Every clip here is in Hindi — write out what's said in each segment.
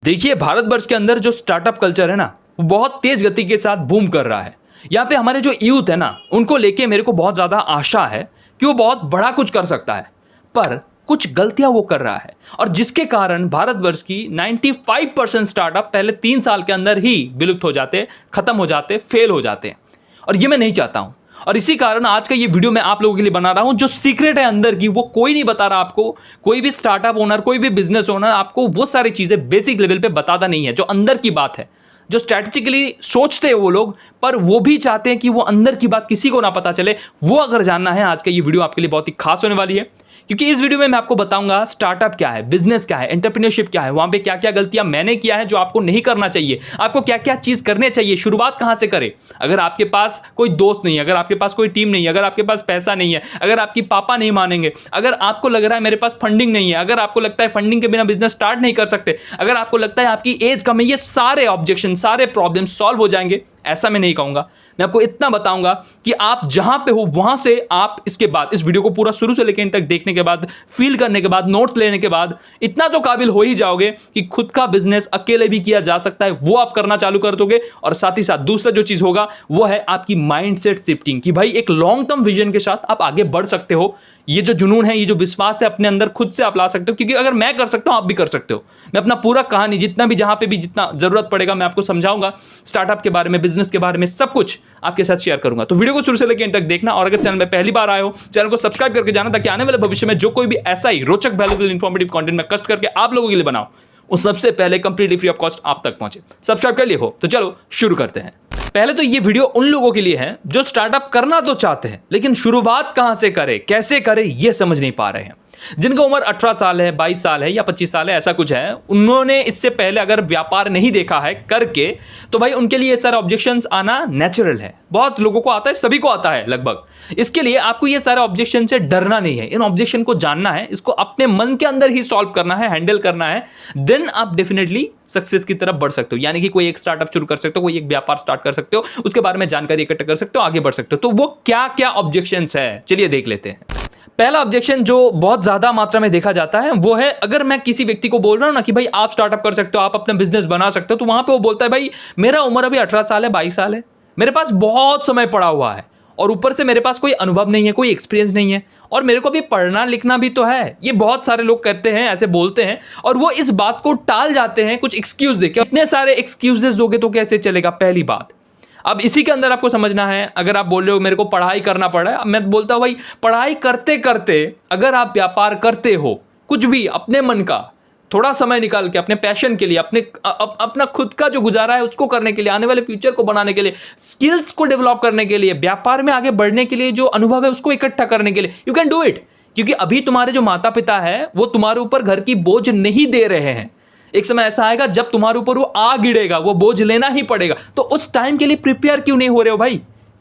देखिए, भारतवर्ष के अंदर जो स्टार्टअप कल्चर है ना, वो बहुत तेज गति के साथ बूम कर रहा है। यहाँ पे हमारे जो यूथ है ना, उनको लेके मेरे को बहुत ज़्यादा आशा है कि वो बहुत बड़ा कुछ कर सकता है, पर कुछ गलतियां वो कर रहा है और जिसके कारण भारतवर्ष की 95% स्टार्टअप पहले 3 साल के अंदर ही विलुप्त हो जाते, खत्म हो जाते, फेल हो जाते। और ये मैं नहीं चाहता हूं। और इसी कारण आज का ये वीडियो मैं आप लोगों के लिए बना रहा हूं। जो सीक्रेट है अंदर की, वो कोई नहीं बता रहा आपको। कोई भी स्टार्टअप ओनर, कोई भी बिजनेस ओनर आपको वो सारी चीजें बेसिक लेवल पे बताता नहीं है। जो अंदर की बात है, जो स्ट्रैटेजिकली सोचते हैं वो लोग, पर वो भी चाहते हैं कि वो अंदर की बात किसी को ना पता चले। वो अगर जानना है, आज का ये वीडियो आपके लिए बहुत ही खास होने वाली है, क्योंकि इस वीडियो में मैं आपको बताऊंगा स्टार्टअप क्या है, बिजनेस क्या है, एंटरप्रेन्योरशिप क्या है, वहां पे क्या क्या गलतियां मैंने किया है जो आपको नहीं करना चाहिए, आपको क्या क्या चीज करने चाहिए, शुरुआत कहां से करें। अगर आपके पास कोई दोस्त नहीं है, अगर आपके पास कोई टीम नहीं है, अगर आपके पास पैसा नहीं है, अगर आपकी पापा नहीं मानेंगे, अगर आपको लग रहा है मेरे पास फंडिंग नहीं है, अगर आपको लगता है फंडिंग के बिना बिजनेस स्टार्ट नहीं कर सकते, अगर आपको लगता है आपकी एज कम है, ये सारे ऑब्जेक्शन, सारे प्रॉब्लम सॉल्व हो जाएंगे, ऐसा मैं नहीं कहूंगा। मैं आपको इतना बताऊंगा कि आप जहां पे हो वहां से आप इसके बाद इस वीडियो को पूरा शुरू से लेकर इन तक देखने के बाद, फील करने के बाद, नोट्स लेने के बाद इतना तो काबिल हो ही जाओगे कि खुद का बिजनेस अकेले भी किया जा सकता है, वो आप करना चालू कर दोगे। और साथ ही साथ दूसरा जो चीज होगा वो है आपकी माइंडसेट शिफ्टिंग, कि भाई एक लॉन्ग टर्म विजन के साथ आप आगे बढ़ सकते हो। ये जो जुनून है, ये जो विश्वास है अपने अंदर, खुद से आप ला सकते हो, क्योंकि अगर मैं कर सकता हूं आप भी कर सकते हो। मैं अपना पूरा कहानी जितना भी, जहां पे भी जितना जरूरत पड़ेगा, मैं आपको समझाऊंगा। स्टार्टअप के बारे में, बिजनेस के बारे में, सब कुछ आपके साथ शेयर करूंगा। तो वीडियो को शुरू से लेकर इन तक देखना, और अगर चैनल में पहली बार आए हो, चैनल को सब्सक्राइब करके जाना, ताकि आने वाले भविष्य में जो कोई भी ऐसा ही रोचक, वैल्यूएबल, इंफॉर्मेटिव कंटेंट मैं कष्ट करके आप लोगों के लिए बनाऊं, वो सबसे पहले कंप्लीटली फ्री ऑफ कॉस्ट आप तक पहुंचे। सब्सक्राइब कर लिए हो तो चलो शुरू करते हैं। पहले तो ये वीडियो उन लोगों के लिए है जो स्टार्टअप करना तो चाहते हैं, लेकिन शुरुआत कहां से करें, कैसे करें, ये समझ नहीं पा रहे हैं। जिनका उम्र 18 साल है, 22 साल है या 25 साल है, ऐसा कुछ है, उन्होंने इससे पहले अगर व्यापार नहीं देखा है करके, तो भाई उनके लिए ये सारे ऑब्जेक्शंस आना नेचुरल है। बहुत लोगों को आता है, सभी को आता है लगभग। इसके लिए आपको ये सारे ऑब्जेक्शन से डरना नहीं है, इन ऑब्जेक्शन को जानना है, इसको अपने मन के अंदर ही सॉल्व करना है, हैंडल करना है। देन आप डेफिनेटली सक्सेस की तरफ बढ़ सकते हो। यानी कि कोई एक स्टार्टअप शुरू कर सकते हो, कोई एक व्यापार स्टार्ट कर सकते हो, उसके बारे में जानकारी इकट्ठा कर सकते हो, आगे बढ़ सकते हो। तो वो क्या क्या ऑब्जेक्शंस है, चलिए देख लेते हैं। पहला ऑब्जेक्शन जो बहुत ज्यादा मात्रा में देखा जाता है वो है, अगर मैं किसी व्यक्ति को बोल रहा हूं ना कि भाई आप स्टार्टअप कर सकते हो, आप अपना बिजनेस बना सकते हो, तो वहां पे वो बोलता है भाई मेरा उम्र अभी 18 साल है, 22 साल है, मेरे पास बहुत समय पड़ा हुआ है, और ऊपर से मेरे पास कोई अनुभव नहीं है, कोई एक्सपीरियंस नहीं है, और मेरे को भी पढ़ना लिखना भी तो है। ये बहुत सारे लोग करते हैं, ऐसे बोलते हैं, और वो इस बात को टाल जाते हैं कुछ एक्सक्यूज देके। इतने सारे एक्सक्यूजेस दोगे तो कैसे चलेगा, पहली बात। अब इसी के अंदर आपको समझना है, अगर आप बोल रहे हो मेरे को पढ़ाई करना पड़ा है, मैं बोलता हूं भाई पढ़ाई करते करते अगर आप व्यापार करते हो, कुछ भी अपने मन का थोड़ा समय निकाल के, अपने पैशन के लिए, अपना खुद का जो गुजारा है उसको करने के लिए, आने वाले फ्यूचर को बनाने के लिए, स्किल्स को डेवलप करने के लिए, व्यापार में आगे बढ़ने के लिए, जो अनुभव है उसको इकट्ठा करने के लिए, यू कैन डू इट। क्योंकि अभी तुम्हारे जो माता पिता है वो तुम्हारे ऊपर घर की बोझ नहीं दे रहे हैं। एक समय ऐसा आएगा जब तुम्हारे ऊपर वो आ गिरेगा, वो बोझ लेना ही पड़ेगा। तो उस टाइम के लिए प्रिपेयर क्यों नहीं हो रहे हो भाई,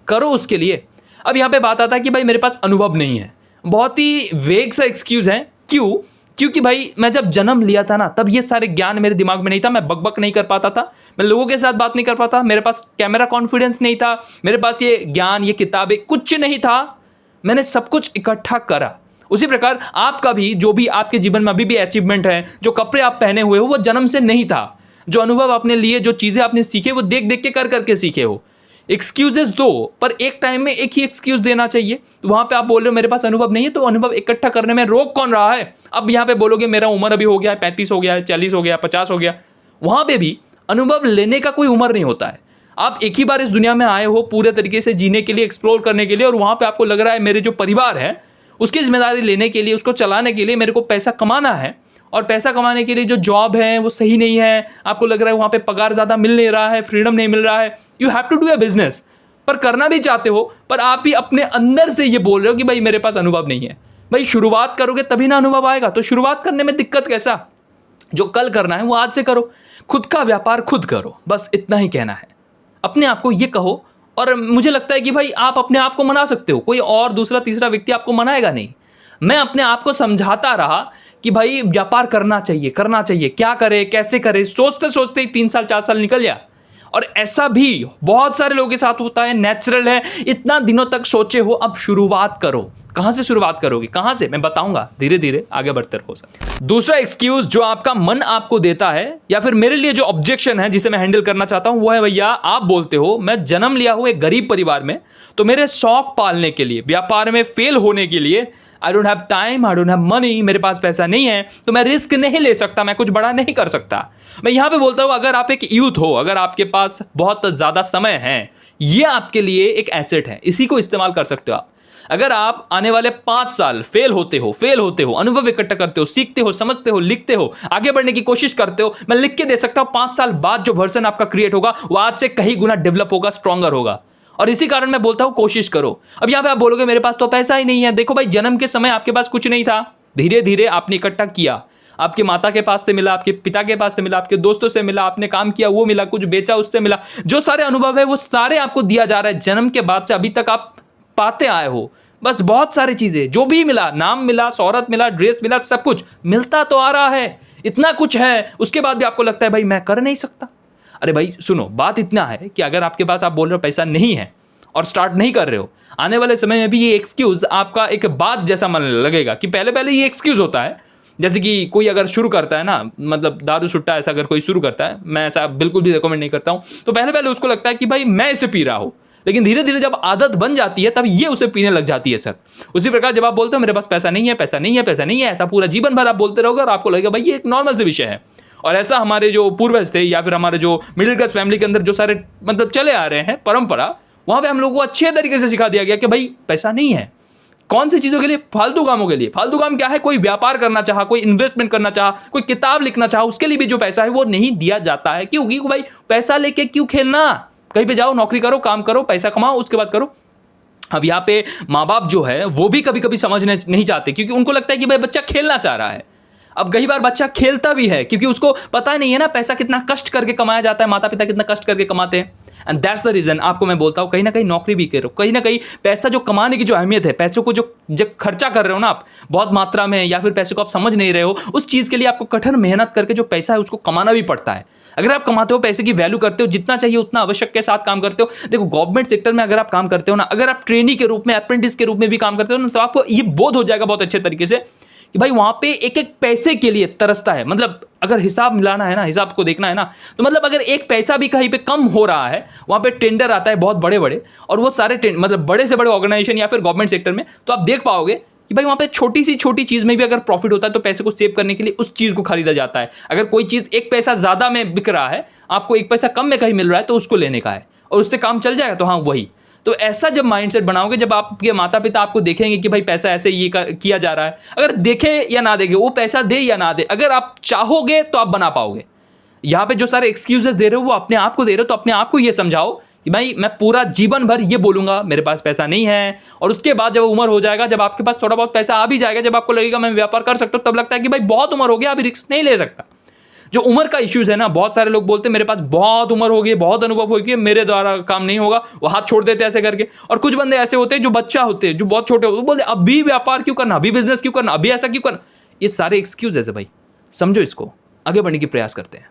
करो उसके लिए। अब यहां पे बात आता है कि भाई मेरे पास अनुभव नहीं है, बहुत ही वेग सा एक्सक्यूज है। क्यों? क्योंकि भाई मैं जब जन्म लिया था ना, तब ये सारे ज्ञान मेरे दिमाग में नहीं था, मैं बकबक नहीं कर पाता था, मैं लोगों के साथ बात नहीं कर पाता, मेरे पास कैमरा कॉन्फिडेंस नहीं था, मेरे पास ये ज्ञान, ये किताबें कुछ नहीं था। मैंने सब कुछ इकट्ठा करा। उसी प्रकार आपका भी, जो भी आपके जीवन में अभी भी अचीवमेंट है, जो कपड़े आप पहने हुए हो, वो जन्म से नहीं था। जो अनुभव आपने लिए, जो चीजें आपने सीखे, वो देख देख के कर करके सीखे हो। एक्सक्यूजेस दो, पर एक टाइम में एक ही एक्सक्यूज देना चाहिए। तो वहां पे आप बोल रहे हो मेरे पास अनुभव नहीं है, तो अनुभव इकट्ठा करने में रोक कौन रहा है? अब यहां पे बोलोगे मेरा उम्र अभी हो गया है, 35 हो गया है, 40 हो गया, 50 हो गया, वहां पे भी अनुभव लेने का कोई उम्र नहीं होता है। आप एक ही बार इस दुनिया में आए हो पूरे तरीके से जीने के लिए, एक्सप्लोर करने के लिए, और वहां पे आपको लग रहा है मेरे जो परिवार है उसकी जिम्मेदारी लेने के लिए, उसको चलाने के लिए मेरे को पैसा कमाना है, और पैसा कमाने के लिए जो जॉब है वो सही नहीं है, आपको लग रहा है वहां पे पगार ज्यादा मिल नहीं रहा है, फ्रीडम नहीं मिल रहा है, you have to do a business, पर करना भी चाहते हो, पर आप ही अपने अंदर से ये बोल रहे हो कि भाई मेरे पास अनुभव नहीं है। भाई शुरुआत करोगे तभी ना अनुभव आएगा, तो शुरुआत करने में दिक्कत कैसा? जो कल करना है वो आज से करो, खुद का व्यापार खुद करो, बस इतना ही कहना है। अपने आप को ये कहो, और मुझे लगता है कि भाई आप अपने आप को मना सकते हो, कोई और दूसरा तीसरा व्यक्ति आपको मनाएगा नहीं। मैं अपने आप को समझाता रहा कि भाई व्यापार करना चाहिए, करना चाहिए, क्या करे, कैसे करे, सोचते सोचते ही 3 साल 4 साल निकल गया। और ऐसा भी बहुत सारे लोगों के साथ होता है, नेचुरल है। इतना दिनों तक सोचे हो, अब शुरुआत करो। कहां से शुरुआत करोगे, कहां से, मैं बताऊंगा, धीरे धीरे आगे बढ़ते रहो सर। दूसरा एक्सक्यूज जो आपका मन आपको देता है, या फिर मेरे लिए जो ऑब्जेक्शन है जिसे मैं हैंडल करना चाहता हूं, वो है भैया आप बोलते हो मैं जन्म लिया हूं एक गरीब परिवार में, तो मेरे शौक पालने के लिए, व्यापार में फेल होने के लिए I don't have time, I don't have money, मेरे पास पैसा नहीं है, तो मैं रिस्क नहीं ले सकता, मैं कुछ बड़ा नहीं कर सकता। मैं यहां पे बोलता हूं अगर आप एक यूथ हो, अगर आपके पास बहुत ज़्यादा समय है, ये आपके लिए एक एसेट है, इसी को इस्तेमाल कर सकते हो आप। अगर आप आने वाले 5 साल फेल होते हो, अनुभव इकट्ठा करते हो, सीखते हो, समझते हो, लिखते हो, आगे बढ़ने की कोशिश करते हो, मैं लिख के दे सकता हूं 5 साल बाद जो वर्जन आपका क्रिएट होगा वो आज से कहीं गुना डेवलप होगा, स्ट्रॉन्गर होगा। और इसी कारण मैं बोलता हूं कोशिश करो। अब यहां पे आप बोलोगे मेरे पास तो पैसा ही नहीं है। देखो भाई, जन्म के समय आपके पास कुछ नहीं था, धीरे धीरे आपने इकट्ठा किया, आपके माता के पास से मिला, आपके पिता के पास से मिला, आपके दोस्तों से मिला, आपने काम किया वो मिला, कुछ बेचा उससे मिला, जो सारे अनुभव है वो सारे आपको दिया जा रहा है जन्म के बाद से अभी तक आप पाते आए हो। बस बहुत सारी चीजें जो भी मिला, नाम मिला, शोहरत मिला, ड्रेस मिला, सब कुछ मिलता तो आ रहा है, इतना कुछ है, उसके बाद भी आपको लगता है भाई मैं कर नहीं सकता। अरे भाई सुनो, बात इतना है कि अगर आपके पास, आप बोल रहे हो पैसा नहीं है और स्टार्ट नहीं कर रहे हो, आने वाले समय में भी ये एक्सक्यूज आपका एक बात जैसा मन लगेगा कि पहले पहले ये एक्सक्यूज होता है। जैसे कि कोई अगर शुरू करता है ना, मतलब दारू सुट्टा ऐसा अगर कोई शुरू करता है, मैं ऐसा बिल्कुल भी रिकमेंड नहीं करता हूं, तो पहले पहले उसको लगता है कि भाई मैं इसे पी रहा हूं, लेकिन धीरे धीरे जब आदत बन जाती है तब ये उसे पीने लग जाती है सर। उसी प्रकार जब आप बोलते हो मेरे पास पैसा नहीं है, पैसा नहीं है, पैसा नहीं है, ऐसा पूरा जीवन भर आप बोलते रहोगे और आपको लगेगा भाई ये एक नॉर्मल से विषय है। और ऐसा हमारे जो पूर्वज थे या फिर हमारे जो मिडिल क्लास फैमिली के अंदर जो सारे मतलब चले आ रहे हैं परंपरा, वहां पे हम लोगों को अच्छे तरीके से सिखा दिया गया कि भाई पैसा नहीं है। कौन सी चीजों के लिए? फालतू कामों के लिए। फालतू काम क्या है? कोई व्यापार करना चाहा, कोई इन्वेस्टमेंट करना चाहा, कोई किताब लिखना चाहा, उसके लिए भी जो पैसा है वो नहीं दिया जाता है। क्योंकि भाई पैसा लेके क्यों खेलना, कहीं पे जाओ, नौकरी करो, काम करो, पैसा कमाओ, उसके बाद करो। अब यहाँ पे माँ बाप जो है वो भी कभी कभी समझने नहीं चाहते, क्योंकि उनको लगता है कि भाई बच्चा खेलना चाह रहा है। अब कई बार बच्चा खेलता भी है क्योंकि उसको पता नहीं है ना पैसा कितना कष्ट करके कमाया जाता है, माता पिता कितना कष्ट करके कमाते हैं। एंड दैट्स द रीजन आपको मैं बोलता हूँ कहीं ना कहीं नौकरी भी करो, कहीं ना कहीं पैसा जो कमाने की जो अहमियत है, पैसों को जो खर्चा कर रहे हो ना आप बहुत मात्रा में, या फिर पैसे को आप समझ नहीं रहे हो, उस चीज़ के लिए आपको कठिन मेहनत करके जो पैसा है उसको कमाना भी पड़ता है। अगर आप कमाते हो, पैसे की वैल्यू करते हो, जितना चाहिए उतना आवश्यक के साथ काम करते हो। देखो गवर्नमेंट सेक्टर में अगर आप काम करते हो ना, अगर आप ट्रेनी के रूप में, अप्रेंटिस के रूप में भी काम करते हो ना, तो आपको ये बोध हो जाएगा बहुत अच्छे तरीके से कि भाई वहां पे एक एक पैसे के लिए तरसता है। मतलब अगर हिसाब मिलाना है ना, हिसाब को देखना है ना, तो मतलब अगर एक पैसा भी कहीं पे कम हो रहा है, वहां पे टेंडर आता है बहुत बड़े बड़े, और वो सारे मतलब बड़े से बड़े ऑर्गेनाइजेशन या फिर गवर्नमेंट सेक्टर में, तो आप देख पाओगे कि भाई वहां पे छोटी सी छोटी चीज में भी अगर प्रॉफिट होता है तो पैसे को सेव करने के लिए उस चीज को खरीदा जाता है। अगर कोई चीज एक पैसा ज्यादा में बिक रहा है, आपको एक पैसा कम में कहीं मिल रहा है, तो उसको लेने का है और उससे काम चल जाएगा, तो हाँ वही। तो ऐसा जब माइंडसेट बनाओगे, जब आपके माता पिता आपको देखेंगे कि भाई पैसा ऐसे ये किया जा रहा है, अगर देखे या ना देखे, वो पैसा दे या ना दे, अगर आप चाहोगे तो आप बना पाओगे। यहाँ पे जो सारे एक्सक्यूजेस दे रहे हो वो अपने आप को दे रहे हो, तो अपने आप को ये समझाओ कि भाई मैं पूरा जीवन भर ये बोलूंगा मेरे पास पैसा नहीं है, और उसके बाद जब उम्र हो जाएगा, जब आपके पास थोड़ा बहुत पैसा आ भी जाएगा, जब आपको लगेगा मैं व्यापार कर सकता हूँ, तब लगता है कि भाई बहुत उम्र हो गया, अभी रिस्क नहीं ले सकता। जो उम्र का इश्यूज है ना, बहुत सारे लोग बोलते हैं मेरे पास बहुत उम्र हो गई, बहुत अनुभव हो गया, मेरे द्वारा काम नहीं होगा, वो हाथ छोड़ देते हैं ऐसे करके। और कुछ बंदे ऐसे होते हैं जो बच्चा होते हैं, जो बहुत छोटे होते हैं, बोलते अभी व्यापार क्यों करना, अभी बिजनेस क्यों करना, अभी ऐसा क्यों करना। ये सारे एक्सक्यूजेस है भाई, समझो इसको, आगे बढ़ने की प्रयास करते हैं।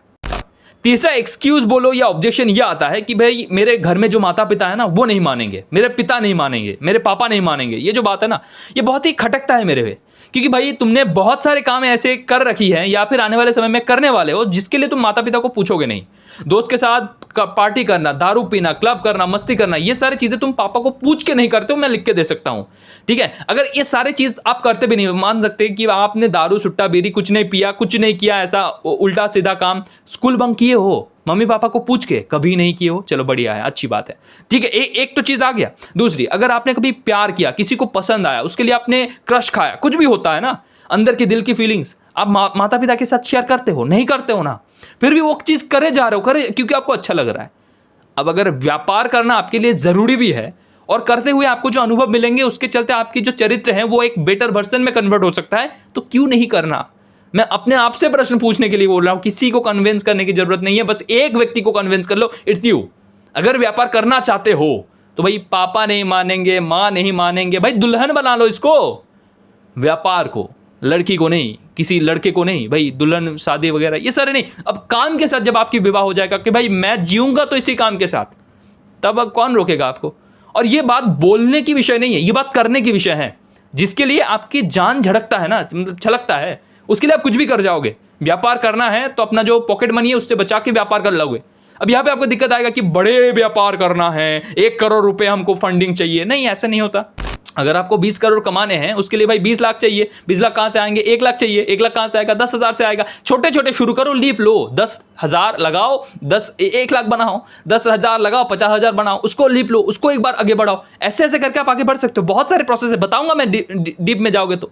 तीसरा एक्सक्यूज बोलो या ऑब्जेक्शन ये आता है कि भाई मेरे घर में जो माता पिता है ना वो नहीं मानेंगे, मेरे पिता नहीं मानेंगे, मेरे पापा नहीं मानेंगे। ये जो बात है ना, ये बहुत ही खटकता है मेरे पे, क्योंकि भाई तुमने बहुत सारे काम ऐसे कर रखी हैं या फिर आने वाले समय में करने वाले हो जिसके लिए तुम माता पिता को पूछोगे नहीं। दोस्त के साथ पार्टी करना, दारू पीना, क्लब करना, मस्ती करना, ये सारी चीजें तुम पापा को पूछ के नहीं करते हो, मैं लिख के दे सकता हूं, ठीक है। अगर ये सारी चीज आप करते भी नहीं, मान सकते कि आपने दारू सुट्टा बीड़ी कुछ नहीं पिया, कुछ नहीं किया ऐसा उल्टा सीधा काम, स्कूल बंक किए हो मम्मी पापा को पूछ के, कभी नहीं किए हो, चलो बढ़िया है, अच्छी बात है, ठीक है। एक तो चीज आ गया। दूसरी, अगर आपने कभी प्यार किया, किसी को पसंद आया, उसके लिए आपने क्रश खाया, कुछ भी होता है ना अंदर की दिल की फीलिंग्स, आप माता पिता के साथ शेयर करते हो, नहीं करते हो ना, फिर भी वो चीज करे जा रहे हो, करे क्योंकि आपको अच्छा लग रहा है। अब अगर व्यापार करना आपके लिए जरूरी भी है और करते हुए आपको जो अनुभव मिलेंगे उसके चलते आपकी जो चरित्र है वो एक बेटर वर्जन में कन्वर्ट हो सकता है, तो क्यों नहीं करना। मैं अपने आप से प्रश्न पूछने के लिए बोल रहा हूं, किसी को कन्विंस करने की जरूरत नहीं है, बस एक व्यक्ति को कन्विंस कर लो, इट्स यू। अगर व्यापार करना चाहते हो तो भाई पापा नहीं मानेंगे, मां नहीं मानेंगे, भाई दुल्हन बना लो इसको, व्यापार को, लड़की को नहीं, किसी लड़के को नहीं, भाई दुल्हन शादी वगैरह ये सारे नहीं। अब काम के साथ जब आपकी विवाह हो जाएगा कि भाई मैं जीऊंगा तो इसी काम के साथ, तब अब कौन रोकेगा आपको। और ये बात बोलने की विषय नहीं है, ये बात करने की विषय है। जिसके लिए आपकी जान झड़कता है ना, मतलब छलकता है, उसके लिए आप कुछ भी कर जाओगे। व्यापार करना है तो अपना जो पॉकेट मनी है उससे बचा के व्यापार कर लोगे। अब यहाँ पे आपको दिक्कत आएगा कि बड़े व्यापार करना है, 1 करोड़ रुपए हमको फंडिंग चाहिए। नहीं, ऐसा नहीं होता। अगर आपको 20 करोड़ कमाने हैं उसके लिए भाई 20 लाख चाहिए। 20 लाख कहां से आएंगे? 1 लाख चाहिए। 1 लाख कहां से आएगा? 10,000 से आएगा। छोटे छोटे शुरू करो, लीप लो। 10,000 लगाओ, 1 लाख बनाओ, 10,000 लगाओ, 50,000 बनाओ, उसको लीप लो, उसको एक बार आगे बढ़ाओ। ऐसे ऐसे करके आप आगे बढ़ सकते हो। बहुत सारे प्रोसेस है, बताऊंगा मैं डीप में जाओगे तो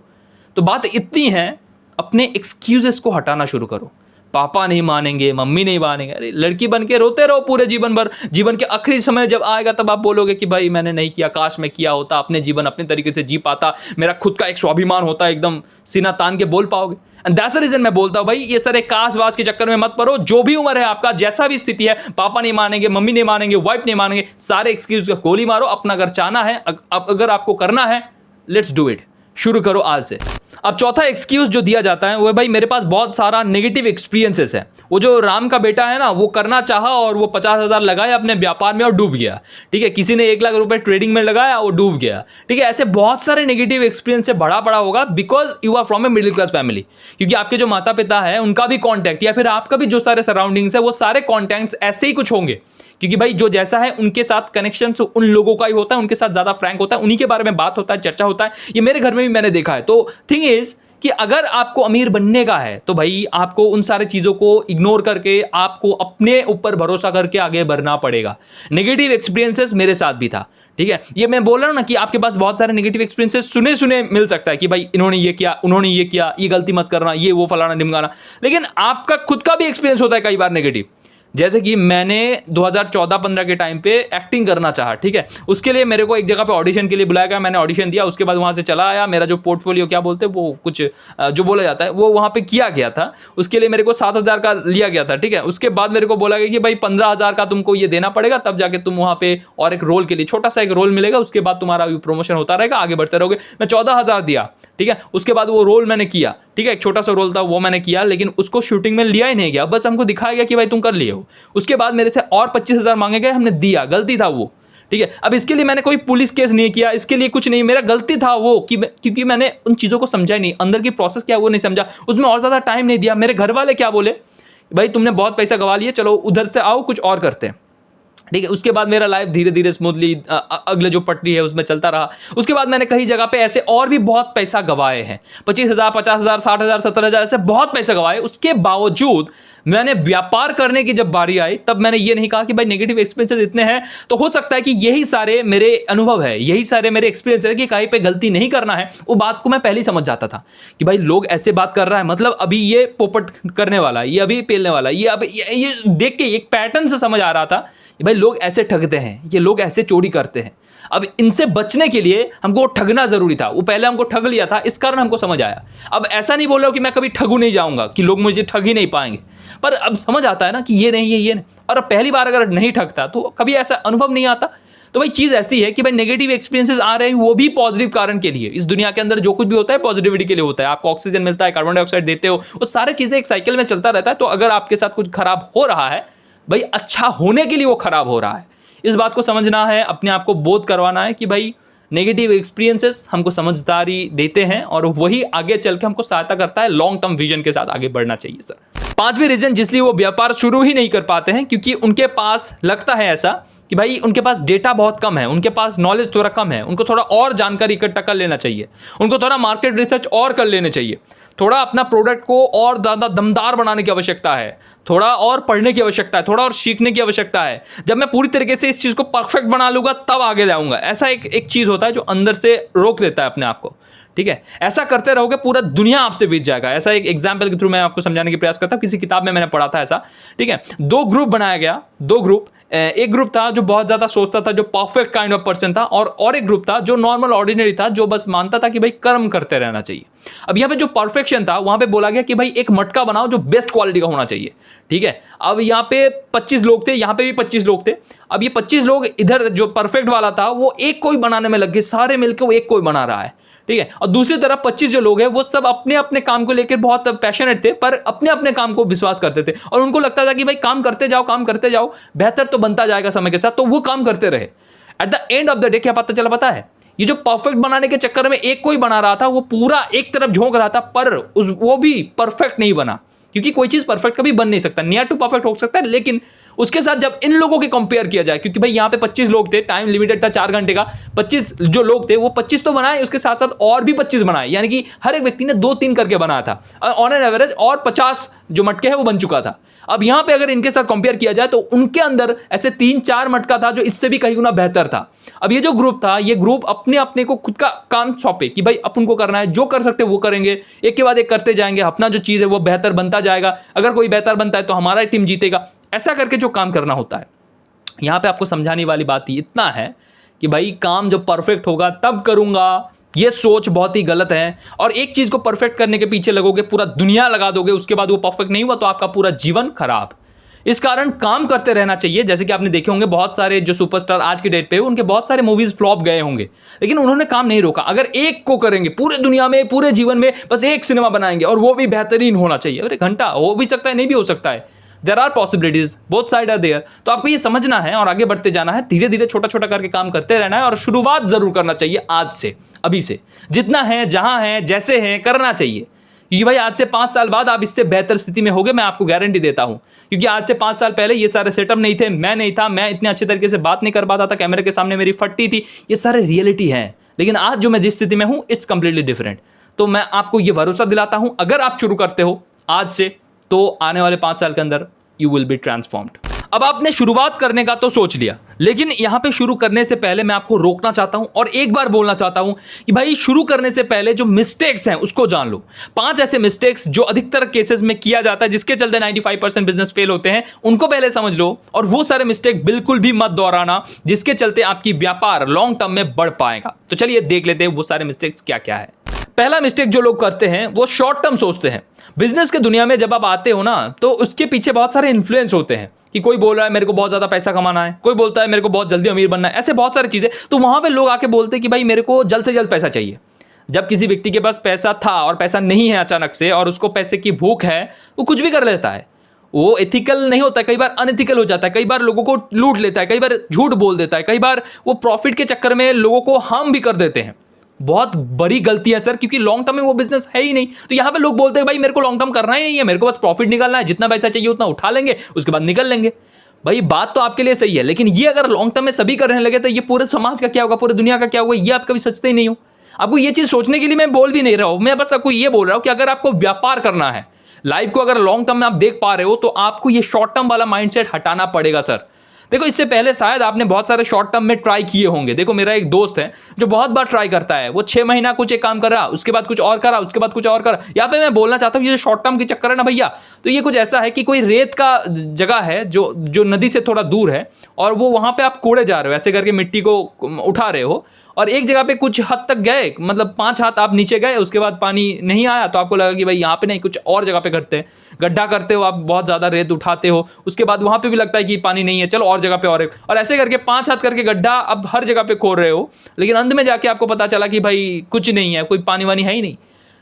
बात इतनी है, अपने एक्सक्यूजेस को हटाना शुरू करो। पापा नहीं मानेंगे, मम्मी नहीं मानेंगे, अरे लड़की बन के रोते रहो पूरे जीवन भर। जीवन के आखिरी समय जब आएगा तब आप बोलोगे कि भाई मैंने नहीं किया, काश मैं किया होता, अपने जीवन अपने तरीके से जी पाता, मेरा खुद का एक स्वाभिमान होता, एकदम सीना तान के बोल पाओगे। एंड दैट्स द रीजन मैं बोलता हूं भाई, ये सारे काश वास के चक्कर में मत पड़ो। जो भी उम्र है आपका, जैसा भी स्थिति है, पापा नहीं मानेंगे, मम्मी नहीं मानेंगे, वाइफ नहीं मानेंगे, सारे एक्सक्यूज का गोली मारो। अपना अगर चाहना है, अगर आपको करना है, लेट्स डू इट। शुरू करो आज से। अब चौथा एक्सक्यूज जो दिया जाता है वो है भाई मेरे पास बहुत सारा नेगेटिव एक्सपीरियंसेस है। वो जो राम का बेटा है ना, वो करना चाहा और वो 50,000 लगाए अपने व्यापार में और डूब गया। ठीक है, किसी ने 1 लाख रुपए ट्रेडिंग में लगाया, वो डूब गया। ठीक है, ऐसे बहुत सारे नेगेटिव एक्सपीरियंस से भरा पड़ा होगा, because you are from a middle class family. क्योंकि आपके जो माता पिता है उनका भी कॉन्टैक्ट या फिर आपका भी जो सारे सराउंडिंग्स है वो सारे कॉन्टैक्ट्स ऐसे ही कुछ होंगे। क्योंकि भाई जो जैसा है उनके साथ कनेक्शन उन लोगों का ही होता है, उनके साथ ज्यादा फ्रैंक होता है, उन्हीं के बारे में बात होता है, चर्चा होता है। ये मेरे घर में भी मैंने देखा है। तो थिंग इज कि अगर आपको अमीर बनने का है तो भाई आपको उन सारे चीजों को इग्नोर करके आपको अपने ऊपर भरोसा करके आगे बढ़ना पड़ेगा। नेगेटिव एक्सपीरियंसेस मेरे साथ भी था। ठीक है, ये मैं बोल रहा हूं ना कि आपके पास बहुत सारे नेगेटिव एक्सपीरियंसेस सुने सुने मिल सकता है कि भाई इन्होंने ये किया, उन्होंने ये किया, ये गलती मत करना, ये वो फलाना ढिमकाना, लेकिन आपका खुद का भी एक्सपीरियंस होता है कई बार नेगेटिव। जैसे कि मैंने 2014-15 के टाइम पे एक्टिंग करना चाहा। ठीक है, उसके लिए मेरे को एक जगह पे ऑडिशन के लिए बुलाया गया, मैंने ऑडिशन दिया, उसके बाद वहाँ से चला आया। मेरा जो पोर्टफोलियो क्या बोलते हैं वो कुछ जो बोला जाता है वो वहाँ पे किया गया था। उसके लिए मेरे को 7,000 का लिया गया था। ठीक है, उसके बाद मेरे को बोला गया कि भाई 15,000 का तुमको ये देना पड़ेगा, तब जाके तुम वहाँ पे और एक रोल के लिए छोटा सा एक रोल मिलेगा, उसके बाद तुम्हारा प्रमोशन होता रहेगा, आगे बढ़ते रहोगे। मैं 14,000 दिया। ठीक है, उसके बाद वो रोल मैंने किया। ठीक है, एक छोटा सा रोल था वो मैंने किया, लेकिन उसको शूटिंग में लिया ही नहीं गया, बस हमको दिखाया गया कि भाई तुम कर लिए हो। उसके बाद मेरे से और 25,000 मांगे गए, हमने दिया, गलती था वो। ठीक है, अब इसके लिए मैंने कोई पुलिस केस नहीं किया, इसके लिए कुछ नहीं, मेरा गलती था वो कि क्योंकि मैंने उन चीज़ों को समझा ही नहीं, अंदर की प्रोसेस क्या वो नहीं समझा, उसमें और ज़्यादा टाइम नहीं दिया। मेरे घर वाले क्या बोले, भाई तुमने बहुत पैसा गवा लिया, चलो उधर से आओ कुछ और करते हैं। ठीक है, उसके बाद मेरा लाइफ धीरे धीरे स्मूथली अगले जो पटरी है उसमें चलता रहा। उसके बाद मैंने कई जगह पे ऐसे और भी बहुत पैसा गवाए हैं, 25,000, 50,000, 60,000, 70,000, ऐसे बहुत पैसा गवाए। उसके बावजूद मैंने व्यापार करने की जब बारी आई तब मैंने ये नहीं कहा कि भाई नेगेटिव एक्सपीरियंसेस इतने हैं तो हो सकता है कि यही सारे मेरे अनुभव है, यही सारे मेरे एक्सपीरियंस है कि कहीं पे गलती नहीं करना है। वो बात को मैं पहले ही समझ जाता था कि भाई लोग ऐसे बात कर रहा है, मतलब अभी ये पोपट करने वाला है, ये अभी पेलने वाला है, ये अब ये देख के एक पैटर्न से समझ आ रहा था कि भाई लोग ऐसे ठगते हैं, ये लोग ऐसे चोरी करते हैं। अब इनसे बचने के लिए हमको ठगना जरूरी था। वो पहले हमको ठग लिया था, इस कारण हमको समझ आया। अब ऐसा नहीं बोल रहा हूं कि मैं कभी ठगू नहीं जाऊंगा, कि लोग मुझे ठग ही नहीं पाएंगे, पर अब समझ आता है ना कि ये नहीं है, ये नहीं। और अब पहली बार अगर नहीं ठगता तो कभी ऐसा अनुभव नहीं आता। तो भाई चीज़ ऐसी है कि भाई नेगेटिव एक्सपीरियंसेस आ रहे हैं वो भी पॉजिटिव कारण के लिए। इस दुनिया के अंदर जो कुछ भी होता है पॉजिटिविटी के लिए होता है। आपको ऑक्सीजन मिलता है, कार्बन डाइऑक्साइड देते हो, वो सारी चीज़ें एक साइकिल में चलता रहता है। तो अगर आपके साथ कुछ खराब हो रहा है, भाई अच्छा होने के लिए वो खराब हो रहा है। इस बात को समझना है, अपने आप को बोध करवाना है कि भाई नेगेटिव एक्सपीरियंसेस हमको समझदारी देते हैं और वही आगे चल के हमको सहायता करता है लॉन्ग टर्म विजन के साथ आगे बढ़ना चाहिए। सर 5वीं रीजन जिसलिए वो व्यापार शुरू ही नहीं कर पाते हैं, क्योंकि उनके पास लगता है ऐसा कि भाई उनके पास डेटा बहुत कम है, उनके पास नॉलेज थोड़ा कम है, उनको थोड़ा और जानकारी इकट्ठा कर लेना चाहिए, उनको थोड़ा मार्केट रिसर्च और कर लेने चाहिए, थोड़ा अपना प्रोडक्ट को और ज़्यादा दमदार बनाने की आवश्यकता है, थोड़ा और पढ़ने की आवश्यकता है, थोड़ा और सीखने की आवश्यकता है। जब मैं पूरी तरीके से इस चीज़ को परफेक्ट बना लूँगा तब आगे जाऊँगा, ऐसा एक चीज़ होता है जो अंदर से रोक देता है अपने आप को। ठीक है, ऐसा करते रहोगे पूरा दुनिया आपसे बीत जाएगा। ऐसा एक एग्जाम्पल के थ्रू मैं आपको समझाने की प्रयास करता हूँ, किसी किताब में मैंने पढ़ा था ऐसा। ठीक है, 2 ग्रुप बनाया गया, 2 ग्रुप। एक ग्रुप था जो बहुत ज़्यादा सोचता था, जो परफेक्ट काइंड ऑफ पर्सन था, और एक ग्रुप था जो नॉर्मल ऑर्डिनरी था, जो बस मानता था कि भाई कर्म करते रहना चाहिए। अब यहाँ पे जो परफेक्शन था वहाँ पे बोला गया कि भाई एक मटका बनाओ जो बेस्ट क्वालिटी का होना चाहिए। ठीक है, अब यहाँ पे 25 लोग थे, यहाँ पे भी 25 लोग थे। अब ये 25 लोग इधर जो परफेक्ट वाला था वो एक कोई बनाने में लग गए, सारे मिलकर वो एक कोई बना रहा है। ठीक है। और दूसरी तरफ 25 जो लोग हैं वो सब अपने अपने काम को लेकर बहुत पैशनेट थे, पर अपने अपने काम को विश्वास करते थे और उनको लगता था कि भाई काम करते जाओ, बेहतर तो बनता जाएगा समय के साथ, तो वो काम करते रहे। At the end of the day क्या पता है, ये जो परफेक्ट बनाने के चक्कर में एक कोई बना रहा था, वो पूरा एक तरफ झोंक रहा था, पर वो भी परफेक्ट नहीं बना, क्योंकि कोई चीज परफेक्ट कभी बन नहीं सकता, नियर टू परफेक्ट हो सकता है, लेकिन उसके साथ जब इन लोगों के कंपेयर किया जाए, क्योंकि भाई यहाँ पे 25 लोग थे, टाइम लिमिटेड था 4 घंटे का, 25 जो लोग थे वो 25 तो बनाए, उसके साथ साथ और भी 25 बनाए, यानी कि हर एक व्यक्ति ने 2-3 करके बनाया था ऑन एन एवरेज, और 50 जो मटके हैं वो बन चुका था। अब यहाँ पे अगर इनके साथ कंपेयर किया जाए तो उनके अंदर ऐसे 3-4 मटका था जो इससे भी कहीं गुना बेहतर था। अब ये जो ग्रुप था, ये ग्रुप अपने अपने को खुद का काम सौंपे कि भाई अपन को करना है, जो कर सकते वो करेंगे, एक के बाद एक करते जाएंगे, अपना जो चीज़ है वो बेहतर बनता जाएगा, अगर कोई बेहतर बनता है तो हमारा टीम जीतेगा, ऐसा करके जो काम करना होता है। यहाँ पे आपको समझाने वाली बात ही इतना है कि भाई काम जब परफेक्ट होगा तब करूँगा, ये सोच बहुत ही गलत है। और एक चीज़ को परफेक्ट करने के पीछे लगोगे, पूरा दुनिया लगा दोगे, उसके बाद वो परफेक्ट नहीं हुआ तो आपका पूरा जीवन खराब। इस कारण काम करते रहना चाहिए। जैसे कि आपने देखे होंगे बहुत सारे जो सुपरस्टार आज की डेट पे, उनके बहुत सारे मूवीज फ्लॉप गए होंगे, लेकिन उन्होंने काम नहीं रोका। अगर एक को करेंगे पूरे दुनिया में, पूरे जीवन में बस एक सिनेमा बनाएंगे और वो भी बेहतरीन होना चाहिए, अरे घंटा हो भी सकता है, नहीं भी हो सकता है, there are possibilities, both side are there. तो आपको ये समझना है और आगे बढ़ते जाना है, धीरे धीरे छोटा छोटा करके काम करते रहना है, और शुरुआत जरूर करना चाहिए आज से, अभी से, जितना है, जहां है, जैसे है, करना चाहिए। क्योंकि भाई आज से 5 साल बाद आप इससे बेहतर स्थिति में होगे, मैं आपको गारंटी देता हूं। क्योंकि आज से 5 साल पहले ये सारे सेटअप नहीं थे, मैं नहीं था, मैं इतने अच्छे तरीके से बात नहीं कर पाता था, कैमरे के सामने मेरी फटती थी, ये सारे रियलिटी है। लेकिन आज जो मैं जिस स्थिति में हूं, इट्स कंप्लीटली डिफरेंट। तो मैं आपको ये भरोसा दिलाता हूं, अगर आप शुरू करते हो आज से, तो आने वाले 5 साल के अंदर यू विल बी ट्रांसफॉर्म्ड। अब आपने शुरुआत करने का तो सोच लिया, लेकिन यहां पे शुरू करने से पहले मैं आपको रोकना चाहता हूं और एक बार बोलना चाहता हूं कि भाई शुरू करने से पहले जो मिस्टेक्स हैं उसको जान लो। 5 ऐसे मिस्टेक्स जो अधिकतर केसेस में किया जाता है, जिसके चलते 95% बिजनेस फेल होते हैं, उनको पहले समझ लो, और वो सारे मिस्टेक बिल्कुल भी मत दोहराना जिसके चलते आपकी व्यापार लॉन्ग टर्म में बढ़ पाएगा। तो चलिए देख लेते हैं वो सारे मिस्टेक्स क्या क्या है। पहला मिस्टेक जो लोग करते हैं वो शॉर्ट टर्म सोचते हैं। बिजनेस के दुनिया में जब आप आते हो ना, तो उसके पीछे बहुत सारे इन्फ्लुएंस होते हैं कि कोई बोल रहा है मेरे को बहुत ज्यादा पैसा कमाना है, कोई बोलता है मेरे को बहुत जल्दी अमीर बनना है, ऐसे बहुत सारी चीजें। तो वहां पे लोग आके बोलते हैं कि भाई मेरे को जल्द से जल्द पैसा चाहिए। जब किसी व्यक्ति के पास पैसा था और पैसा नहीं है अचानक से, और उसको पैसे की भूख है, वो कुछ भी कर लेता है। वो एथिकल नहीं होता, कई बार अनएथिकल हो जाता है, कई बार लोगों को लूट लेता है, कई बार झूठ बोल देता है, कई बार वो प्रॉफिट के चक्कर में लोगों को हार्म भी कर देते हैं। बहुत बड़ी गलती है सर, क्योंकि लॉन्ग टर्म में वो बिजनेस है ही नहीं। तो यहां पे लोग बोलते हैं भाई मेरे को लॉन्ग टर्म करना ही नहीं है, मेरे को बस प्रॉफिट निकालना है, जितना पैसा चाहिए उतना उठा लेंगे, उसके बाद निकल लेंगे। भाई बात तो आपके लिए सही है, लेकिन ये अगर लॉन्ग टर्म में सभी करने लगे तो ये पूरे समाज का क्या होगा, पूरी दुनिया का क्या होगा, ये आप कभी सोचते ही नहीं हो। आपको ये चीज सोचने के लिए मैं बोल भी नहीं रहा हूं, मैं बस आपको ये बोल रहा हूं कि अगर आपको व्यापार करना है, लाइफ को अगर लॉन्ग टर्म में आप देख पा रहे हो, तो आपको ये शॉर्ट टर्म वाला माइंडसेट हटाना पड़ेगा सर। देखो इससे पहले शायद आपने बहुत सारे शॉर्ट टर्म में ट्राई किए होंगे। देखो मेरा एक दोस्त है जो बहुत बार ट्राई करता है, वो 6 महीना कुछ एक काम कर रहा, उसके बाद कुछ और करा, उसके बाद कुछ और करा। यहाँ पे मैं बोलना चाहता हूँ ये जो शॉर्ट टर्म की चक्कर है ना भैया, तो ये कुछ ऐसा है कि कोई रेत का जगह है जो नदी से थोड़ा दूर है, और वो वहां पे आप कोड़े जा रहे हो, ऐसे करके मिट्टी को उठा रहे हो, और एक जगह पे कुछ हद तक गए, मतलब 5 हाथ आप नीचे गए, उसके बाद पानी नहीं आया, तो आपको लगा कि भाई यहाँ पे नहीं, कुछ और जगह पे करते हैं, गड्ढा करते हो, आप बहुत ज़्यादा रेत उठाते हो, उसके बाद वहाँ पे भी लगता है कि पानी नहीं है, चलो और जगह पे और ऐसे करके 5 हाथ करके गड्ढा अब हर जगह पे खोद रहे हो, लेकिन अंत में जाके आपको पता चला कि भाई कुछ नहीं है, कोई पानी वानी है ही नहीं।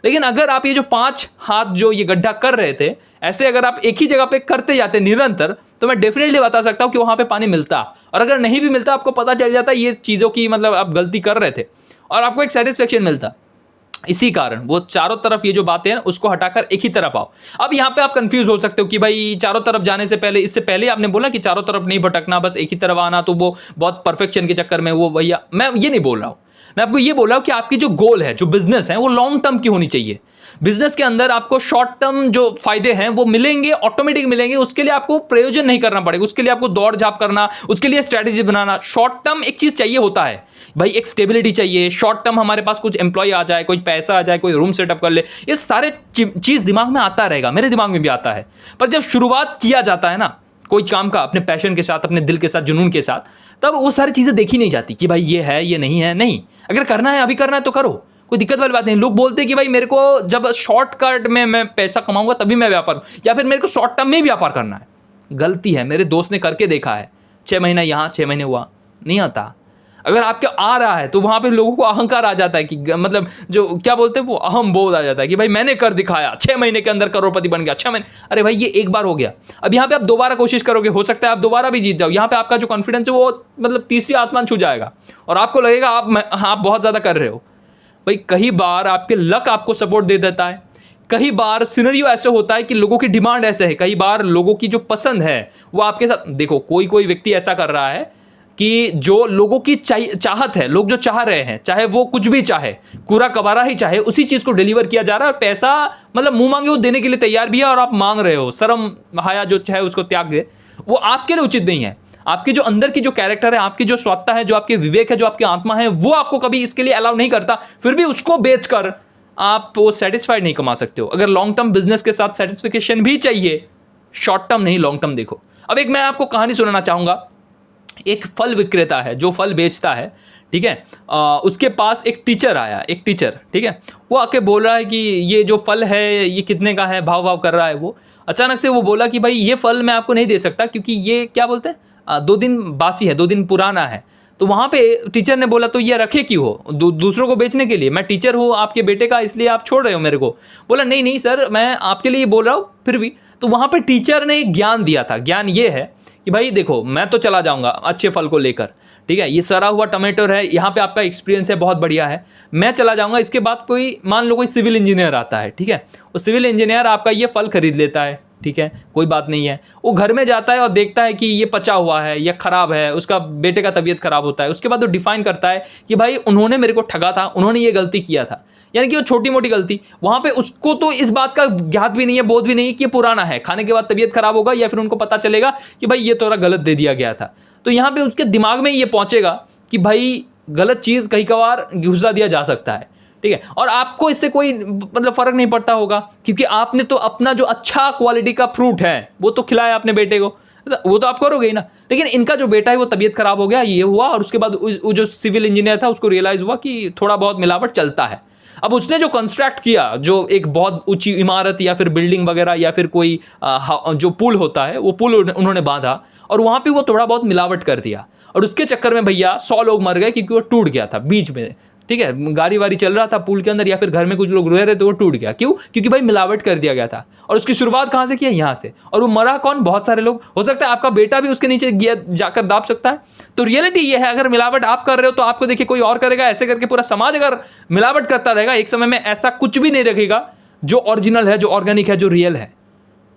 लेकिन अगर आप ये जो 5 हाथ जो ये गड्ढा कर रहे थे, ऐसे अगर आप एक ही जगह पे करते जाते निरंतर, तो मैं डेफिनेटली बता सकता हूं कि वहां पे पानी मिलता। और अगर नहीं भी मिलता, आपको पता चल जाता ये चीज़ों की, मतलब आप गलती कर रहे थे, और आपको एक सेटिस्फेक्शन मिलता। इसी कारण वो चारों तरफ ये जो बातें हैं उसको हटाकर एक ही तरफ आओ। अब यहाँ पे आप कंफ्यूज हो सकते हो कि भाई चारों तरफ जाने से पहले, इससे पहले आपने बोला कि चारों तरफ नहीं भटकना, बस एक ही तरफ आना, तो वो बहुत परफेक्शन के चक्कर में वो भैया, मैं ये नहीं बोल रहा हूँ। मैं आपको ये बोल रहा हूँ कि आपकी जो गोल है, जो बिजनेस है, वो लॉन्ग टर्म की होनी चाहिए। बिजनेस के अंदर आपको शॉर्ट टर्म जो फायदे हैं वो मिलेंगे, ऑटोमेटिक मिलेंगे, उसके लिए आपको प्रयोजन नहीं करना पड़ेगा, उसके लिए आपको दौड़ झाप करना, उसके लिए स्ट्रैटेजी बनाना। शॉर्ट टर्म एक चीज चाहिए होता है भाई, एक स्टेबिलिटी चाहिए। शॉर्ट टर्म हमारे पास कुछ एम्प्लॉय आ जाए, कोई पैसा आ जाए, कोई रूम सेटअप कर ले, ये सारे चीज दिमाग में आता रहेगा, मेरे दिमाग में भी आता है। पर जब शुरुआत किया जाता है ना कोई काम का, अपने पैशन के साथ, अपने दिल के साथ, जुनून के साथ, तब वो सारी चीजें देखी नहीं जाती कि भाई ये है, ये नहीं है। नहीं, अगर करना है, अभी करना है तो करो, कोई दिक्कत वाली बात नहीं। लोग बोलते हैं कि भाई मेरे को जब शॉर्टकट में मैं पैसा कमाऊंगा तभी मैं व्यापार, या फिर मेरे को शॉर्ट टर्म में व्यापार करना है। गलती है, मेरे दोस्त ने करके देखा है, 6 महीना यहाँ 6 महीने हुआ, नहीं आता। अगर आपके आ रहा है तो वहां पे लोगों को अहंकार आ जाता है कि मतलब जो क्या बोलते हैं वो अहम बोध आ जाता है कि भाई मैंने कर दिखाया, 6 महीने के अंदर करोड़पति बन गया, 6 महीने। अरे भाई ये एक बार हो गया, अब यहाँ पे आप दोबारा कोशिश करोगे, हो सकता है आप दोबारा भी जीत जाओ। यहाँ पे आपका जो कॉन्फिडेंस है वो मतलब तीसरी आसमान छू जाएगा और आपको लगेगा आप बहुत ज्यादा कर रहे हो। भाई कई बार आपके लक आपको सपोर्ट दे देता है, कई बार सिनेरियो ऐसे होता है कि लोगों की डिमांड ऐसे है, कई बार लोगों की जो पसंद है वो आपके साथ। देखो कोई कोई व्यक्ति ऐसा कर रहा है कि जो लोगों की चाहत है, लोग जो चाह रहे हैं, चाहे वो कुछ भी चाहे, कूड़ा कबारा ही चाहे, उसी चीज को डिलीवर किया जा रहा है और पैसा मतलब मुंह मांगे वो देने के लिए तैयार भी है और आप मांग रहे हो, शर्म हाया जो है उसको त्याग दे, वो आपके लिए उचित नहीं है। आपकी जो अंदर की जो कैरेक्टर है, आपकी जो सत्ता है, जो आपके विवेक है, जो आपकी आत्मा है, वो आपको कभी इसके लिए अलाउ नहीं करता, फिर भी उसको बेचकर आप वो सेटिस्फाइड नहीं कमा सकते हो। अगर लॉन्ग टर्म बिजनेस के साथ सेटिस्फिकेशन भी चाहिए, शॉर्ट टर्म नहीं लॉन्ग टर्म देखो। अब एक मैं आपको कहानी सुनाना चाहूंगा। एक फल विक्रेता है जो फल बेचता है, ठीक है। उसके पास एक टीचर आया, एक टीचर, ठीक है। वो आके बोल रहा है कि ये जो फल है ये कितने का है, भाव भाव कर रहा है वो। अचानक से वो बोला कि भाई ये फल मैं आपको नहीं दे सकता क्योंकि ये क्या बोलते हैं 2 दिन बासी है, 2 दिन पुराना है। तो वहाँ पे टीचर ने बोला तो ये रखे क्यों हो, दूसरों को बेचने के लिए? मैं टीचर हूँ आपके बेटे का, इसलिए आप छोड़ रहे हो मेरे को? बोला नहीं नहीं सर, मैं आपके लिए बोल रहा हूँ फिर भी। तो वहाँ पे टीचर ने एक ज्ञान दिया था। ज्ञान ये है कि भाई देखो मैं तो चला जाऊँगा अच्छे फल को लेकर, ठीक है, ये सड़ा हुआ टमाटर है, यहाँ पे आपका एक्सपीरियंस है बहुत बढ़िया है, मैं चला जाऊँगा। इसके बाद कोई मान लो कोई सिविल इंजीनियर आता है, ठीक है, वो सिविल इंजीनियर आपका ये फल खरीद लेता है, ठीक है, कोई बात नहीं है। वो घर में जाता है और देखता है कि ये पचा हुआ है या खराब है, उसका बेटे का तबीयत खराब होता है। उसके बाद वो डिफाइन करता है कि भाई उन्होंने मेरे को ठगा था, उन्होंने ये गलती किया था, यानी कि वो छोटी मोटी गलती। वहां पे उसको तो इस बात का ज्ञात भी नहीं है, बोध भी नहीं है कि ये पुराना है, खाने के बाद तबीयत खराब होगा या फिर उनको पता चलेगा कि भाई ये तोरा गलत दे दिया गया था। तो यहाँ पे उसके दिमाग में ये पहुंचेगा कि भाई गलत चीज कई कबार घुसा दिया जा सकता है, ठीक है। और आपको इससे कोई मतलब फर्क नहीं पड़ता होगा क्योंकि आपने तो अपना जो अच्छा क्वालिटी का फ्रूट है वो तो खिलाया अपने बेटे को, वो तो आप करोगे ही ना। लेकिन इनका जो बेटा है वो तबीयत खराब हो गया, ये हुआ, और उसके बाद वो जो सिविल इंजीनियर था उसको रियलाइज हुआ कि थोड़ा बहुत मिलावट चलता है। अब उसने जो कंस्ट्रक्ट किया, जो एक बहुत ऊंची इमारत या फिर बिल्डिंग वगैरह या फिर कोई जो पुल होता है वो पुल उन्होंने बांधा और वहां पे वो थोड़ा बहुत मिलावट कर दिया और उसके चक्कर में भैया 100 लोग मर गए क्योंकि वो टूट गया था बीच में, ठीक है। गाड़ी वाड़ी चल रहा था पुल के अंदर या फिर घर में कुछ लोग रह रहे थे, वो टूट गया। क्यों? क्योंकि भाई मिलावट कर दिया गया था। और उसकी शुरुआत कहाँ से किया? यहाँ से। और वो मरा कौन? बहुत सारे लोग। हो सकता है आपका बेटा भी उसके नीचे गया जाकर दाब सकता है। तो रियलिटी ये है, अगर मिलावट आप कर रहे हो तो आपको देखिए कोई और करेगा। ऐसे करके पूरा समाज अगर मिलावट करता रहेगा, एक समय में ऐसा कुछ भी नहीं रखेगा जो ओरिजिनल है, जो ऑर्गेनिक है, जो रियल है।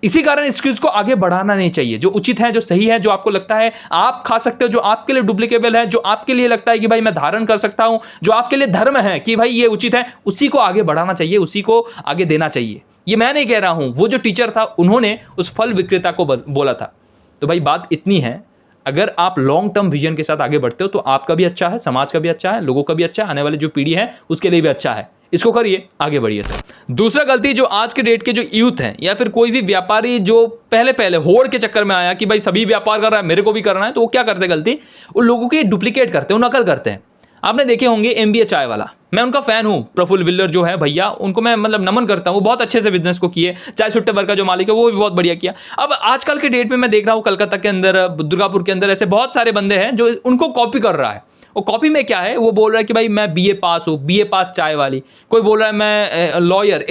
इसी कारण इस चीज को आगे बढ़ाना नहीं चाहिए। जो उचित है, जो सही है, जो आपको लगता है आप खा सकते हो, जो आपके लिए डुप्लीकेबल है, जो आपके लिए लगता है कि भाई मैं धारण कर सकता हूं, जो आपके लिए धर्म है कि भाई ये उचित है, उसी को आगे बढ़ाना चाहिए, उसी को आगे देना चाहिए। ये मैं नहीं कह रहा हूं, वो जो टीचर था उन्होंने उस फल विक्रेता को बोला था। तो भाई बात इतनी है, अगर आप लॉन्ग टर्म विजन के साथ आगे बढ़ते हो तो आपका भी अच्छा है, समाज का भी अच्छा है, लोगों का भी अच्छा है, आने वाली जो पीढ़ी है उसके लिए भी अच्छा है। इसको करिए, आगे बढ़िए सर। दूसरा गलती जो आज के डेट के जो यूथ हैं या फिर कोई भी व्यापारी जो पहले होड़ के चक्कर में आया कि भाई सभी व्यापार कर रहा है, मेरे को भी करना है, तो वो क्या करते हैं गलती? वो लोगों की डुप्लीकेट करते हैं, नकल करते हैं। आपने देखे होंगे MBA चाय वाला, मैं उनका फैन हूं, प्रफुल्ल विल्लर जो है भैया, उनको मैं मतलब नमन करता हूं। वो बहुत अच्छे से बिजनेस को किए। चाय सुट्टे वर्ग का जो मालिक है वो भी बहुत बढ़िया किया। अब आजकल के डेट में मैं देख रहा हूं कलकत्ता के अंदर, दुर्गापुर के अंदर ऐसे बहुत सारे बंदे हैं जो उनको कॉपी कर रहा है। वो कॉपी में क्या है, वो बोल रहा है कि भाई मैं BA पास हूँ, BA पास चाय वाली, कोई बोल रहा है मैं लॉयर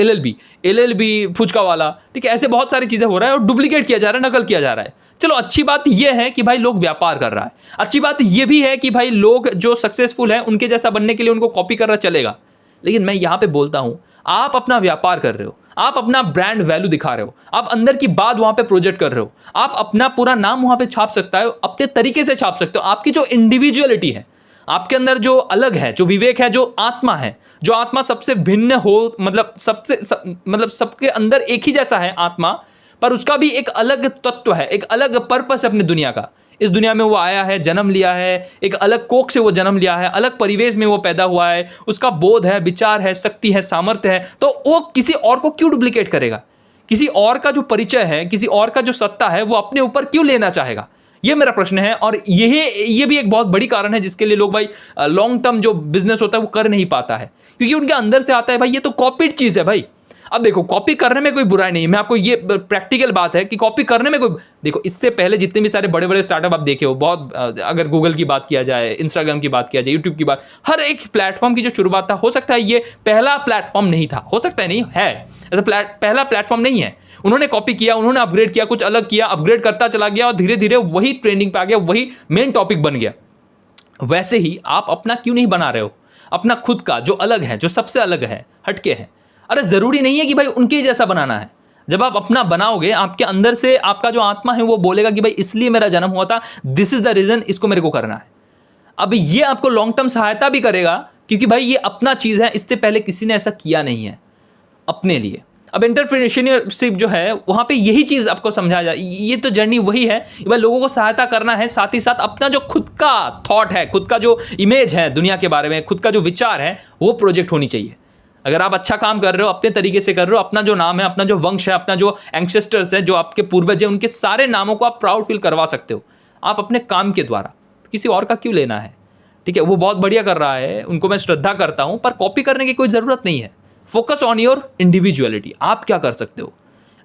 LLB फुचका वाला, ठीक है। ऐसे बहुत सारी चीज़ें हो रहा है और डुप्लीकेट किया जा रहा है, नकल किया जा रहा है। चलो अच्छी बात यह है कि भाई लोग व्यापार कर रहा है, अच्छी बात यह भी है कि भाई लोग जो सक्सेसफुल है उनके जैसा बनने के लिए उनको कॉपी कर रहा चलेगा। लेकिन मैं यहाँ पे बोलता हूँ, आप अपना व्यापार कर रहे हो, आप अपना ब्रांड वैल्यू दिखा रहे हो, आप अंदर की बात वहां पे प्रोजेक्ट कर रहे हो, आप अपना पूरा नाम वहां पे छाप सकते हो, अपने तरीके से छाप सकते हो। आपकी जो इंडिविजुअलिटी है, आपके अंदर जो अलग है, जो विवेक है, जो आत्मा है, जो आत्मा सबसे भिन्न हो, मतलब सबके अंदर एक ही जैसा है आत्मा, पर उसका भी एक अलग तत्व है, एक अलग पर्पस है अपनी दुनिया का। इस दुनिया में वो आया है, जन्म लिया है, एक अलग कोख से वो जन्म लिया है, अलग परिवेश में वो पैदा हुआ है, उसका बोध है, विचार है, शक्ति है, सामर्थ्य है। तो वो किसी और को क्यों डुप्लीकेट करेगा? किसी और का जो परिचय है, किसी और का जो सत्ता है, वो अपने ऊपर क्यों लेना चाहेगा? ये मेरा प्रश्न है। और ये भी एक बहुत बड़ी कारण है जिसके लिए लोग भाई लॉन्ग टर्म जो बिजनेस होता है वो कर नहीं पाता है, क्योंकि उनके अंदर से आता है भाई ये तो कॉपीड चीज है भाई। अब देखो, कॉपी करने में कोई बुराई नहीं है, मैं आपको ये प्रैक्टिकल बात है कि कॉपी करने में कोई, देखो इससे पहले जितने भी सारे बड़े बड़े स्टार्टअप आप देखे हो, बहुत अगर गूगल की बात किया जाए, इंस्टाग्राम की बात किया जाए, यूट्यूब की बात, हर एक प्लेटफॉर्म की जो शुरुआत था, हो सकता है ये पहला प्लेटफॉर्म नहीं था, हो सकता है नहीं है, ऐसा पहला प्लेटफॉर्म नहीं है। उन्होंने कॉपी किया, उन्होंने अपग्रेड किया, कुछ अलग किया, अपग्रेड करता चला गया और धीरे धीरे वही ट्रेंडिंग पे आ गया, वही मेन टॉपिक बन गया। वैसे ही आप अपना क्यों नहीं बना रहे हो, अपना खुद का जो अलग है, जो सबसे अलग है, हटके है। अरे जरूरी नहीं है कि भाई उनके जैसा बनाना है। जब आप अपना बनाओगे, आपके अंदर से आपका जो आत्मा है वो बोलेगा कि भाई इसलिए मेरा जन्म हुआ था, दिस इज द रीजन, इसको मेरे को करना है। अब ये आपको लॉन्ग टर्म सहायता भी करेगा, क्योंकि भाई ये अपना चीज है, इससे पहले किसी ने ऐसा किया नहीं है अपने लिए। अब एंटरप्रेन्योरशिप जो है, वहां पे यही चीज आपको समझाया जाए, ये तो जर्नी वही है कि भाई लोगों को सहायता करना है, साथ ही साथ अपना जो खुद का थॉट है, खुद का जो इमेज है दुनिया के बारे में, खुद का जो विचार है, वो प्रोजेक्ट होनी चाहिए। अगर आप अच्छा काम कर रहे हो, अपने तरीके से कर रहे हो, अपना जो नाम है, अपना जो वंश है, अपना जो एंसेस्टर्स है, जो आपके पूर्वज है, उनके सारे नामों को आप प्राउड फील करवा सकते हो आप अपने काम के द्वारा। किसी और का क्यों लेना है? ठीक है, वो बहुत बढ़िया कर रहा है, उनको मैं श्रद्धा करता हूं, पर कॉपी करने की कोई जरूरत नहीं है। फोकस ऑन योर इंडिविजुअलिटी, आप क्या कर सकते हो।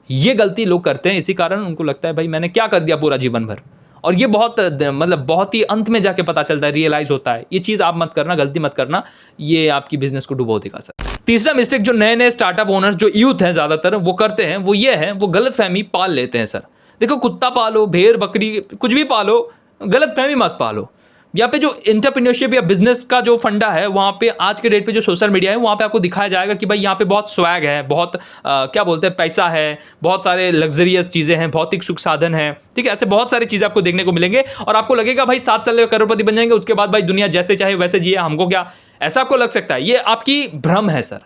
ये गलती लोग करते हैं, इसी कारण उनको लगता है भाई मैंने क्या कर दिया पूरा जीवन भर, और ये बहुत मतलब बहुत ही अंत में जाके पता चलता है, रियलाइज होता है। ये चीज़ आप मत करना, गलती मत करना, ये आपकी बिजनेस को डुबो देगा सर। तीसरा मिस्टेक जो नए नए स्टार्टअप ओनर्स, जो यूथ हैं ज़्यादातर, वो करते हैं, वो ये है, वो गलतफहमी पाल लेते हैं सर। देखो, कुत्ता पालो, भेड़ बकरी, कुछ भी पालो, गलतफहमी मत पालो। यहाँ पे जो एंटरप्रेन्योरशिप या बिजनेस का जो फंडा है, वहाँ पे आज के डेट पे जो सोशल मीडिया है, वहाँ पे आपको दिखाया जाएगा कि भाई यहाँ पे बहुत स्वैग है, बहुत क्या बोलते हैं, पैसा है, बहुत सारे लग्जरियस चीज़ें हैं, भौतिक सुख साधन है। ठीक है, ऐसे बहुत सारी चीज़ें आपको देखने को मिलेंगे और आपको लगेगा भाई 7 साल में करोड़पति बन जाएंगे, उसके बाद भाई दुनिया जैसे चाहे वैसे जिए, हमको क्या, ऐसा आपको लग सकता है। ये आपकी भ्रम है सर।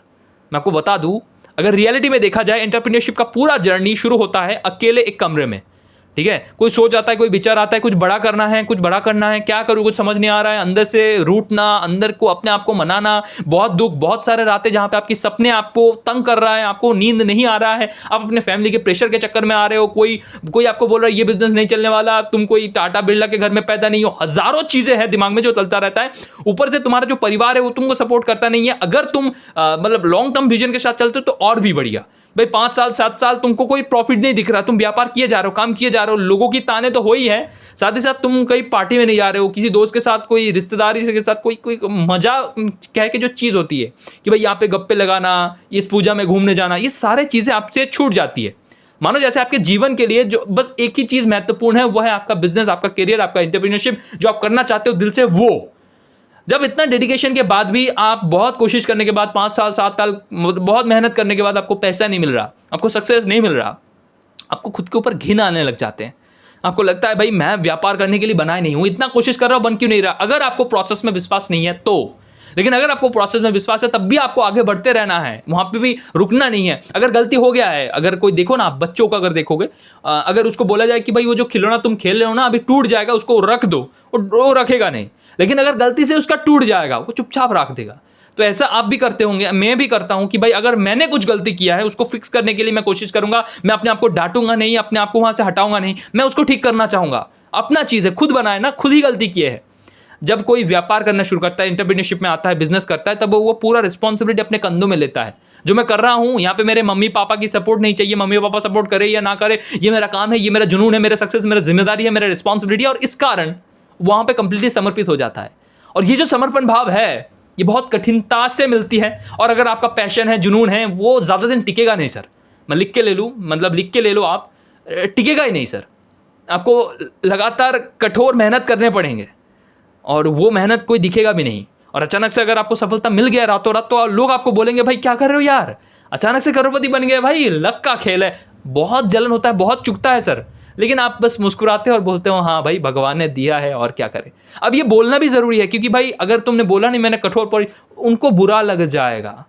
मैं आपको बता दूँ, अगर रियलिटी में देखा जाए, एंटरप्रेन्योरशिप का पूरा जर्नी शुरू होता है अकेले एक कमरे में। ठीक है, कोई सोच आता है, कोई विचार आता है, कुछ बड़ा करना है, कुछ बड़ा करना है, क्या करूँ कुछ समझ नहीं आ रहा है, अंदर से रूठना, अंदर को अपने आप को मनाना, बहुत दुख, बहुत सारे रातें जहाँ पे आपकी सपने आपको तंग कर रहा है, आपको नींद नहीं आ रहा है, आप अपने फैमिली के प्रेशर के चक्कर में आ रहे हो, कोई आपको बोल रहा है ये बिजनेस नहीं चलने वाला, तुम कोई टाटा बिरला के घर में पैदा नहीं हो, हजारों चीजें हैं दिमाग में जो चलता रहता है। ऊपर से तुम्हारा जो परिवार है वो तुमको सपोर्ट करता नहीं है। अगर तुम मतलब लॉन्ग टर्म विजन के साथ चलते हो तो और भी बढ़िया। भाई 5 साल 7 साल तुमको कोई प्रॉफिट नहीं दिख रहा, तुम व्यापार किए जा रहे हो, काम किए जा रहे हो, लोगों की ताने तो हो ही है, साथ ही साथ तुम कहीं पार्टी में नहीं जा रहे हो, किसी दोस्त के साथ, कोई रिश्तेदारी के साथ, कोई मजा कह के जो चीज़ होती है कि भाई यहाँ पे गप्पे लगाना, इस पूजा में घूमने जाना, ये सारे चीज़ें आपसे छूट जाती है। मानो जैसे आपके जीवन के लिए जो बस एक ही चीज़ महत्वपूर्ण है, वो है आपका बिजनेस, आपका करियर, आपका एंटरप्रेन्योरशिप, जो आप करना चाहते हो दिल से। वो जब इतना डेडिकेशन के बाद भी, आप बहुत कोशिश करने के बाद, 5 साल 7 साल बहुत मेहनत करने के बाद आपको पैसा नहीं मिल रहा, आपको सक्सेस नहीं मिल रहा, आपको खुद के ऊपर घिन आने लग जाते हैं। आपको लगता है भाई मैं व्यापार करने के लिए बना ही नहीं हूं, इतना कोशिश कर रहा हूं, बन क्यों नहीं रहा। अगर आपको प्रोसेस में विश्वास नहीं है तो, लेकिन अगर आपको प्रोसेस में विश्वास है तब भी आपको आगे बढ़ते रहना है, वहां पे भी रुकना नहीं है। अगर गलती हो गया है, अगर कोई देखो ना, आप बच्चों को अगर देखोगे, अगर उसको बोला जाए कि भाई वो जो खिलौना तुम खेल रहे हो ना अभी टूट जाएगा, उसको रख दो, वो रखेगा नहीं। लेकिन अगर गलती से उसका टूट जाएगा, वो चुपचाप रख देगा। तो ऐसा आप भी करते होंगे, मैं भी करता हूं कि भाई अगर मैंने कुछ गलती किया है, उसको फिक्स करने के लिए मैं कोशिश करूंगा। मैं अपने आप को डांटूंगा नहीं, अपने आप को वहां से हटाऊंगा नहीं, मैं उसको ठीक करना चाहूंगा। अपना चीज है, खुद बनाए ना, खुद ही गलती किए है। जब कोई व्यापार करना शुरू करता है, एंटरप्रेन्योरशिप में आता है, बिजनेस करता है, तब वो पूरा रिस्पॉन्सिबिलिटी अपने कंधों में लेता है। जो मैं कर रहा हूं यहाँ पे, मेरे मम्मी पापा की सपोर्ट नहीं चाहिए, मम्मी पापा सपोर्ट करे या ना करे, ये मेरा काम है, ये मेरा जुनून है, मेरा सक्सेस, मेरा जिम्मेदारी है, मेरा रिस्पॉन्सिबिलिटी है। और इस कारण वहां पे कंप्लीटली समर्पित हो जाता है। और ये जो समर्पण भाव है, ये बहुत कठिनता से मिलती है। और अगर आपका पैशन है, जुनून है, वो ज़्यादा दिन टिकेगा नहीं सर। मैं लिख के ले लूँ, मतलब लिख के ले लो आप, टिकेगा ही नहीं सर। आपको लगातार कठोर मेहनत करने पड़ेंगे और वो मेहनत कोई दिखेगा भी नहीं। और अचानक से अगर आपको सफलता मिल गया रातों रात, तो लोग आपको बोलेंगे भाई क्या कर रहे हो यार, अचानक से करोड़पति बन गए, भाई लक का खेल है। बहुत जलन होता है, बहुत चुभता है सर, लेकिन आप बस मुस्कुराते हो और बोलते हो हाँ भाई भगवान ने दिया है और क्या करें। अब ये बोलना भी जरूरी है, क्योंकि भाई अगर तुमने बोला नहीं मैंने कठोर पड़ी, उनको बुरा लग जाएगा।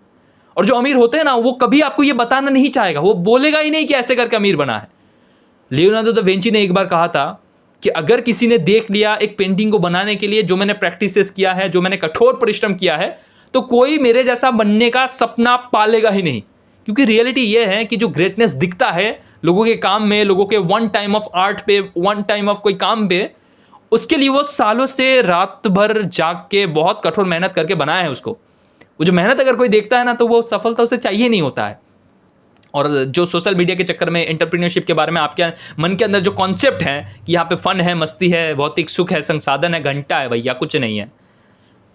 और जो अमीर होते हैं ना, वो कभी आपको ये बताना नहीं चाहेगा, वो बोलेगा ही नहीं कि ऐसे करके अमीर बना है। लियोनार्डो दा विंची ने एक बार कहा था कि अगर किसी ने देख लिया एक पेंटिंग को बनाने के लिए जो मैंने प्रैक्टिसेस किया है, जो मैंने कठोर परिश्रम किया है, तो कोई मेरे जैसा बनने का सपना पालेगा ही नहीं। क्योंकि रियलिटी ये है कि जो ग्रेटनेस दिखता है लोगों के काम में, लोगों के वन टाइम ऑफ आर्ट पे, वन टाइम ऑफ कोई काम पे, उसके लिए वो सालों से रात भर जाग के बहुत कठोर मेहनत करके बनाया है उसको। वो जो मेहनत अगर कोई देखता है ना, तो वो सफलता उसे चाहिए नहीं होता है। और जो सोशल मीडिया के चक्कर में एंटरप्रेन्योरशिप के बारे में आपके मन के अंदर जो कॉन्सेप्ट है कि यहाँ पे फन है, मस्ती है, भौतिक सुख है, संसाधन है, घंटा है, भैया कुछ नहीं है।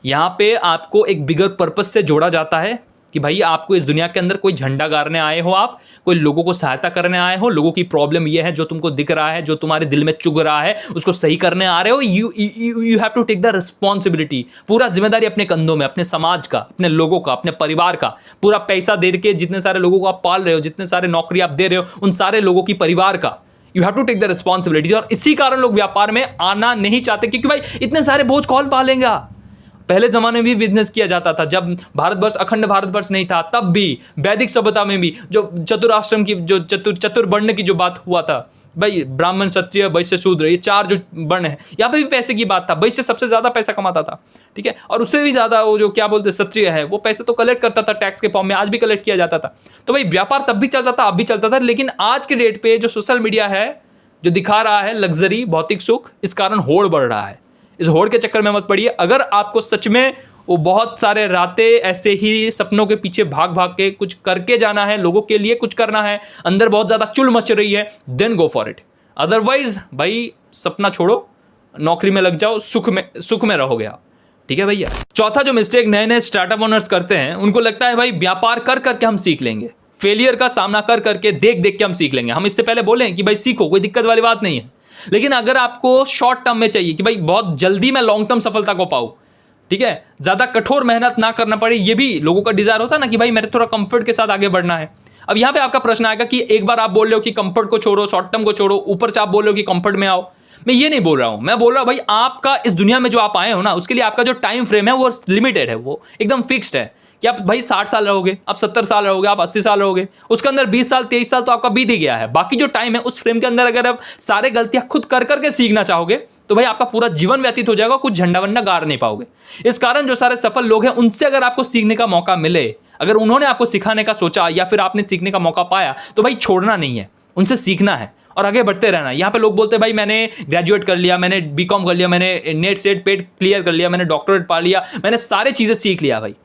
यहाँ पे आपको एक बिगर पर्पस से जोड़ा जाता है कि भाई आपको इस दुनिया के अंदर कोई झंडा गाड़ने आए हो, आप कोई लोगों को सहायता करने आए हो, लोगों की प्रॉब्लम ये है जो तुमको दिख रहा है, जो तुम्हारे दिल में चुभ रहा है, उसको सही करने आ रहे हो। You have to take the responsibility, पूरा जिम्मेदारी अपने कंधों में, अपने समाज का, अपने लोगों का, अपने परिवार का, पूरा पैसा दे के जितने सारे लोगों को आप पाल रहे हो, जितने सारे नौकरी आप दे रहे हो, उन सारे लोगों की परिवार का you have to take the responsibility. और इसी कारण लोग व्यापार में आना नहीं चाहते, क्योंकि भाई इतने सारे बोझ कौन पालेगा। पहले जमाने में भी बिजनेस किया जाता था, जब भारतवर्ष अखंड भारतवर्ष नहीं था, तब भी वैदिक सभ्यता में भी जो चतुराश्रम की, जो चतुर्वर्ण की जो बात हुआ था, भाई ब्राह्मण, क्षत्रिय, वैश्य, शूद्र, ये 4 जो वर्ण है, यहाँ पे भी पैसे की बात था। वैश्य सबसे ज्यादा पैसा कमाता था, ठीक है, और उससे भी ज्यादा वो जो क्या बोलते क्षत्रिय है, वो पैसे तो कलेक्ट करता था टैक्स के फॉर्म में, आज भी कलेक्ट किया जाता था। तो भाई व्यापार तब भी चलता था, अब भी चलता था। लेकिन आज के डेट पे जो सोशल मीडिया है, जो दिखा रहा है लग्जरी, भौतिक सुख, इस कारण होड़ बढ़ रहा है। इस होड़ के चक्कर में मत पड़िए। अगर आपको सच में वो बहुत सारे रातें ऐसे ही सपनों के पीछे भाग भाग के कुछ करके जाना है, लोगों के लिए कुछ करना है, अंदर बहुत ज्यादा चुल मच रही है, then go for it. Otherwise भाई सपना छोड़ो, नौकरी में लग जाओ, सुख में रहोगे आप, ठीक है भैया। चौथा जो मिस्टेक नए नए स्टार्टअप ओनर्स करते हैं, उनको लगता है भाई व्यापार कर करके हम सीख लेंगे, फेलियर का सामना कर करके, देख देख के हम सीख लेंगे। हम इससे पहले बोले कि भाई सीखो, कोई दिक्कत वाली बात नहीं है। लेकिन अगर आपको शॉर्ट टर्म में चाहिए कि भाई बहुत जल्दी मैं लॉन्ग टर्म सफलता को पाऊं, ठीक है, ज्यादा कठोर मेहनत ना करना पड़े, ये भी लोगों का डिजायर होता है ना कि भाई मेरे थोड़ा कंफर्ट के साथ आगे बढ़ना है। अब यहां पे आपका प्रश्न आएगा कि एक बार आप बोल रहे हो कि कंफर्ट को छोड़ो, शॉर्ट टर्म को छोड़ो, ऊपर से आप बोल रहे हो कि कंफर्ट में आओ। मैं ये नहीं बोल रहा हूं, मैं बोल रहा हूं भाई आपका इस दुनिया में जो आप आए हो ना, उसके लिए आपका जो टाइम फ्रेम है वो लिमिटेड है, वो एकदम फिक्स्ड है कि आप भाई 60 साल रहोगे, आप 70 साल रहोगे, आप 80 साल रहोगे, उसके अंदर 20 साल 23 साल तो आपका बीत ही गया है। बाकी जो टाइम है उस फ्रेम के अंदर अगर आप सारे गलतियां खुद कर करके सीखना चाहोगे तो भाई आपका पूरा जीवन व्यतीत हो जाएगा, कुछ झंडा वंडा गाड़ नहीं पाओगे। इस कारण जो सारे सफल लोग हैं, उनसे अगर आपको सीखने का मौका मिले, अगर उन्होंने आपको सिखाने का सोचा या फिर आपने सीखने का मौका पाया, तो भाई छोड़ना नहीं है, उनसे सीखना है और आगे बढ़ते रहना है। यहाँ पे लोग बोलते हैं भाई मैंने ग्रेजुएट कर लिया, मैंने बीकॉम कर लिया, मैंने नेट सेट पेट क्लियर कर लिया, मैंने डॉक्टरेट पा लिया, मैंने सारी चीजें सीख लिया। भाई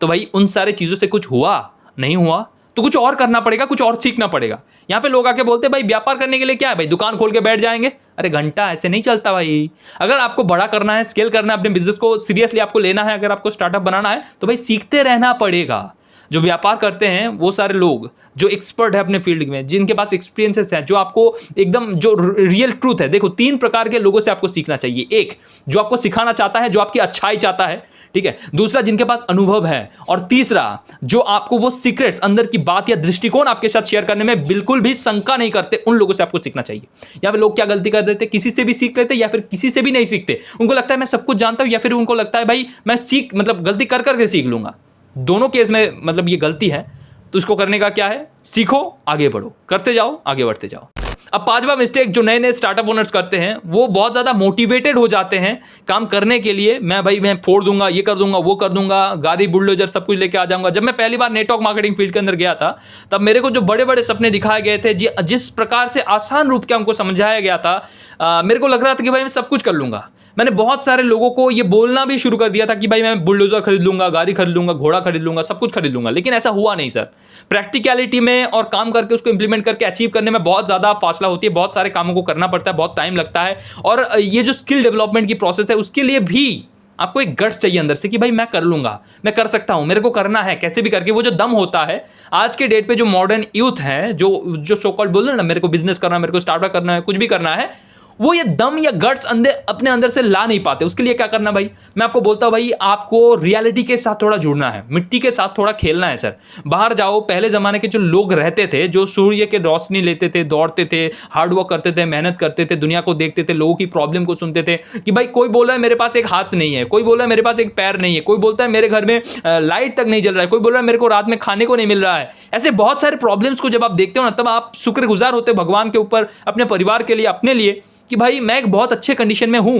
तो भाई उन सारे चीजों से कुछ हुआ नहीं हुआ तो कुछ और करना पड़ेगा, कुछ और सीखना पड़ेगा। यहाँ पे लोग आके बोलते हैं भाई व्यापार करने के लिए क्या है, भाई दुकान खोल के बैठ जाएंगे। अरे घंटा ऐसे नहीं चलता भाई। अगर आपको बड़ा करना है, स्केल करना है, अपने बिजनेस को सीरियसली आपको लेना है, अगर आपको स्टार्टअप बनाना है, तो भाई सीखते रहना पड़ेगा। जो व्यापार करते हैं वो सारे लोग जो एक्सपर्ट है अपने फील्ड में, जिनके पास एक्सपीरियंसेस है, जो आपको एकदम जो रियल ट्रूथ है। देखो 3 प्रकार के लोगों से आपको सीखना चाहिए। एक जो आपको सिखाना चाहता है, जो आपकी अच्छाई चाहता है, ठीक है। दूसरा जिनके पास अनुभव है, और तीसरा जो आपको वो सीक्रेट्स, अंदर की बात या दृष्टिकोण आपके साथ शेयर करने में बिल्कुल भी शंका नहीं करते, उन लोगों से आपको सीखना चाहिए। यहाँ पे लोग क्या गलती कर देते, किसी से भी सीख लेते या फिर किसी से भी नहीं सीखते। उनको लगता है मैं सब कुछ जानता हूं, या फिर उनको लगता है भाई मैं गलती कर करके सीख लूंगा। दोनों केस में मतलब ये गलती है। तो इसको करने का क्या है, सीखो, आगे बढ़ो, करते जाओ, आगे बढ़ते जाओ। अब 5वां मिस्टेक जो नए नए स्टार्टअप ओनर्स करते हैं, वो बहुत ज़्यादा मोटिवेटेड हो जाते हैं काम करने के लिए। मैं फोड़ दूंगा, ये कर दूंगा, वो कर दूंगा, गाड़ी बुलडोजर सब कुछ लेके आ जाऊंगा। जब मैं पहली बार नेटवर्क मार्केटिंग फील्ड के अंदर गया था, तब मेरे को जो बड़े बड़े सपने दिखाए गए थे, जिस प्रकार से आसान रूप के हमको समझाया गया था, मेरे को लग रहा था कि भाई मैं सब कुछ कर लूंगा। मैंने बहुत सारे लोगों को ये बोलना भी शुरू कर दिया था कि भाई मैं बुलडोजर खरीद लूंगा, गाड़ी खरीद लूंगा, घोड़ा खरीद लूंगा, सब कुछ खरीद लूंगा। लेकिन ऐसा हुआ नहीं सर। प्रैक्टिकलिटी में और काम करके उसको इंप्लीमेंट करके अचीव करने में बहुत ज़्यादा फासला होती है, बहुत सारे कामों को करना पड़ता है, बहुत टाइम लगता है। और ये जो स्किल डेवलपमेंट की प्रोसेस है, उसके लिए भी आपको एक गट्स चाहिए अंदर से कि भाई मैं कर लूंगा, मैं कर सकता हूं, मेरे को करना है कैसे भी करके। वो जो दम होता है, आज के डेट पे जो मॉडर्न यूथ है, जो सो कॉल्ड बोल रहे हैं ना, मेरे को बिजनेस करना है, मेरे को स्टार्टअप करना है, कुछ भी करना है, वो ये दम या गट्स अपने अंदर से ला नहीं पाते। उसके लिए क्या करना भाई, मैं आपको बोलता हूं भाई, आपको रियलिटी के साथ थोड़ा जुड़ना है, मिट्टी के साथ थोड़ा खेलना है सर। बाहर जाओ। पहले जमाने के जो लोग रहते थे, जो सूर्य के रोशनी लेते थे, दौड़ते थे, हार्डवर्क करते थे, मेहनत करते थे, दुनिया को देखते थे, लोगों की प्रॉब्लम को सुनते थे कि भाई कोई बोल रहा है मेरे पास एक हाथ नहीं है, कोई बोल रहा है मेरे पास एक पैर नहीं है, कोई बोलता है मेरे घर में लाइट तक नहीं जल रहा है, कोई बोल रहा है मेरे को रात में खाने को नहीं मिल रहा है। ऐसे बहुत सारे प्रॉब्लम्स को जब आप देखते हो ना, तब आप शुक्रगुजार होते भगवान के ऊपर, अपने परिवार के लिए, अपने लिए, कि भाई मैं एक बहुत अच्छे कंडीशन में हूं।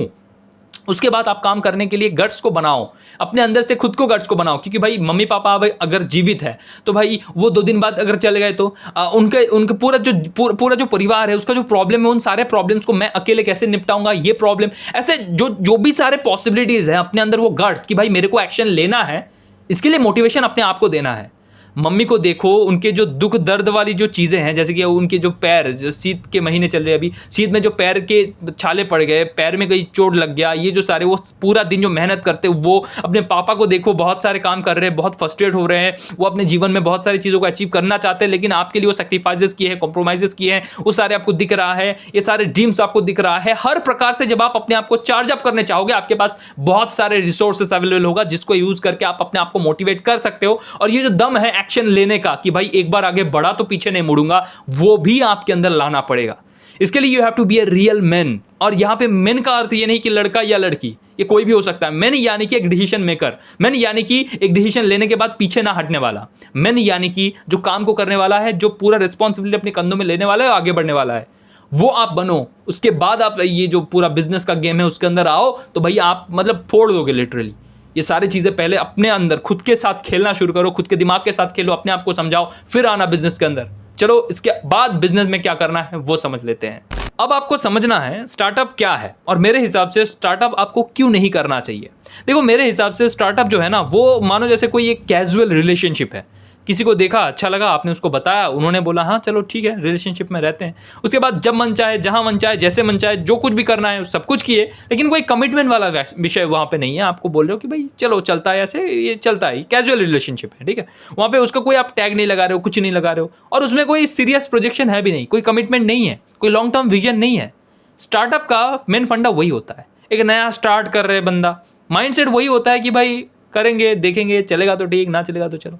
उसके बाद आप काम करने के लिए गट्स को बनाओ, अपने अंदर से खुद को गट्स को बनाओ। क्योंकि भाई मम्मी पापा अगर जीवित है तो भाई वो 2 दिन बाद अगर चले गए तो उनके पूरा जो परिवार है, उसका जो प्रॉब्लम है, उन सारे प्रॉब्लम्स को मैं अकेले कैसे निपटाऊंगा, ये प्रॉब्लम, ऐसे जो भी सारे पॉसिबिलिटीज हैं, अपने अंदर वो गट्स कि भाई मेरे को एक्शन लेना है, इसके लिए मोटिवेशन अपने आप को देना है। मम्मी को देखो, उनके जो दुख दर्द वाली जो चीज़ें हैं, जैसे कि उनके जो पैर, जो शीत के महीने चल रहे हैं अभी, शीत में जो पैर के छाले पड़ गए, पैर में कहीं चोट लग गया, ये जो सारे वो पूरा दिन जो मेहनत करते हैं, वो अपने पापा को देखो बहुत सारे काम कर रहे हैं, बहुत फ्रस्ट्रेट हो रहे हैं, वो अपने जीवन में बहुत सारी चीज़ों को अचीव करना चाहते हैं, लेकिन आपके लिए वो सेक्रीफाइसेस किए हैं, कॉम्प्रोमाइज़ेस किए हैं, वो सारे आपको दिख रहा है, ये सारे ड्रीम्स आपको दिख रहा है। हर प्रकार से जब आप अपने आप को चार्ज अप करने चाहोगे, आपके पास बहुत सारे रिसोर्सेस अवेलेबल होगा, जिसको यूज करके आप अपने आप को मोटिवेट कर सकते हो। और ये जो दम है एक्शन लेने का कि भाई एक बार आगे बढ़ा तो पीछे नहीं मुड़ूंगा, वो भी आपके अंदर लाना पड़ेगा। इसके लिए you have to be a real man. और यहां पे मैन का अर्थ ये नहीं कि लड़का या लड़की, ये कोई भी हो सकता है। मैन यानी कि एक डिसीजन मेकर, मैन यानी कि एक डिसीजन लेने के बाद पीछे ना हटने वाला, मैन यानी कि जो काम को करने वाला है, जो पूरा रिस्पॉन्सिबिलिटी अपने कंधों में लेने वाला है, आगे बढ़ने वाला है, वो आप बनो। उसके बाद आप ये जो पूरा बिजनेस का गेम है उसके अंदर आओ तो भाई आप मतलब फोड़ दोगे लिटरली। ये सारी चीज़ें पहले अपने अंदर खुद के साथ खेलना शुरू करो, खुद के दिमाग के साथ खेलो, अपने आप को समझाओ, फिर आना बिजनेस के अंदर। चलो इसके बाद बिजनेस में क्या करना है वो समझ लेते हैं। अब आपको समझना है स्टार्टअप क्या है और मेरे हिसाब से स्टार्टअप आपको क्यों नहीं करना चाहिए। देखो मेरे हिसाब से स्टार्टअप जो है ना, वो मानो जैसे कोई एक कैजुअल रिलेशनशिप है। किसी को देखा, अच्छा लगा, आपने उसको बताया, उन्होंने बोला हाँ चलो ठीक है, रिलेशनशिप में रहते हैं। उसके बाद जब मन चाहे, जहाँ मन चाहे, जैसे मन चाहे, जो कुछ भी करना है सब कुछ किए, लेकिन कोई कमिटमेंट वाला विषय वहाँ पे नहीं है। आपको बोल रहे हो कि भाई चलो चलता है, ऐसे ये चलता है, कैजुअल रिलेशनशिप है, ठीक है। वहाँ पे उसका कोई आप टैग नहीं लगा रहे हो, कुछ नहीं लगा रहे हो, और उसमें कोई सीरियस प्रोजेक्शन है भी नहीं, कोई कमिटमेंट नहीं है, कोई लॉन्ग टर्म विजन नहीं है। स्टार्टअप का मेन फंडा वही होता है, एक नया स्टार्ट कर रहे बंदा, माइंडसेट वही होता है कि भाई करेंगे, देखेंगे, चलेगा तो ठीक, ना चलेगा तो चलो।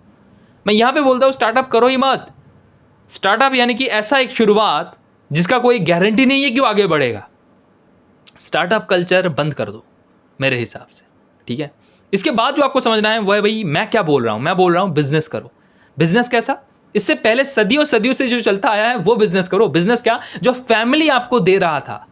मैं यहाँ पे बोलता हूँ स्टार्टअप करो ही मत। स्टार्टअप यानी कि ऐसा एक शुरुआत जिसका कोई गारंटी नहीं है कि वो आगे बढ़ेगा। स्टार्टअप कल्चर बंद कर दो मेरे हिसाब से, ठीक है। इसके बाद जो आपको समझना है वो है भाई मैं क्या बोल रहा हूँ। मैं बोल रहा हूँ बिजनेस करो। बिजनेस कैसा? इससे पहले सदियों सदियों से जो चलता आया है वो बिजनेस करो। बिजनेस क्या? जो फैमिली आपको दे रहा था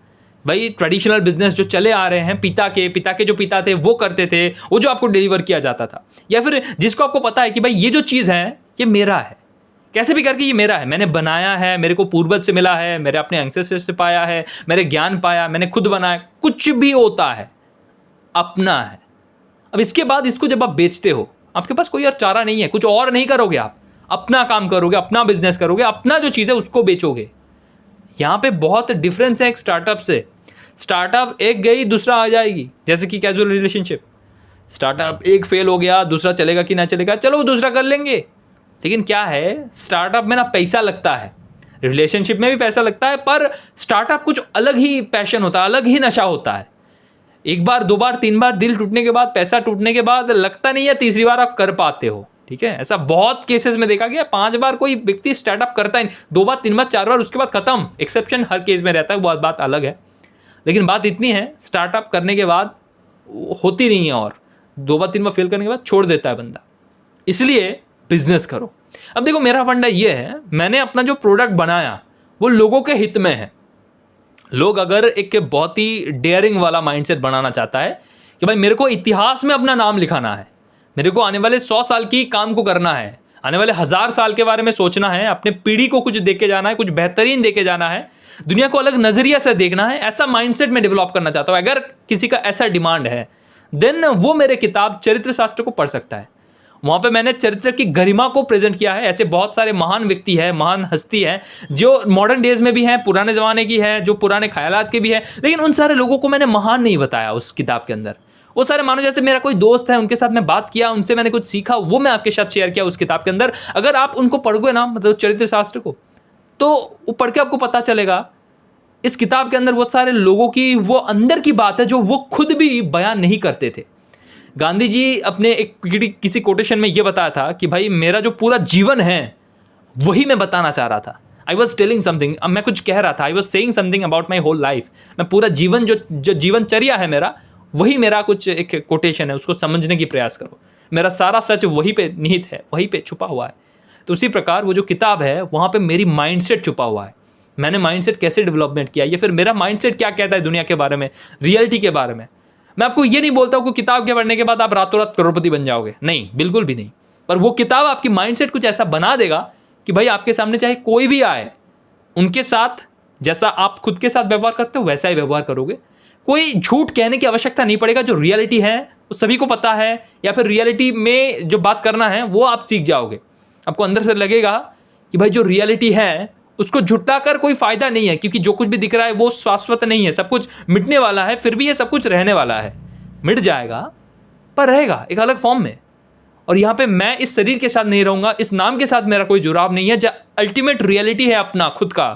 भाई, ट्रेडिशनल बिजनेस जो चले आ रहे हैं, पिता के जो पिता थे वो करते थे, वो जो आपको डिलीवर किया जाता था, या फिर जिसको आपको पता है कि भाई ये जो चीज़ है ये मेरा है, कैसे भी करके ये मेरा है, मैंने बनाया है, मेरे को पूर्वज से मिला है, मेरे अपने एंसेस्टर से पाया है, मेरे ज्ञान पाया, मैंने खुद बनाया, कुछ भी होता है अपना है। अब इसके बाद इसको जब आप बेचते हो, आपके पास कोई और चारा नहीं है, कुछ और नहीं करोगे, आप अपना काम करोगे, अपना बिजनेस करोगे, अपना जो चीज़ है उसको बेचोगे। यहाँ पे बहुत डिफरेंस है एक स्टार्टअप से। स्टार्टअप एक गई दूसरा आ जाएगी, जैसे कि कैजुअल रिलेशनशिप। स्टार्टअप एक फेल हो गया, दूसरा चलेगा कि ना चलेगा, चलो दूसरा कर लेंगे। लेकिन क्या है, स्टार्टअप में ना पैसा लगता है, रिलेशनशिप में भी पैसा लगता है, पर स्टार्टअप कुछ अलग ही पैशन होता है, अलग ही नशा होता है। एक बार, दो बार, तीन बार दिल टूटने के बाद, पैसा टूटने के बाद लगता नहीं है तीसरी बार आप कर पाते हो, ठीक है। ऐसा बहुत केसेस में देखा गया, 5 बार कोई व्यक्ति स्टार्टअप करता है, 2 बार, 3 बार, 4 बार, उसके बाद खत्म। एक्सेप्शन हर केस में रहता है, वो बात अलग है। लेकिन बात इतनी है, स्टार्टअप करने के बाद होती नहीं है, और 2 बार 3 बार फेल करने के बाद छोड़ देता है बंदा। इसलिए बिजनेस करो। अब देखो मेरा फंडा ये है, मैंने अपना जो प्रोडक्ट बनाया वो लोगों के हित में है। लोग अगर एक बहुत ही डेयरिंग वाला माइंडसेट बनाना चाहता है कि भाई मेरे को इतिहास में अपना नाम लिखाना है, मेरे को आने वाले 100 साल की काम को करना है, आने वाले 1000 साल के बारे में सोचना है, अपने पीढ़ी को कुछ देके जाना है, कुछ बेहतरीन देके जाना है, दुनिया को अलग नजरिया से देखना है, ऐसा माइंडसेट में डेवलप करना चाहता हूं। अगर किसी का ऐसा डिमांड है देन वो मेरे किताब चरित्र शास्त्र को पढ़ सकता है। वहां पे मैंने चरित्र की गरिमा को प्रेजेंट किया है। ऐसे बहुत सारे महान व्यक्ति है, महान हस्ती है, जो मॉडर्न डेज में भी हैं, पुराने जमाने की है, जो पुराने ख्यालात के भी है, लेकिन उन सारे लोगों को मैंने महान नहीं बताया उस किताब के अंदर। वो सारे मानो जैसे मेरा कोई दोस्त है, उनके साथ मैं बात किया, उनसे मैंने कुछ सीखा, वो मैं आपके साथ शेयर किया उस किताब के अंदर। अगर आप उनको पढ़ोगे ना, मतलब चरित्र शास्त्र को, तो वो पढ़ के आपको पता चलेगा इस किताब के अंदर वो सारे लोगों की वो अंदर की बात है जो वो खुद भी बयान नहीं करते थे। गांधी जी अपने एक किसी कोटेशन में ये बताया था कि भाई मेरा जो पूरा जीवन है वही मैं बताना चाह रहा था। आई वॉज टेलिंग समथिंग, अब मैं कुछ कह रहा था, I was saying something about my whole life. मैं पूरा जीवन जो जीवनचर्या है मेरा, वही मेरा कुछ एक कोटेशन है, उसको समझने की प्रयास करो। मेरा सारा सच वहीं पे निहित है, वहीं पे छुपा हुआ है। तो उसी प्रकार वो जो किताब है वहाँ पे मेरी माइंडसेट छुपा हुआ है। मैंने माइंडसेट कैसे डेवलपमेंट किया, या फिर मेरा माइंडसेट क्या कहता है दुनिया के बारे में, रियलिटी के बारे में। मैं आपको ये नहीं बोलता हूँ कि किताब के पढ़ने के बाद आप रातों रात करोड़पति बन जाओगे, नहीं, बिल्कुल भी नहीं। पर वो किताब आपकी माइंडसेट कुछ ऐसा बना देगा कि भाई आपके सामने चाहे कोई भी आए, उनके साथ जैसा आप खुद के साथ व्यवहार करते हो वैसा ही व्यवहार करोगे। कोई झूठ कहने की आवश्यकता नहीं पड़ेगा, जो रियलिटी है वो सभी को पता है, या फिर रियलिटी में जो बात करना है वो आप सीख जाओगे। आपको अंदर से लगेगा कि भाई जो रियलिटी है उसको झुट्टा कर कोई फायदा नहीं है, क्योंकि जो कुछ भी दिख रहा है वो शाश्वत नहीं है, सब कुछ मिटने वाला है। फिर भी ये सब कुछ रहने वाला है, मिट जाएगा पर रहेगा एक अलग फॉर्म में। और यहाँ पे मैं इस शरीर के साथ नहीं रहूँगा, इस नाम के साथ मेरा कोई जुड़ाव नहीं है। जो अल्टीमेट रियलिटी है अपना खुद का,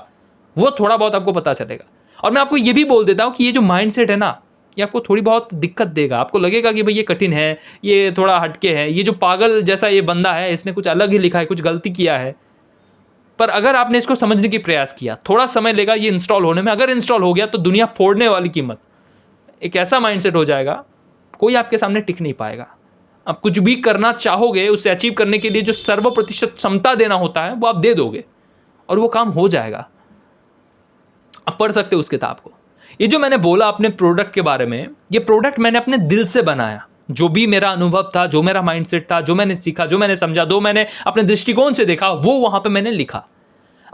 वो थोड़ा बहुत आपको पता चलेगा। और मैं आपको ये भी बोल देता हूँ कि ये जो माइंडसेट है ना, ये आपको थोड़ी बहुत दिक्कत देगा। आपको लगेगा कि भाई ये कठिन है, ये थोड़ा हटके है, ये जो पागल जैसा ये बंदा है इसने कुछ अलग ही लिखा है, कुछ गलती किया है। पर अगर आपने इसको समझने की प्रयास किया, थोड़ा समय लेगा ये इंस्टॉल होने में। अगर इंस्टॉल हो गया तो दुनिया फोड़ने वाली कीमत, एक ऐसा माइंडसेट हो जाएगा कोई आपके सामने टिक नहीं पाएगा। आप कुछ भी करना चाहोगे, उसे अचीव करने के लिए जो 100% क्षमता देना होता है वो आप दे दोगे और वो काम हो जाएगा। आप पढ़ सकते हो उस किताब को। ये जो मैंने बोला अपने प्रोडक्ट के बारे में, ये प्रोडक्ट मैंने अपने दिल से बनाया। जो भी मेरा अनुभव था, जो मेरा माइंडसेट था, जो मैंने सीखा, जो मैंने समझा, जो मैंने अपने दृष्टिकोण से देखा, वो वहां पे मैंने लिखा।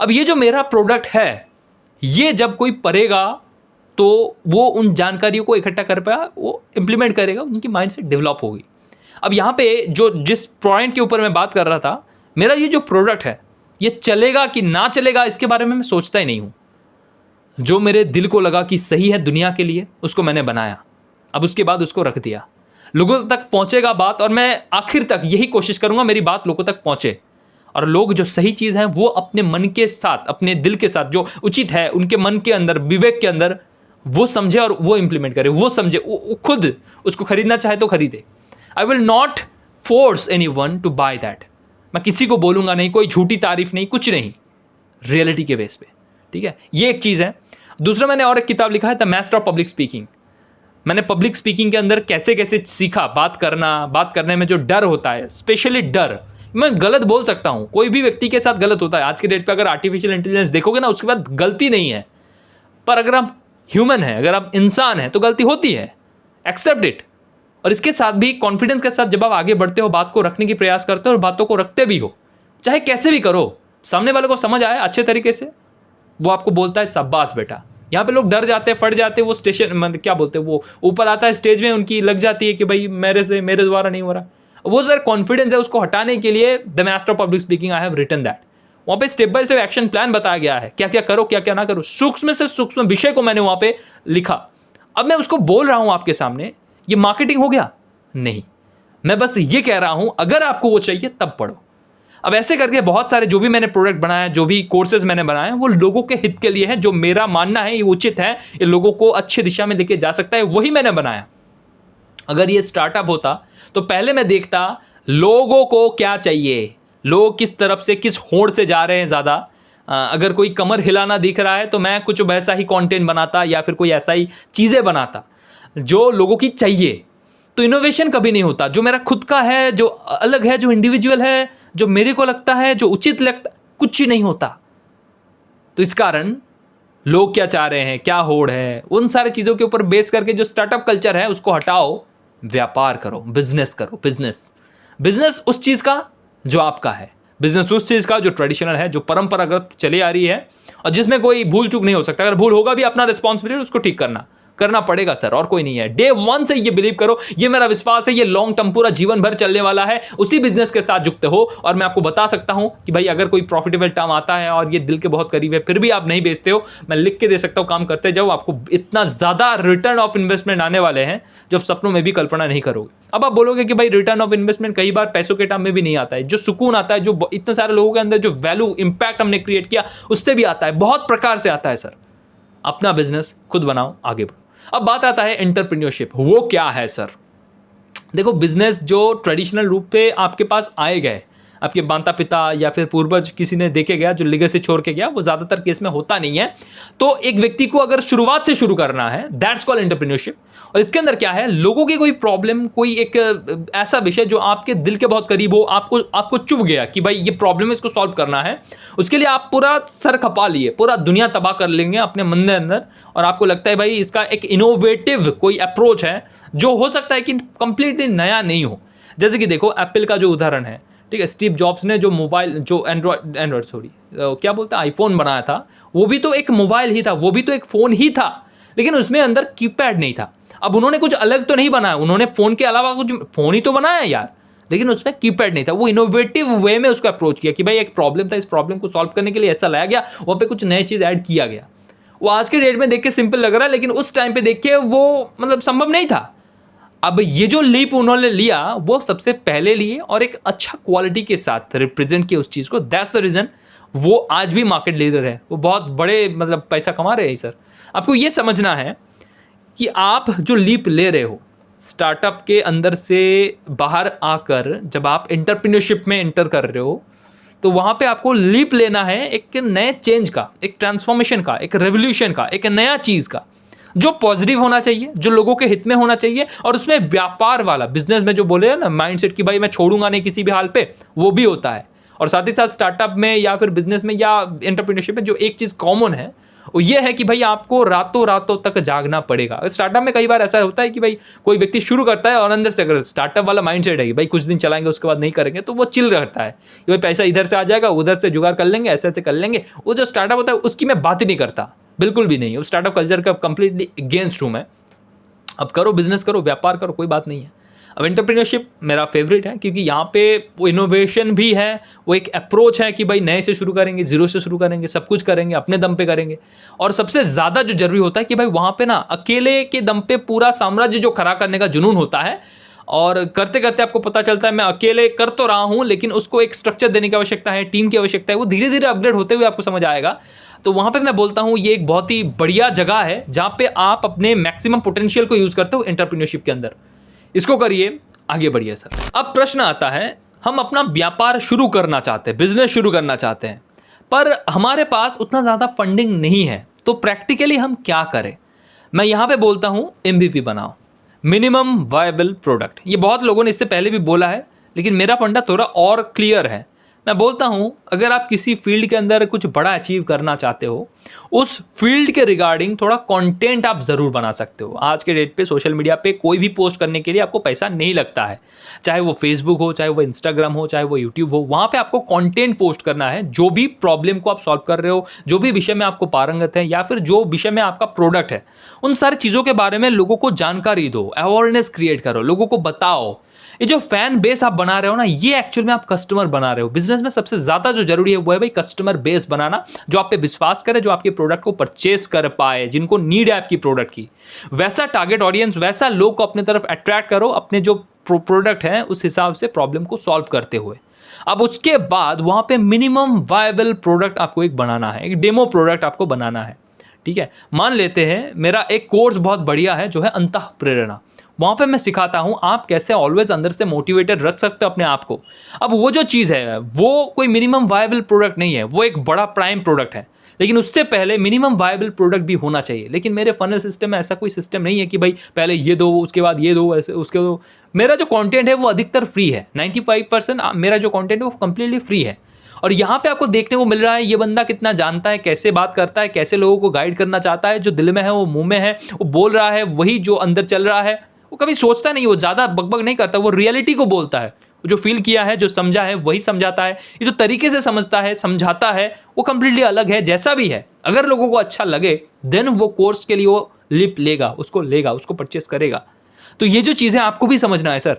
अब ये जो मेरा प्रोडक्ट है, ये जब कोई पढ़ेगा तो वो उन जानकारियों को इकट्ठा कर पाएगा, वो इंप्लीमेंट करेगा, उनकी माइंडसेट डेवलप होगी। अब यहाँ पे जो जिस पॉइंट के ऊपर मैं बात कर रहा था, मेरा ये जो प्रोडक्ट है ये चलेगा कि ना चलेगा इसके बारे में मैं सोचता ही नहीं हूँ। जो मेरे दिल को लगा कि सही है दुनिया के लिए, उसको मैंने बनाया। अब उसके बाद उसको रख दिया। लोगों तक पहुँचेगा बात, और मैं आखिर तक यही कोशिश करूँगा मेरी बात लोगों तक पहुँचे, और लोग जो सही चीज़ है वो अपने मन के साथ, अपने दिल के साथ, जो उचित है उनके मन के अंदर, विवेक के अंदर, वो समझे और वो इंप्लीमेंट करे, वो समझे, वो खुद उसको खरीदना चाहे तो खरीदे। I will not force any one two by that. मैं किसी को बोलूँगा नहीं, कोई झूठी तारीफ नहीं, कुछ नहीं, रियलिटी के बेस पे। ठीक है, ये एक चीज़ है। दूसरा, मैंने और एक किताब लिखा है the master of public speaking. मैंने पब्लिक स्पीकिंग के अंदर कैसे कैसे सीखा, बात करने में जो डर होता है, स्पेशली डर, मैं गलत बोल सकता हूँ, कोई भी व्यक्ति के साथ गलत होता है। आज के डेट पे अगर आर्टिफिशियल इंटेलिजेंस देखोगे ना, उसके बाद गलती नहीं है, पर अगर आप ह्यूमन है, अगर आप इंसान है तो गलती होती है, एक्सेप्ट इट। और इसके साथ भी कॉन्फिडेंस के साथ जब आप आगे बढ़ते हो, बात को रखने की प्रयास करते हो और बातों को रखते भी हो, चाहे कैसे भी करो, सामने वाले को समझ आए अच्छे तरीके से, वो आपको बोलता है शाबाश बेटा। यहाँ पे लोग डर जाते हैं, फट जाते हैं, वो स्टेशन मतलब क्या बोलते हैं, वो ऊपर आता है स्टेज में, उनकी लग जाती है कि भाई मेरे द्वारा नहीं हो रहा। वो सर कॉन्फिडेंस है, उसको हटाने के लिए the master of public speaking I have written that. वहाँ पे step by step action plan बताया गया है, क्या क्या करो, क्या क्या ना करो, सूक्ष्म से सूक्ष्म विषय को मैंने वहाँ पे लिखा। अब मैं उसको बोल रहा हूँ आपके सामने, ये मार्केटिंग हो गया नहीं, मैं बस ये कह रहा हूँ अगर आपको वो चाहिए तब पढ़ो। अब ऐसे करके बहुत सारे जो भी मैंने प्रोडक्ट बनाए, जो भी कोर्सेज मैंने बनाए, वो लोगों के हित के लिए है। जो मेरा मानना है ये उचित है, ये लोगों को अच्छी दिशा में लेके जा सकता है, वही मैंने बनाया। अगर ये स्टार्टअप होता तो पहले मैं देखता लोगों को क्या चाहिए, लोग किस तरफ से, किस होड़ से जा रहे हैं ज़्यादा। अगर कोई कमर हिलाना दिख रहा है तो मैं कुछ वैसा ही कंटेंट बनाता या फिर कोई ऐसा ही चीज़ें बनाता जो लोगों की चाहिए। तो इनोवेशन कभी नहीं होता। जो मेरा खुद का है, जो अलग है, जो इंडिविजुअल है, जो मेरे को लगता है, जो उचित लगता, कुछ ही नहीं होता। तो इस कारण लोग क्या चाह रहे हैं, क्या होड़ है, उन सारी चीज़ों के ऊपर बेस करके जो स्टार्टअप कल्चर है उसको हटाओ, व्यापार करो, बिजनेस करो। बिजनेस उस चीज़ का जो आपका है, बिजनेस उस चीज़ का जो ट्रेडिशनल है, जो परंपरागत चली आ रही है और जिसमें कोई भूल चूक नहीं हो सकता। अगर भूल होगा भी अपना रिस्पॉन्सिबिलिटी उसको ठीक करना पड़ेगा सर, और कोई नहीं है। डे वन से ये बिलीव करो, ये मेरा विश्वास है, ये लॉन्ग टर्म पूरा जीवन भर चलने वाला है। उसी बिजनेस के साथ जुड़ते हो। और मैं आपको बता सकता हूं कि भाई अगर कोई प्रॉफिटेबल टर्म आता है और ये दिल के बहुत करीब है, फिर भी आप नहीं बेचते हो, मैं लिख के दे सकता हूं, काम करते जाओ, आपको इतना ज़्यादा रिटर्न ऑफ इन्वेस्टमेंट आने वाले हैं जो सपनों में भी कल्पना नहीं करोगे। अब आप बोलोगे कि भाई रिटर्न ऑफ इन्वेस्टमेंट कई बार पैसों के टर्म में भी नहीं आता है। जो सुकून आता है, जो इतने सारे लोगों के अंदर जो वैल्यू इंपैक्ट हमने क्रिएट किया, उससे भी आता है, बहुत प्रकार से आता है सर। अपना बिजनेस खुद बनाओ, आगे बढ़ो। अब बात आता है एंटरप्रेन्योरशिप, वो क्या है सर? देखो, बिजनेस जो ट्रेडिशनल रूप पे आपके पास आए गए, आपके माता पिता या फिर पूर्वज किसी ने देके गया, जो लेगेसी छोड़ के गया, वो ज़्यादातर केस में होता नहीं है। तो एक व्यक्ति को अगर शुरुआत से शुरू करना है, दैट्स कॉल्ड एंटरप्रेन्योरशिप। और इसके अंदर क्या है, लोगों की कोई प्रॉब्लम, कोई एक ऐसा विषय जो आपके दिल के बहुत करीब हो, आपको चुभ गया कि भाई ये प्रॉब्लम है, इसको सॉल्व करना है। उसके लिए आप पूरा सर खपा लिए, पूरा दुनिया तबाह कर लेंगे अपने मन के अंदर, और आपको लगता है भाई इसका एक इनोवेटिव कोई अप्रोच है जो हो सकता है कि कंप्लीटली नया नहीं हो। जैसे कि देखो, एप्पल का जो उदाहरण है, ठीक है, स्टीव जॉब्स ने जो मोबाइल, जो एंड्रॉयड क्या बोलते हैं, आईफोन बनाया था, वो भी तो एक मोबाइल ही था, वो भी तो एक फ़ोन ही था, लेकिन उसमें अंदर कीपैड नहीं था। अब उन्होंने कुछ अलग तो नहीं बनाया, उन्होंने फ़ोन के अलावा कुछ फ़ोन ही तो बनाया यार, लेकिन उसमें कीपैड नहीं था। वो इनोवेटिव वे में उसको अप्रोच किया कि भाई एक प्रॉब्लम था, इस प्रॉब्लम को सॉल्व करने के लिए ऐसा लाया गया, वहाँ पे कुछ नई चीज़ ऐड किया गया। वो आज के डेट में देख के सिंपल लग रहा है, लेकिन उस टाइम पे देख के वो मतलब संभव नहीं था। अब ये जो लीप उन्होंने लिया वो सबसे पहले लिए और एक अच्छा क्वालिटी के साथ रिप्रेजेंट किया उस चीज़ को। दैट्स द रीज़न वो आज भी मार्केट लीडर है, वो बहुत बड़े मतलब पैसा कमा रहे हैं। सर आपको ये समझना है कि आप जो लीप ले रहे हो स्टार्टअप के अंदर से बाहर आकर, जब आप एंटरप्रेन्योरशिप में एंटर कर रहे हो, तो वहाँ पे आपको लीप लेना है एक नए चेंज का, एक ट्रांसफॉर्मेशन का, एक रेवोल्यूशन का, एक नया चीज़ का, जो पॉजिटिव होना चाहिए, जो लोगों के हित में होना चाहिए, और उसमें व्यापार वाला, बिजनेस में जो बोले हैं ना माइंडसेट कि भाई मैं छोड़ूंगा नहीं किसी भी हाल पे, वो भी होता है। और साथ ही साथ स्टार्टअप में या फिर बिजनेस में या एंटरप्रेन्योरशिप में जो एक चीज़ कॉमन है वो ये है कि भाई आपको रातों रातों तक जागना पड़ेगा। स्टार्टअप में कई बार ऐसा होता है कि भाई कोई व्यक्ति शुरू करता है और अंदर से अगर स्टार्टअप वाला माइंडसेट है कि भाई कुछ दिन चलाएंगे उसके बाद नहीं करेंगे, तो वो चिल रहता है कि भाई पैसा इधर से आ जाएगा, उधर से जुगाड़ कर लेंगे, ऐसे ऐसे कर लेंगे। वो जो स्टार्टअप होता है उसकी मैं बात ही नहीं करता, बिल्कुल भी नहीं। वो स्टार्टअप कल्चर का कंप्लीटली अगेंस्ट हूँ मैं। अब करो, बिजनेस करो, व्यापार करो, कोई बात नहीं है। अब एंटरप्रेन्योरशिप मेरा फेवरेट है क्योंकि यहाँ पे वो इनोवेशन भी है, वो एक अप्रोच है कि भाई नए से शुरू करेंगे, जीरो से शुरू करेंगे, सब कुछ करेंगे, अपने दम पे करेंगे। और सबसे ज़्यादा जो जरूरी होता है कि भाई वहाँ पे ना अकेले के दम पे पूरा साम्राज्य जो खड़ा करने का जुनून होता है, और करते करते आपको पता चलता है मैं अकेले कर तो रहा हूँ लेकिन उसको एक स्ट्रक्चर देने की आवश्यकता है, टीम की आवश्यकता है। वो धीरे धीरे अपग्रेड होते हुए आपको समझ आएगा। तो वहाँ पे मैं बोलता हूँ ये एक बहुत ही बढ़िया जगह है जहाँ पे आप अपने मैक्सिमम पोटेंशियल को यूज़ करते हो एंटरप्रेन्योरशिप के अंदर। इसको करिए, आगे बढ़िए सर। अब प्रश्न आता है, हम अपना व्यापार शुरू करना चाहते हैं, बिजनेस शुरू करना चाहते हैं, पर हमारे पास उतना ज़्यादा फंडिंग नहीं है, तो प्रैक्टिकली हम क्या करें? मैं यहाँ पे बोलता हूँ MVP बनाओ, मिनिमम वायबल प्रोडक्ट। ये बहुत लोगों ने इससे पहले भी बोला है, लेकिन मेरा फंडा थोड़ा और क्लियर है। मैं बोलता हूँ अगर आप किसी फील्ड के अंदर कुछ बड़ा अचीव करना चाहते हो, उस फील्ड के रिगार्डिंग थोड़ा कंटेंट आप ज़रूर बना सकते हो। आज के डेट पे सोशल मीडिया पे कोई भी पोस्ट करने के लिए आपको पैसा नहीं लगता है, चाहे वो फेसबुक हो, चाहे वो इंस्टाग्राम हो, चाहे वो यूट्यूब हो। वहाँ पे आपको कंटेंट पोस्ट करना है, जो भी प्रॉब्लम को आप सॉल्व कर रहे हो, जो भी विषय में आपको पारंगत है, या फिर जो विषय में आपका प्रोडक्ट है, उन सारी चीज़ों के बारे में लोगों को जानकारी दो, अवेयरनेस क्रिएट करो, लोगों को बताओ। ये जो फैन बेस आप बना रहे हो ना, ये एक्चुअल में आप कस्टमर बना रहे हो। बिजनेस में सबसे ज्यादा जो जरूरी है वो है भाई कस्टमर बेस बनाना, जो आप पे विश्वास करे, जो आपके प्रोडक्ट को परचेस कर पाए, जिनको नीड है आपकी प्रोडक्ट की। वैसा टारगेट ऑडियंस, वैसा लोग को अपने तरफ अट्रैक्ट करो, अपने जो प्रोडक्ट है उस हिसाब से प्रॉब्लम को सॉल्व करते हुए। अब उसके बाद वहां पे मिनिमम वायबल प्रोडक्ट आपको एक बनाना है, एक डेमो प्रोडक्ट आपको बनाना है। ठीक है, मान लेते हैं मेरा एक कोर्स बहुत बढ़िया है जो है अंतः प्रेरणा। वहाँ पे मैं सिखाता हूँ आप कैसे ऑलवेज अंदर से मोटिवेटेड रख सकते हो अपने आप को। अब वो जो चीज़ है वो कोई मिनिमम वायबल प्रोडक्ट नहीं है, वो एक बड़ा प्राइम प्रोडक्ट है, लेकिन उससे पहले मिनिमम वायबल प्रोडक्ट भी होना चाहिए। लेकिन मेरे फनल सिस्टम में ऐसा कोई सिस्टम नहीं है कि भाई पहले ये दो उसके बाद ये दो, ऐसे उसके दो। मेरा जो कंटेंट है वो अधिकतर फ्री है। 95% मेरा जो कंटेंट है वो कम्प्लीटली फ्री है। और यहाँ पे आपको देखने को मिल रहा है ये बंदा कितना जानता है, कैसे बात करता है, कैसे लोगों को गाइड करना चाहता है। जो दिल में है वो मुंह में है, वो बोल रहा है वही जो अंदर चल रहा है। वो कभी सोचता नहीं, वो ज़्यादा बकबक नहीं करता, वो रियलिटी को बोलता है। जो फील किया है, जो समझा है वही समझाता है। ये जो तरीके से समझता है, समझाता है, वो कम्प्लीटली अलग है। जैसा भी है, अगर लोगों को अच्छा लगे देन वो कोर्स के लिए वो लिप लेगा, उसको परचेस करेगा। तो ये जो चीज़ें आपको भी समझना है सर।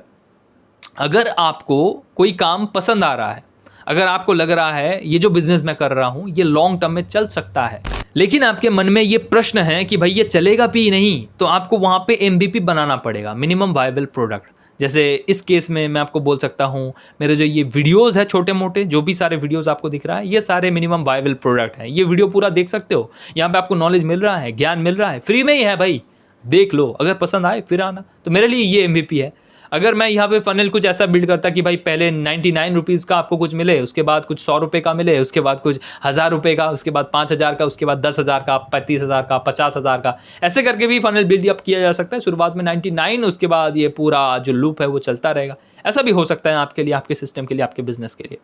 अगर आपको कोई काम पसंद आ रहा है, अगर आपको लग रहा है ये जो बिजनेस मैं कर रहा हूँ ये लॉन्ग टर्म में चल सकता है, लेकिन आपके मन में ये प्रश्न है कि भाई ये चलेगा भी नहीं, तो आपको वहाँ पे MVP बनाना पड़ेगा, मिनिमम वायबल प्रोडक्ट। जैसे इस केस में मैं आपको बोल सकता हूँ मेरे जो ये वीडियोस है छोटे मोटे, जो भी सारे वीडियोस आपको दिख रहा है, ये सारे मिनिमम वायबल प्रोडक्ट है। ये वीडियो पूरा देख सकते हो, यहाँ पे आपको नॉलेज मिल रहा है, ज्ञान मिल रहा है, फ्री में ही है भाई, देख लो। अगर पसंद आए फिर आना। तो मेरे लिए ये MVP है। अगर मैं यहाँ पे फनल कुछ ऐसा बिल्ड करता कि भाई पहले 99 रुपीज़ का आपको कुछ मिले, उसके बाद कुछ 100 रुपये का मिले, उसके बाद कुछ 1000 रुपये का, उसके बाद 5000 का, उसके बाद 10,000 का, 35,000 का, 50,000 का, ऐसे करके भी फनल बिल्ड अप किया जा सकता है। शुरुआत में 99, उसके बाद ये पूरा जो लूप है वो चलता रहेगा। ऐसा भी हो सकता है आपके लिए, आपके सिस्टम के लिए, आपके बिजनेस के लिए।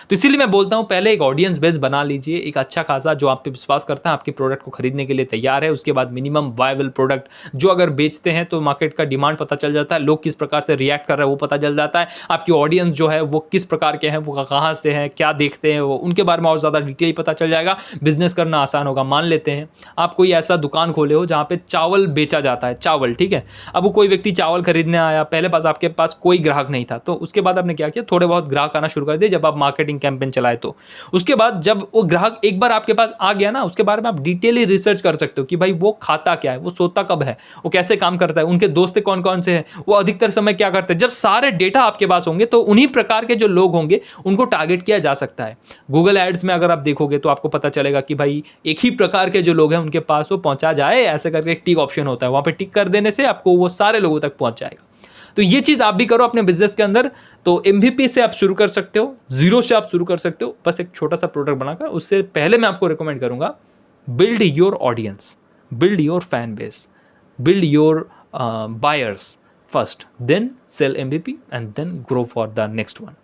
तो इसीलिए मैं बोलता हूँ पहले एक ऑडियंस बेस बना लीजिए, एक अच्छा खासा जो आप पे विश्वास करता है, आपके प्रोडक्ट को खरीदने के लिए तैयार है। उसके बाद मिनिमम वायबल प्रोडक्ट जो अगर बेचते हैं तो मार्केट का डिमांड पता चल जाता है, लोग किस प्रकार से रिएक्ट कर रहा है वो पता चल जाता है, आपकी ऑडियंस जो है वो किस प्रकार के हैं, वो कहाँ से हैं, क्या देखते हैं, वो उनके बारे में और ज़्यादा डिटेल पता चल जाएगा। बिजनेस करना आसान होगा। मान लेते हैं आप कोई ऐसा दुकान खोले हो जहाँ पे चावल बेचा जाता है, चावल, ठीक है। अब वो कोई व्यक्ति चावल खरीदने आया, पहले पास आपके पास कोई ग्राहक नहीं था, तो उसके बाद आपने क्या किया, थोड़े बहुत ग्राहक आना शुरू कर दिए जब आप मार्केटिंग कैंपेन चलाए। तो उसके बाद जब वो ग्राहक एक बार आपके पास आ गया ना, उसके बारे में आप डिटेली रिसर्च कर सकते हो कि भाई वो खाता क्या है, वो सोता कब है, वो कैसे काम करता है, उनके दोस्त कौन कौन से हैं, वो अधिकतर समय क्या करते हैं। जब सारे डेटा आपके पास होंगे तो उन्हीं प्रकार के जो लोग होंगे उनको टारगेट किया जा सकता है। गूगल एड्स में अगर आप देखोगे तो आपको पता चलेगा कि भाई एक ही प्रकार के जो लोग हैं उनके पास वो पहुंचा जाए, ऐसे करके एक टिक ऑप्शन होता है, वहां पे टिक कर देने से आपको वो सारे लोगों तक पहुंच जाएगा। तो ये चीज़ आप भी करो अपने बिजनेस के अंदर। तो MVP से आप शुरू कर सकते हो, जीरो से आप शुरू कर सकते हो, बस एक छोटा सा प्रोडक्ट बनाकर। उससे पहले मैं आपको रिकमेंड करूंगा, build your audience, build your fan base, build your buyers first, then sell MVP and then grow for the next one.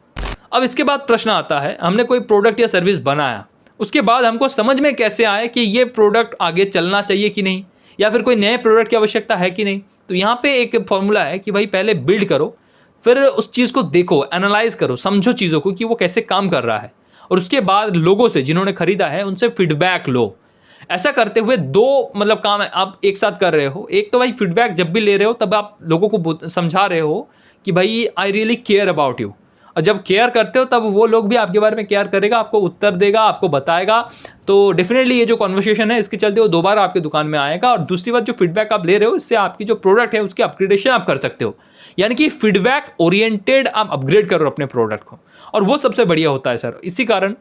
अब इसके बाद प्रश्न आता है, हमने कोई प्रोडक्ट या सर्विस बनाया, उसके बाद हमको समझ में कैसे आए कि ये प्रोडक्ट आगे चलना चाहिए कि नहीं, या फिर कोई नए प्रोडक्ट की आवश्यकता है कि नहीं। तो यहाँ पे एक फॉर्मूला है कि भाई पहले बिल्ड करो, फिर उस चीज़ को देखो, एनालाइज करो, समझो चीज़ों को कि वो कैसे काम कर रहा है, और उसके बाद लोगों से, जिन्होंने खरीदा है, उनसे फीडबैक लो। ऐसा करते हुए दो मतलब काम है आप एक साथ कर रहे हो। एक तो भाई फीडबैक जब भी ले रहे हो तब आप लोगों को समझा रहे हो कि भाई I really care about you, और जब केयर करते हो तब वो लोग भी आपके बारे में केयर करेगा, आपको उत्तर देगा, आपको बताएगा। तो डेफिनेटली ये जो कॉन्वर्सेशन है इसके चलते वो दोबारा आपकी दुकान में आएगा। और दूसरी बात, जो फीडबैक आप ले रहे हो इससे आपकी जो प्रोडक्ट है उसकी अपग्रेडेशन आप कर सकते हो, यानी कि फीडबैक ओरिएंटेड आप अपग्रेड करो अपने प्रोडक्ट को, और वो सबसे बढ़िया होता है सर। इसी कारण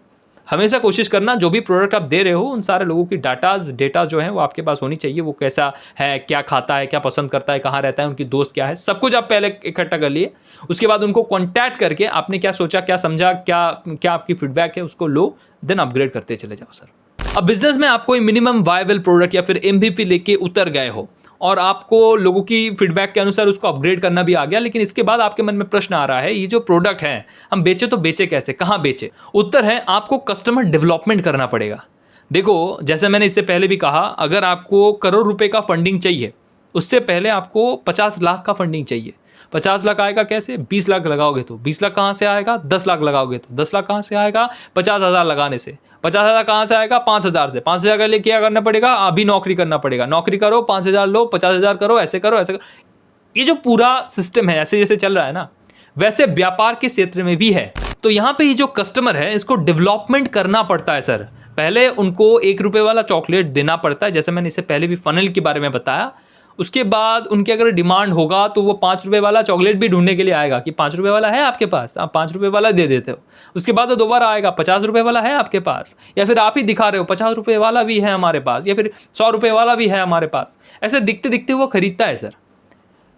हमेशा कोशिश करना जो भी प्रोडक्ट आप दे रहे हो उन सारे लोगों की डेटा जो है वो आपके पास होनी चाहिए। वो कैसा है, क्या खाता है, क्या पसंद करता है, कहाँ रहता है, उनकी दोस्त क्या है, सब कुछ आप पहले इकट्ठा कर लिए। उसके बाद उनको कॉन्टैक्ट करके आपने क्या सोचा, क्या समझा, क्या क्या आपकी फीडबैक है, उसको लो, देन अपग्रेड करते चले जाओ सर। अब बिजनेस में आप कोई मिनिमम वायबल प्रोडक्ट या फिर MVP लेके उतर गए हो और आपको लोगों की फीडबैक के अनुसार उसको अपग्रेड करना भी आ गया, लेकिन इसके बाद आपके मन में प्रश्न आ रहा है, ये जो प्रोडक्ट है हम बेचे तो बेचे कैसे, कहाँ बेचे। उत्तर है, आपको कस्टमर डेवलपमेंट करना पड़ेगा। देखो, जैसे मैंने इससे पहले भी कहा, अगर आपको करोड़ रुपए का फंडिंग चाहिए, उससे पहले आपको 50 लाख का फंडिंग चाहिए। 50 लाख आएगा कैसे, 20 लाख लगाओगे तो 20 लाख कहाँ से आएगा, 10 लाख लगाओगे तो 10 लाख कहाँ से आएगा, 50,000 लगाने से 50,000 कहाँ से आएगा, 5,000 से। 5,000 के लिए क्या करना पड़ेगा, अभी नौकरी करना पड़ेगा, नौकरी करो, 5,000 लो, 50,000 करो, ऐसे करो, ऐसे करो। ये जो पूरा सिस्टम है ऐसे जैसे चल रहा है ना, वैसे व्यापार के क्षेत्र में भी है। तो यहाँ पे ये जो कस्टमर है इसको डेवलपमेंट करना पड़ता है सर। पहले उनको 1 रुपये वाला चॉकलेट देना पड़ता है, जैसे मैंने इससे पहले भी फनल के बारे में बताया। उसके बाद उनकी अगर डिमांड होगा तो वो 5 रुपये वाला चॉकलेट भी ढूंढने के लिए आएगा कि 5 रुपये वाला है आपके पास, आप 5 रुपये वाला दे देते हो। उसके बाद वो दोबारा आएगा, 50 रुपये वाला है आपके पास, या फिर आप ही दिखा रहे हो 50 रुपये वाला भी है हमारे पास, या फिर 100 रुपये वाला भी है हमारे पास। ऐसे दिखते दिखते वो खरीदता है सर।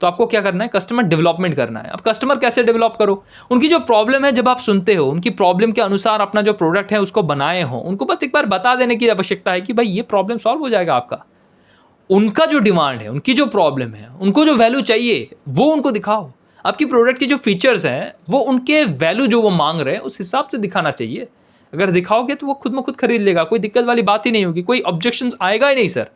तो आपको क्या करना है, कस्टमर डेवलपमेंट करना है। अब कस्टमर कैसे डेवलप करो, उनकी जो प्रॉब्लम है जब आप सुनते हो, उनकी प्रॉब्लम के अनुसार अपना जो प्रोडक्ट है उसको बनाए हो, उनको बस एक बार बता देने की आवश्यकता है कि भाई ये प्रॉब्लम सॉल्व हो जाएगा आपका। उनका जो डिमांड है, उनकी जो प्रॉब्लम है, उनको जो वैल्यू चाहिए वो उनको दिखाओ। आपकी प्रोडक्ट के जो फीचर्स हैं वो उनके वैल्यू जो वो मांग रहे हैं उस हिसाब से दिखाना चाहिए। अगर दिखाओगे तो वो खुद में खुद खरीद लेगा, कोई दिक्कत वाली बात ही नहीं होगी, कोई ऑब्जेक्शन आएगा ही नहीं सर।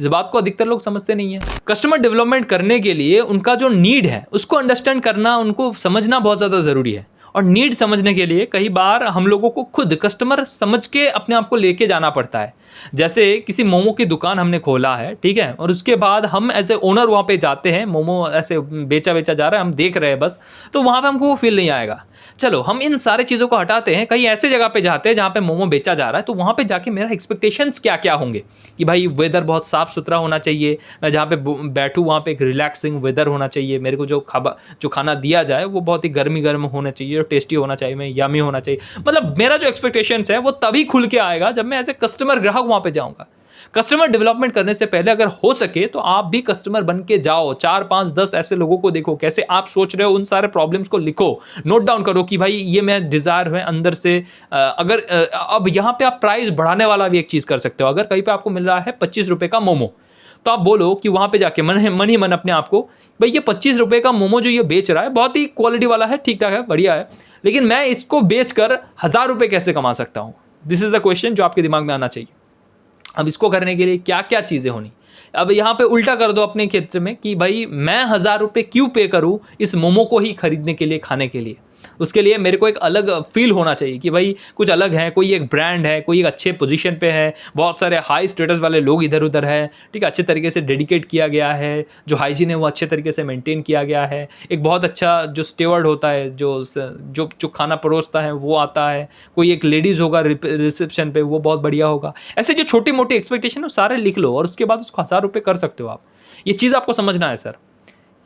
इस बात को अधिकतर लोग समझते नहीं है। कस्टमर डेवलपमेंट करने के लिए उनका जो नीड है उसको अंडरस्टैंड करना, उनको समझना बहुत ज़्यादा ज़रूरी है। और नीड समझने के लिए कई बार हम लोगों को खुद कस्टमर समझ के अपने आप को लेके जाना पड़ता है। जैसे किसी मोमो की दुकान हमने खोला है, ठीक है, और उसके बाद हम ऐसे ओनर वहाँ पे जाते हैं, मोमो ऐसे बेचा जा रहा है, हम देख रहे हैं बस, तो वहाँ पे हमको वो फील नहीं आएगा। चलो हम इन सारे चीज़ों को हटाते हैं, कहीं ऐसे जगह पे जाते हैं जहाँ पे मोमो बेचा जा रहा है, तो वहाँ पे जाके मेरा एक्सपेक्टेशंस क्या क्या होंगे कि भाई वेदर बहुत साफ़ सुथरा होना चाहिए, मैं जहाँ पे बैठूँ वहाँ पे एक रिलैक्सिंग वेदर होना चाहिए, मेरे को जो खाना दिया जाए वो बहुत ही गर्म होना चाहिए, टेस्टी होना चाहिए, मैं यमी होना चाहिए। मतलब मेरा जो एक्सपेक्टेशंस है वो तभी खुल के आएगा जब मैं एज ए कस्टमर ग्राहक वहाँ पे जाऊँगा। कस्टमर डेवलपमेंट करने से पहले अगर हो सके तो आप भी कस्टमर बन के जाओ, 4, 5, 10 ऐसे लोगों को देखो कैसे आप सोच रहे हो, उन सारे प्रॉब्लम्स को लिखो, नोट डाउन करो कि भाई ये मैं डिज़ायर है अंदर से। अगर अब यहाँ पे आप प्राइस बढ़ाने वाला भी एक चीज़ कर सकते हो। अगर कहीं पे आपको मिल रहा है 25 रुपये का मोमो, तो आप बोलो कि वहाँ पे जाके मन ही मन अपने आप को, भाई ये 25 रुपये का मोमो जो ये बेच रहा है बहुत ही क्वालिटी वाला है, ठीक ठाक है, बढ़िया है, लेकिन मैं इसको बेच कर 1000 रुपये कैसे कमा सकता हूँ। दिस इज़ द क्वेश्चन जो आपके दिमाग में आना चाहिए। अब इसको करने के लिए क्या क्या चीज़ें होनी, अब यहाँ पे उल्टा कर दो अपने क्षेत्र में कि भाई मैं 1000 रुपये क्यों पे करूँ इस मोमो को ही खरीदने के लिए, खाने के लिए। उसके लिए मेरे को एक अलग फील होना चाहिए कि भाई कुछ अलग है, कोई एक ब्रांड है, कोई एक अच्छे पोजीशन पे है, बहुत सारे हाई स्टेटस वाले लोग इधर उधर हैं, ठीक है, अच्छे तरीके से डेडिकेट किया गया है, जो हाइजीन है वो अच्छे तरीके से मेंटेन किया गया है, एक बहुत अच्छा जो स्टेवर्ड होता है, जो खाना परोसता है वो आता है, कोई एक लेडीज़ होगा रिसेप्शन पे, वो बहुत बढ़िया होगा। ऐसे जो छोटी मोटी एक्सपेक्टेशन है वो सारे लिख लो और उसके बाद उसको 1000 रुपये कर सकते हो आप। ये चीज़ आपको समझना है सर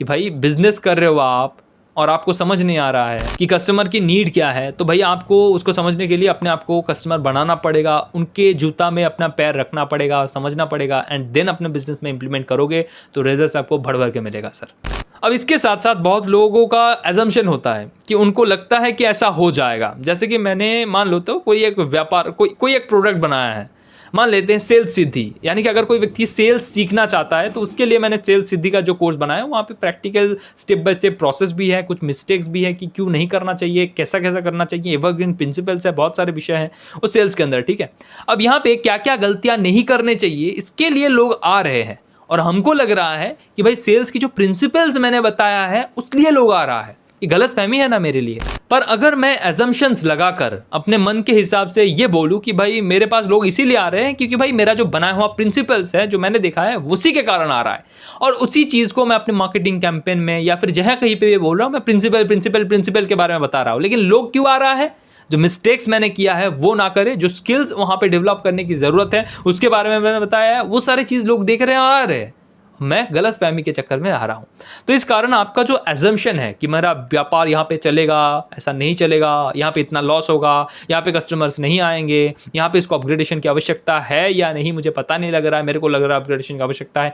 कि भाई बिजनेस कर रहे हो आप और आपको समझ नहीं आ रहा है कि कस्टमर की नीड क्या है, तो भाई आपको उसको समझने के लिए अपने आप को कस्टमर बनाना पड़ेगा, उनके जूता में अपना पैर रखना पड़ेगा, समझना पड़ेगा, एंड देन अपने बिजनेस में इंप्लीमेंट करोगे तो रिजल्ट आपको भर भर के मिलेगा सर। अब इसके साथ साथ बहुत लोगों का एजम्पशन होता है कि उनको लगता है कि ऐसा हो जाएगा। जैसे कि मैंने मान लो तो कोई एक व्यापार, कोई एक प्रोडक्ट बनाया है, मान लेते हैं सेल्स सिद्धि, यानी कि अगर कोई व्यक्ति सेल्स सीखना चाहता है तो उसके लिए मैंने सेल्स सिद्धि का जो कोर्स बनाया है वहाँ पे practical step by step process भी है, कुछ मिस्टेक्स भी है कि क्यों नहीं करना चाहिए, कैसा कैसा करना चाहिए, एवरग्रीन प्रिंसिपल्स है, बहुत सारे विषय हैं उस सेल्स के अंदर, ठीक है। अब यहाँ पे क्या क्या गलतियाँ नहीं करने चाहिए इसके लिए लोग आ रहे हैं और हमको लग रहा है कि भाई सेल्स की जो प्रिंसिपल्स मैंने बताया है उसलिए लोग आ रहा है। ये गलत फहमी है ना मेरे लिए। पर अगर मैं एजम्पशंस लगाकर अपने मन के हिसाब से ये बोलूँ कि भाई मेरे पास लोग इसीलिए आ रहे हैं क्योंकि भाई मेरा जो बनाया हुआ प्रिंसिपल्स है, जो मैंने देखा है, उसी के कारण आ रहा है, और उसी चीज़ को मैं अपने मार्केटिंग कैंपेन में या फिर जहाँ कहीं पे भी बोल रहा हूँ, मैं प्रिंसिपल के बारे में बता रहा हूँ। लेकिन लोग क्यों आ रहा है? जो मिस्टेक्स मैंने किया है वो ना करे, जो स्किल्स वहाँ पे डेवलप करने की ज़रूरत है उसके बारे में मैंने बताया है, वो सारी चीज़ लोग देख रहे हैं और आ रहे हैं। मैं गलत फहमी के चक्कर में आ रहा हूँ। तो इस कारण आपका जो एजम्पशन है कि मेरा व्यापार यहाँ पे चलेगा, ऐसा नहीं चलेगा, यहाँ पे इतना लॉस होगा, यहाँ पे कस्टमर्स नहीं आएंगे, यहाँ पे इसको अपग्रेडेशन की आवश्यकता है या नहीं मुझे पता नहीं लग रहा है, मेरे को लग रहा है अपग्रेडेशन की आवश्यकता है।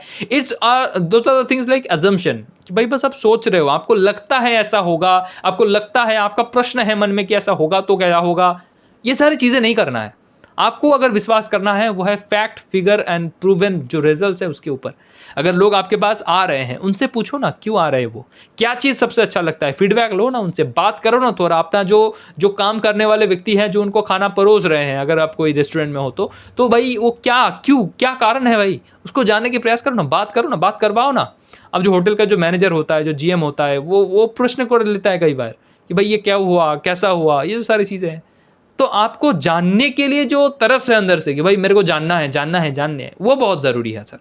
Those are the things like assumption कि भाई बस आप सोच रहे हो, आपको लगता है ऐसा होगा, आपको लगता है, आपका प्रश्न है मन में कि ऐसा होगा तो क्या होगा। ये सारी चीज़ें नहीं करना है आपको। अगर विश्वास करना है वो है फैक्ट, फिगर एंड प्रूवन जो रिजल्ट्स है उसके ऊपर। अगर लोग आपके पास आ रहे हैं उनसे पूछो ना क्यों आ रहे हैं, वो क्या चीज़ सबसे अच्छा लगता है, फीडबैक लो ना, उनसे बात करो ना। तो अपना जो काम करने वाले व्यक्ति हैं जो उनको खाना परोस रहे हैं, अगर आप कोई रेस्टोरेंट में हो तो भाई वो क्या कारण है भाई, उसको जानने की प्रयास करो ना, बात करो ना, बात करवाओ ना। अब जो होटल का जो मैनेजर होता है, जो जीएम होता है, वो प्रश्न कर लेता है कई बार कि भाई ये क्या हुआ, कैसा हुआ, ये जो सारी चीज़ें हैं। तो आपको जानने के लिए जो तरस है अंदर से कि भाई मेरे को जानना है, वो बहुत ज़रूरी है सर।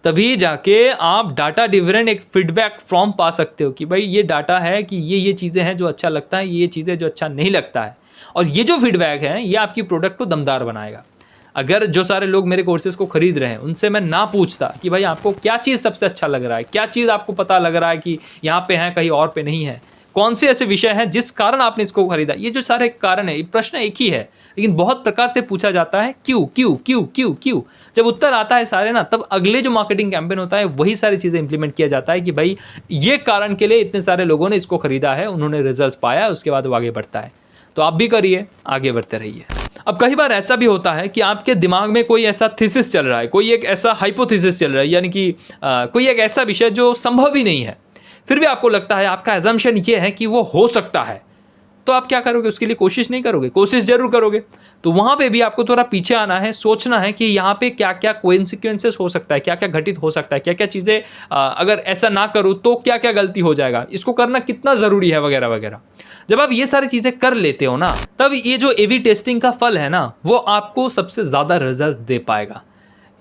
तभी जाके आप डाटा डिविडेंड एक फीडबैक फॉर्म पा सकते हो कि भाई ये डाटा है कि ये चीज़ें हैं जो अच्छा लगता है, ये चीज़ें जो अच्छा नहीं लगता है, और ये जो फीडबैक है ये आपकी प्रोडक्ट को दमदार बनाएगा। अगर जो सारे लोग मेरे कोर्सेज को खरीद रहे हैं उनसे मैं ना पूछता कि भाई आपको क्या चीज़ सबसे अच्छा लग रहा है, क्या चीज़ आपको पता लग रहा है कि यहाँ पे है कहीं और पे नहीं है, कौन से ऐसे विषय हैं जिस कारण आपने इसको खरीदा, ये जो सारे कारण है, प्रश्न एक ही है लेकिन बहुत प्रकार से पूछा जाता है क्यों। जब उत्तर आता है सारे ना, तब अगले जो मार्केटिंग कैंपेन होता है वही सारी चीज़ें इंप्लीमेंट किया जाता है कि भाई ये कारण के लिए इतने सारे लोगों ने इसको खरीदा है, उन्होंने रिजल्ट्स पाया, उसके बाद वो आगे बढ़ता है। तो आप भी करिए, आगे बढ़ते रहिए। अब कई बार ऐसा भी होता है कि आपके दिमाग में कोई ऐसा थीसिस चल रहा है, कोई एक ऐसा हाइपोथेसिस चल रहा है, यानी कि कोई एक ऐसा विषय जो संभव ही नहीं है, फिर भी आपको लगता है, आपका एजम्पशन ये है कि वो हो सकता है, तो आप क्या करोगे, उसके लिए कोशिश नहीं करोगे, कोशिश जरूर करोगे। तो वहाँ पे भी आपको थोड़ा पीछे आना है, सोचना है कि यहाँ पे क्या क्या कोइंसिक्वेंसेस हो सकता है, क्या क्या घटित हो सकता है, क्या क्या चीज़ें अगर ऐसा ना करूँ तो क्या क्या गलती हो जाएगा, इसको करना कितना ज़रूरी है, वगैरह वगैरह। जब आप ये सारी चीज़ें कर लेते हो ना, तब ये जो एवी टेस्टिंग का फल है ना, वो आपको सबसे ज़्यादा रिजल्ट दे पाएगा।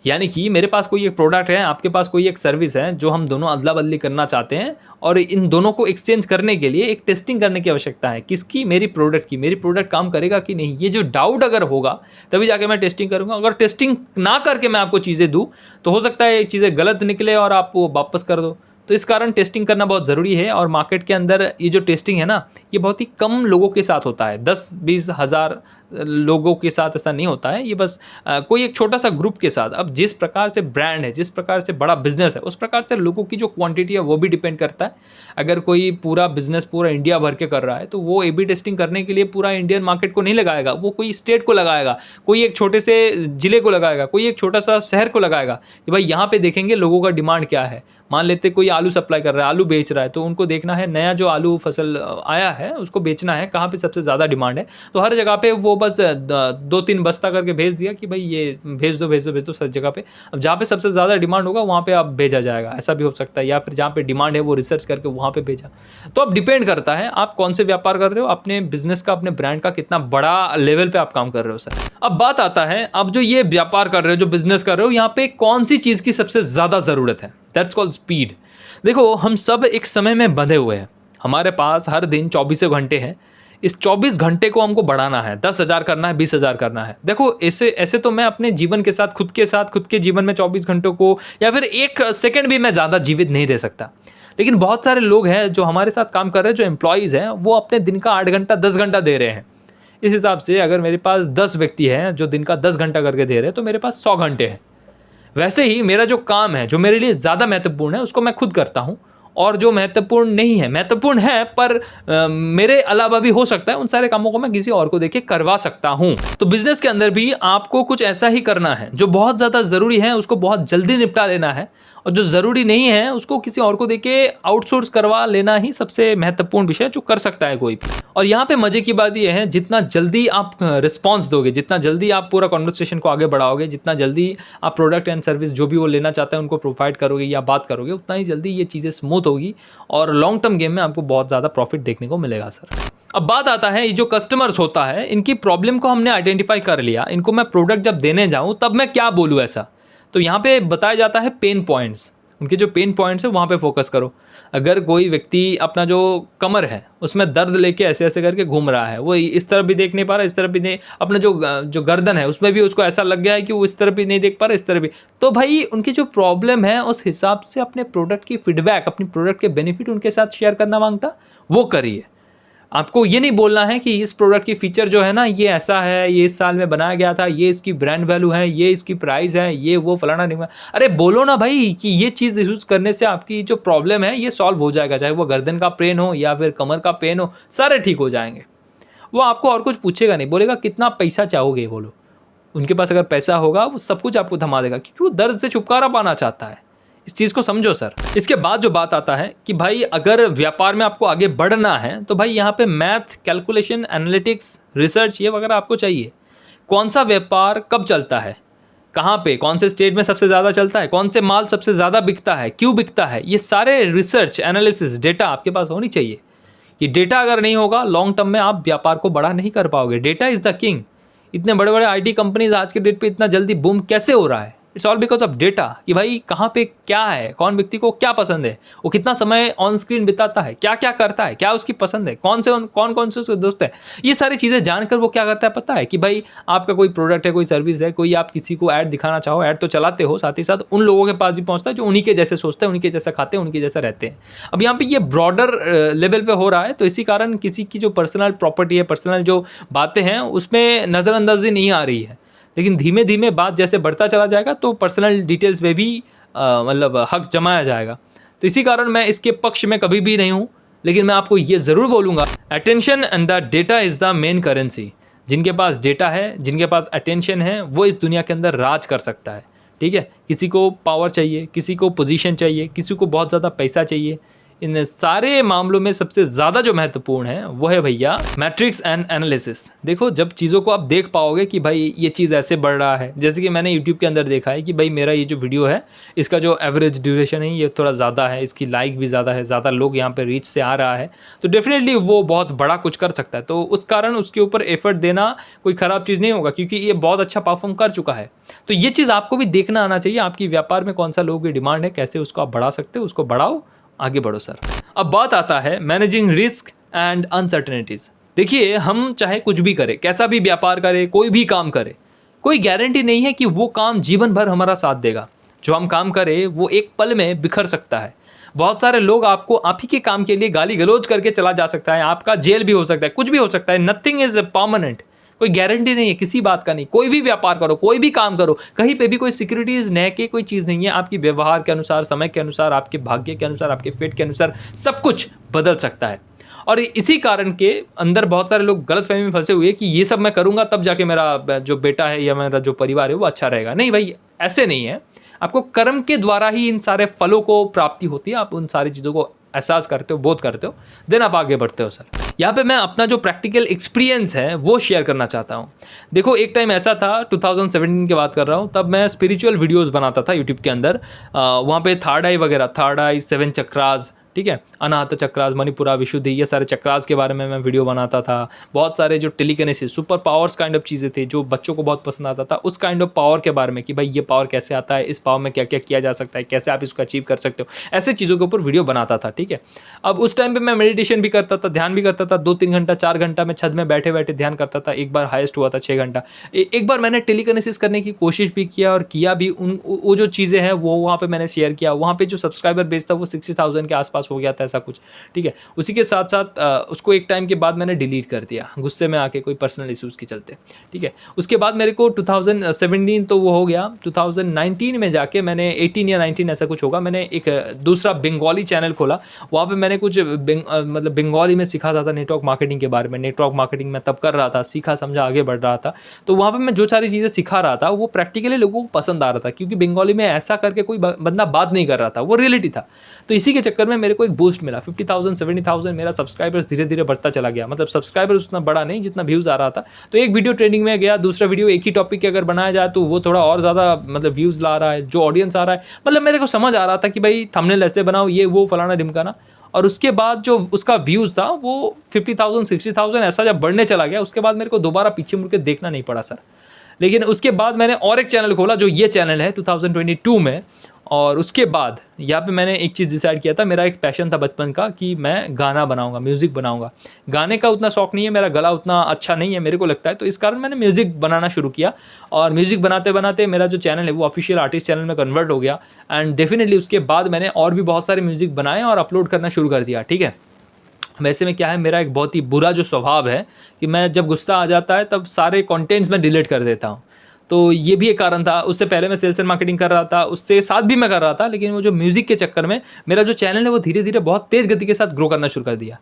यानी कि मेरे पास कोई एक प्रोडक्ट है, आपके पास कोई एक सर्विस है, जो हम दोनों अदला बदली करना चाहते हैं, और इन दोनों को एक्सचेंज करने के लिए एक टेस्टिंग करने की आवश्यकता है। किसकी? मेरी प्रोडक्ट की। मेरी प्रोडक्ट काम करेगा कि नहीं, ये जो डाउट अगर होगा तभी जाके मैं टेस्टिंग करूँगा। अगर टेस्टिंग ना करके मैं आपको चीज़ें दूँ तो हो सकता है ये चीज़ें गलत निकले और आप वो वापस कर दो। तो इस कारण टेस्टिंग करना बहुत ज़रूरी है। और मार्केट के अंदर ये जो टेस्टिंग है ना, ये बहुत ही कम लोगों के साथ होता है, 10-20 हज़ार लोगों के साथ ऐसा नहीं होता है। ये बस कोई एक छोटा सा ग्रुप के साथ। अब जिस प्रकार से ब्रांड है, जिस प्रकार से बड़ा बिजनेस है, उस प्रकार से लोगों की जो क्वांटिटी है वो भी डिपेंड करता है। अगर कोई पूरा बिजनेस पूरा इंडिया भर के कर रहा है तो वो ए बी टेस्टिंग करने के लिए पूरा इंडियन मार्केट को नहीं लगाएगा, वो कोई स्टेट को लगाएगा, कोई एक छोटे से ज़िले को लगाएगा, कोई एक छोटा सा शहर को लगाएगा कि भाई यहाँ पे देखेंगे लोगों का डिमांड क्या है। मान लेते कोई आलू सप्लाई कर रहा है, आलू बेच रहा है, तो उनको देखना है नया जो आलू फसल आया है उसको बेचना है, कहाँ पे सबसे ज़्यादा डिमांड है। तो हर जगह पे वो बस 2-3 बस्ता करके भेज दिया कि भाई ये भेज दो सब जगह पे। अब जहाँ पे सबसे ज़्यादा डिमांड होगा वहाँ पे आप भेजा जाएगा, ऐसा भी हो सकता है, या फिर जहाँ पे डिमांड है वो रिसर्च करके वहाँ पे भेजा। तो अब डिपेंड करता है आप कौन से व्यापार कर रहे हो, अपने बिजनेस का, अपने ब्रांड का कितना बड़ा लेवल पे आप काम कर रहे हो सर। अब बात आता है, अब जो ये व्यापार कर रहे हो, जो बिजनेस कर रहे हो, यहाँ पे कौन सी चीज़ की सबसे ज़्यादा ज़रूरत है? That's called speed. देखो, हम सब एक समय में बंधे हुए हैं, हमारे पास हर दिन 24 घंटे हैं। इस 24 घंटे को हमको बढ़ाना है, 10,000 करना है, 20,000 करना है। देखो, ऐसे तो मैं अपने जीवन के साथ, खुद के जीवन में 24 घंटों को या फिर 1 सेकंड भी मैं ज़्यादा जीवित नहीं रह सकता। लेकिन बहुत सारे लोग हैं जो हमारे साथ काम कर रहे हैं, जो एम्प्लॉयज़ हैं, वो अपने दिन का 8 घंटा 10 घंटा दे रहे हैं। इस हिसाब से अगर मेरे पास 10 व्यक्ति हैं जो दिन का 10 घंटा करके दे रहे हैं, तो मेरे पास 100 घंटे हैं। वैसे ही मेरा जो काम है, जो मेरे लिए ज़्यादा महत्वपूर्ण है, उसको मैं खुद करता हूँ, और जो महत्वपूर्ण नहीं है, महत्वपूर्ण है पर मेरे अलावा भी हो सकता है, उन सारे कामों को मैं किसी और को देके करवा सकता हूँ। तो बिजनेस के अंदर भी आपको कुछ ऐसा ही करना है, जो बहुत ज़्यादा ज़रूरी है उसको बहुत जल्दी निपटा लेना है, और जो ज़रूरी नहीं है उसको किसी और को देके आउटसोर्स करवा लेना ही सबसे महत्वपूर्ण विषय जो कर सकता है कोई भी। और यहाँ पे मज़े की बात यह है, जितना जल्दी आप रिस्पॉन्स दोगे, जितना जल्दी आप पूरा कॉन्वर्सेशन को आगे बढ़ाओगे, जितना जल्दी आप प्रोडक्ट एंड सर्विस जो भी वो लेना चाहते हैं उनको प्रोवाइड करोगे या बात करोगे, उतना ही जल्दी ये चीज़ें स्मूथ होगी और लॉन्ग टर्म गेम में आपको बहुत ज़्यादा प्रॉफिट देखने को मिलेगा सर। अब बात आता है, ये जो कस्टमर्स होता है, इनकी प्रॉब्लम को हमने आइडेंटिफाई कर लिया, इनको मैं प्रोडक्ट जब देने जाऊँ तब मैं क्या बोलूँ ऐसा। तो यहाँ पे बताया जाता है पेन पॉइंट्स, उनके जो पेन पॉइंट्स है वहाँ पे फोकस करो। अगर कोई व्यक्ति अपना जो कमर है उसमें दर्द लेके ऐसे ऐसे करके घूम रहा है, वो इस तरफ भी देख नहीं पा रहा, इस तरफ भी नहीं, अपना जो गर्दन है उसमें भी उसको ऐसा लग गया है कि वो इस तरफ भी नहीं देख पा रहा, इस तरफ भी, तो भाई उनकी जो प्रॉब्लम है उस हिसाब से अपने प्रोडक्ट की फीडबैक, अपनी प्रोडक्ट के बेनिफिट उनके साथ शेयर करना मांगता, वो करिए। आपको ये नहीं बोलना है कि इस प्रोडक्ट की फीचर जो है ना ये ऐसा है, ये इस साल में बनाया गया था, ये इसकी ब्रांड वैल्यू है, ये इसकी प्राइस है, ये वो फलाना नहीं। अरे बोलो ना भाई कि ये चीज़ यूज़ करने से आपकी जो प्रॉब्लम है ये सॉल्व हो जाएगा, चाहे वो गर्दन का पेन हो या फिर कमर का पेन हो, सारे ठीक हो जाएंगे। वो आपको और कुछ पूछेगा नहीं, बोलेगा कितना पैसा चाहोगे, बोलो। उनके पास अगर पैसा होगा वो सब कुछ आपको थमा देगा, क्योंकि वो दर्द से छुटकारा पाना चाहता है। इस चीज़ को समझो सर। इसके बाद जो बात आता है कि भाई अगर व्यापार में आपको आगे बढ़ना है तो भाई यहाँ पे मैथ, कैलकुलेशन, एनालिटिक्स, रिसर्च ये वगैरह आपको चाहिए। कौन सा व्यापार कब चलता है, कहाँ पे, कौन से स्टेट में सबसे ज़्यादा चलता है, कौन से माल सबसे ज़्यादा बिकता है, क्यों बिकता है, ये सारे रिसर्च, एनालिसिस, डेटा आपके पास होनी चाहिए। ये डेटा अगर नहीं होगा लॉन्ग टर्म में आप व्यापार को बड़ा नहीं कर पाओगे। Data is the king. इतने बड़े बड़े IT कंपनीज आज के डेट पे इतना जल्दी बूम कैसे हो रहा है? It's all because of data, कि भाई कहाँ पे क्या है, कौन व्यक्ति को क्या पसंद है, वो कितना समय ऑन स्क्रीन बिताता है, क्या क्या करता है, क्या उसकी पसंद है, कौन से उसके दोस्त है, ये सारी चीज़ें जानकर वो क्या करता है पता है कि भाई आपका कोई प्रोडक्ट है, कोई सर्विस है, कोई आप किसी को ऐड दिखाना चाहो, ऐड तो चलाते हो, साथ ही साथ उन लोगों के पास भी पहुँचता है जो उन्हीं के जैसे सोचते हैं, उन्हीं के जैसा खाते हैं, उन्हीं के जैसा रहते हैं। अब यहाँ पे ये ब्रॉडर लेवल पे हो रहा है, तो इसी कारण किसी की जो पर्सनल प्रॉपर्टी है, पर्सनल जो बातें हैं उसमें नज़रअंदाजी नहीं आ रही है। लेकिन धीमे धीमे बात जैसे बढ़ता चला जाएगा तो पर्सनल डिटेल्स में भी मतलब हक जमाया जाएगा। तो इसी कारण मैं इसके पक्ष में कभी भी नहीं हूँ, लेकिन मैं आपको ये ज़रूर बोलूँगा, attention and the data is the main currency. जिनके पास डेटा है, जिनके पास अटेंशन है, वो इस दुनिया के अंदर राज कर सकता है। ठीक है, किसी को पावर चाहिए, किसी को पोजीशन चाहिए, किसी को बहुत ज़्यादा पैसा चाहिए, इन सारे मामलों में सबसे ज़्यादा जो महत्वपूर्ण है वो है भैया मैट्रिक्स एंड एनालिसिस। देखो, जब चीज़ों को आप देख पाओगे कि भाई ये चीज़ ऐसे बढ़ रहा है, जैसे कि मैंने YouTube के अंदर देखा है कि भाई मेरा ये जो वीडियो है इसका जो एवरेज ड्यूरेशन है ये थोड़ा ज़्यादा है, इसकी लाइक भी ज़्यादा है, ज़्यादा लोग यहाँ पे रीच से आ रहा है, तो डेफिनेटली वो बहुत बड़ा कुछ कर सकता है। तो उस कारण उसके ऊपर एफर्ट देना कोई ख़राब चीज़ नहीं होगा, क्योंकि ये बहुत अच्छा परफॉर्म कर चुका है। तो ये चीज़ आपको भी देखना आना चाहिए, आपकी व्यापार में कौन सा लोगों की डिमांड है, कैसे उसको आप बढ़ा सकते हो, उसको बढ़ाओ, आगे बढ़ो सर। अब बात आता है मैनेजिंग रिस्क एंड अनसर्टेनिटीज। देखिए, हम चाहे कुछ भी करें, कैसा भी व्यापार करें, कोई भी काम करें, कोई गारंटी नहीं है कि वो काम जीवन भर हमारा साथ देगा। जो हम काम करें वो एक पल में बिखर सकता है। बहुत सारे लोग आपको आप ही के काम के लिए गाली गलौज करके चला जा सकता है, आपका जेल भी हो सकता है, कुछ भी हो सकता है। नथिंग इज परमानेंट, कोई गारंटी नहीं है किसी बात का नहीं। कोई भी व्यापार करो, कोई भी काम करो, कहीं पे भी कोई सिक्योरिटीज न के कोई चीज़ नहीं है। आपकी व्यवहार के अनुसार, समय के अनुसार, आपके भाग्य के अनुसार, आपके फेट के अनुसार सब कुछ बदल सकता है। और इसी कारण के अंदर बहुत सारे लोग गलतफहमी में फंसे हुए कि ये सब मैं करूँगा तब जाके मेरा जो बेटा है या मेरा जो परिवार है वो अच्छा रहेगा। नहीं भाई, ऐसे नहीं है। आपको कर्म के द्वारा ही इन सारे फलों को प्राप्ति होती है। आप उन सारी चीज़ों को एहसास करते हो, बोध करते हो, देन आप आगे बढ़ते हो सर। यहाँ पे मैं अपना जो प्रैक्टिकल एक्सपीरियंस है वो शेयर करना चाहता हूँ। देखो एक टाइम ऐसा था, 2017 की बात कर रहा हूँ, तब मैं स्पिरिचुअल वीडियोस बनाता था यूट्यूब के अंदर। वहाँ पे थर्ड आई वगैरह, थर्ड आई, 7 चक्रास, ठीक है, अनाहत चक्रास, मणिपुरा, विशुद्धि, ये सारे चक्रास के बारे में मैं वीडियो बनाता था। बहुत सारे जो telekinesis, super powers kind of चीज़ें थी जो बच्चों को बहुत पसंद आता था, उस काइंड ऑफ पावर के बारे में कि भाई ये पावर कैसे आता है, इस पावर में क्या क्या किया जा सकता है, कैसे आप इसको अचीव कर सकते हो, ऐसे चीज़ों के ऊपर वीडियो बनाता था। ठीक है, अब उस टाइम पर मैं मेडिटेशन भी करता था, ध्यान भी करता था। 2-3 घंटा 4 घंटा मैं छत में बैठे बैठे ध्यान करता था। एक बार हाईएस्ट हुआ था 6 घंटा। एक बार मैंने टेलीकिनेसिस करने की कोशिश भी किया और किया भी। वो जो चीज़ें हैं वो वहाँ पे मैंने शेयर किया। वहाँ पे जो सब्सक्राइबर बेस था वो 60,000 के आसपास हो गया था, ऐसा कुछ। ठीक है, उसी के साथ साथ उसको एक टाइम के बाद मैंने डिलीट कर दिया, गुस्से में आके, कोई पर्सनल इश्यूज़ के चलते। ठीक है, उसके बाद मेरे को 2017 तो वो हो गया, 2019 में जाके मैंने 18 या 19 ऐसा कुछ होगा, मैंने एक दूसरा बंगाली चैनल खोला। वहाँ पे मैंने कुछ मतलब बंगाली में सिखाता था नेटवर्क मार्केटिंग के बारे में। नेटवर्क मार्केटिंग मैं तब कर रहा था, सीखा समझा आगे बढ़ रहा था। तो वहाँ पे मैं जो सारी चीज़ें सिखा रहा था वो प्रैक्टिकली लोगों को पसंद आ रहा था, क्योंकि बंगाली में ऐसा करके कोई बंदा बात नहीं कर रहा था, वो रियलिटी था। तो इसी के चक्कर में मेरे को एक बूस्ट मिला, 50,000 70,000 मेरा सब्सक्राइबर्स धीरे धीरे बढ़ता चला गया। मतलब सब्सक्राइबर्स उतना बड़ा नहीं जितना व्यूज़ आ रहा था। तो एक वीडियो ट्रेंडिंग में गया, दूसरा वीडियो एक ही टॉपिक के अगर बनाया जाए तो वो थोड़ा और ज़्यादा मतलब व्यूज़ ला रहा है, जो ऑडियंस आ रहा है। मतलब मेरे को समझ आ रहा था कि भाई थंबनेल ऐसे बनाओ, ये वो फलाना ढिमकाना। और उसके बाद जो उसका व्यूज़ था वो 50,000 60,000 ऐसा जब बढ़ने चला गया, उसके बाद मेरे को दोबारा पीछे मुड़ के देखना नहीं पड़ा सर। लेकिन उसके बाद मैंने और एक चैनल खोला जो ये चैनल है 2022 में। और उसके बाद यहाँ पे मैंने एक चीज़ डिसाइड किया था, मेरा एक पैशन था बचपन का कि मैं गाना बनाऊंगा, म्यूज़िक बनाऊंगा। गाने का उतना शौक नहीं है, मेरा गला उतना अच्छा नहीं है मेरे को लगता है, तो इस कारण मैंने म्यूज़िक बनाना शुरू किया। और म्यूज़िक बनाते बनाते मेरा जो चैनल है वो ऑफिशियल आर्टिस्ट चैनल में कन्वर्ट हो गया। एंड डेफिनेटली उसके बाद मैंने और भी बहुत सारे म्यूज़िक बनाए और अपलोड करना शुरू कर दिया। ठीक है, वैसे में क्या है, मेरा एक बहुत ही बुरा जो स्वभाव है कि मैं जब गुस्सा आ जाता है तब सारे कंटेंट्स मैं डिलीट कर देता हूँ। तो ये भी एक कारण था। उससे पहले मैं सेल्स एंड मार्केटिंग कर रहा था, उससे साथ भी मैं कर रहा था, लेकिन वो जो म्यूज़िक के चक्कर में मेरा जो चैनल है वो धीरे धीरे बहुत तेज़ गति के साथ ग्रो करना शुरू कर दिया।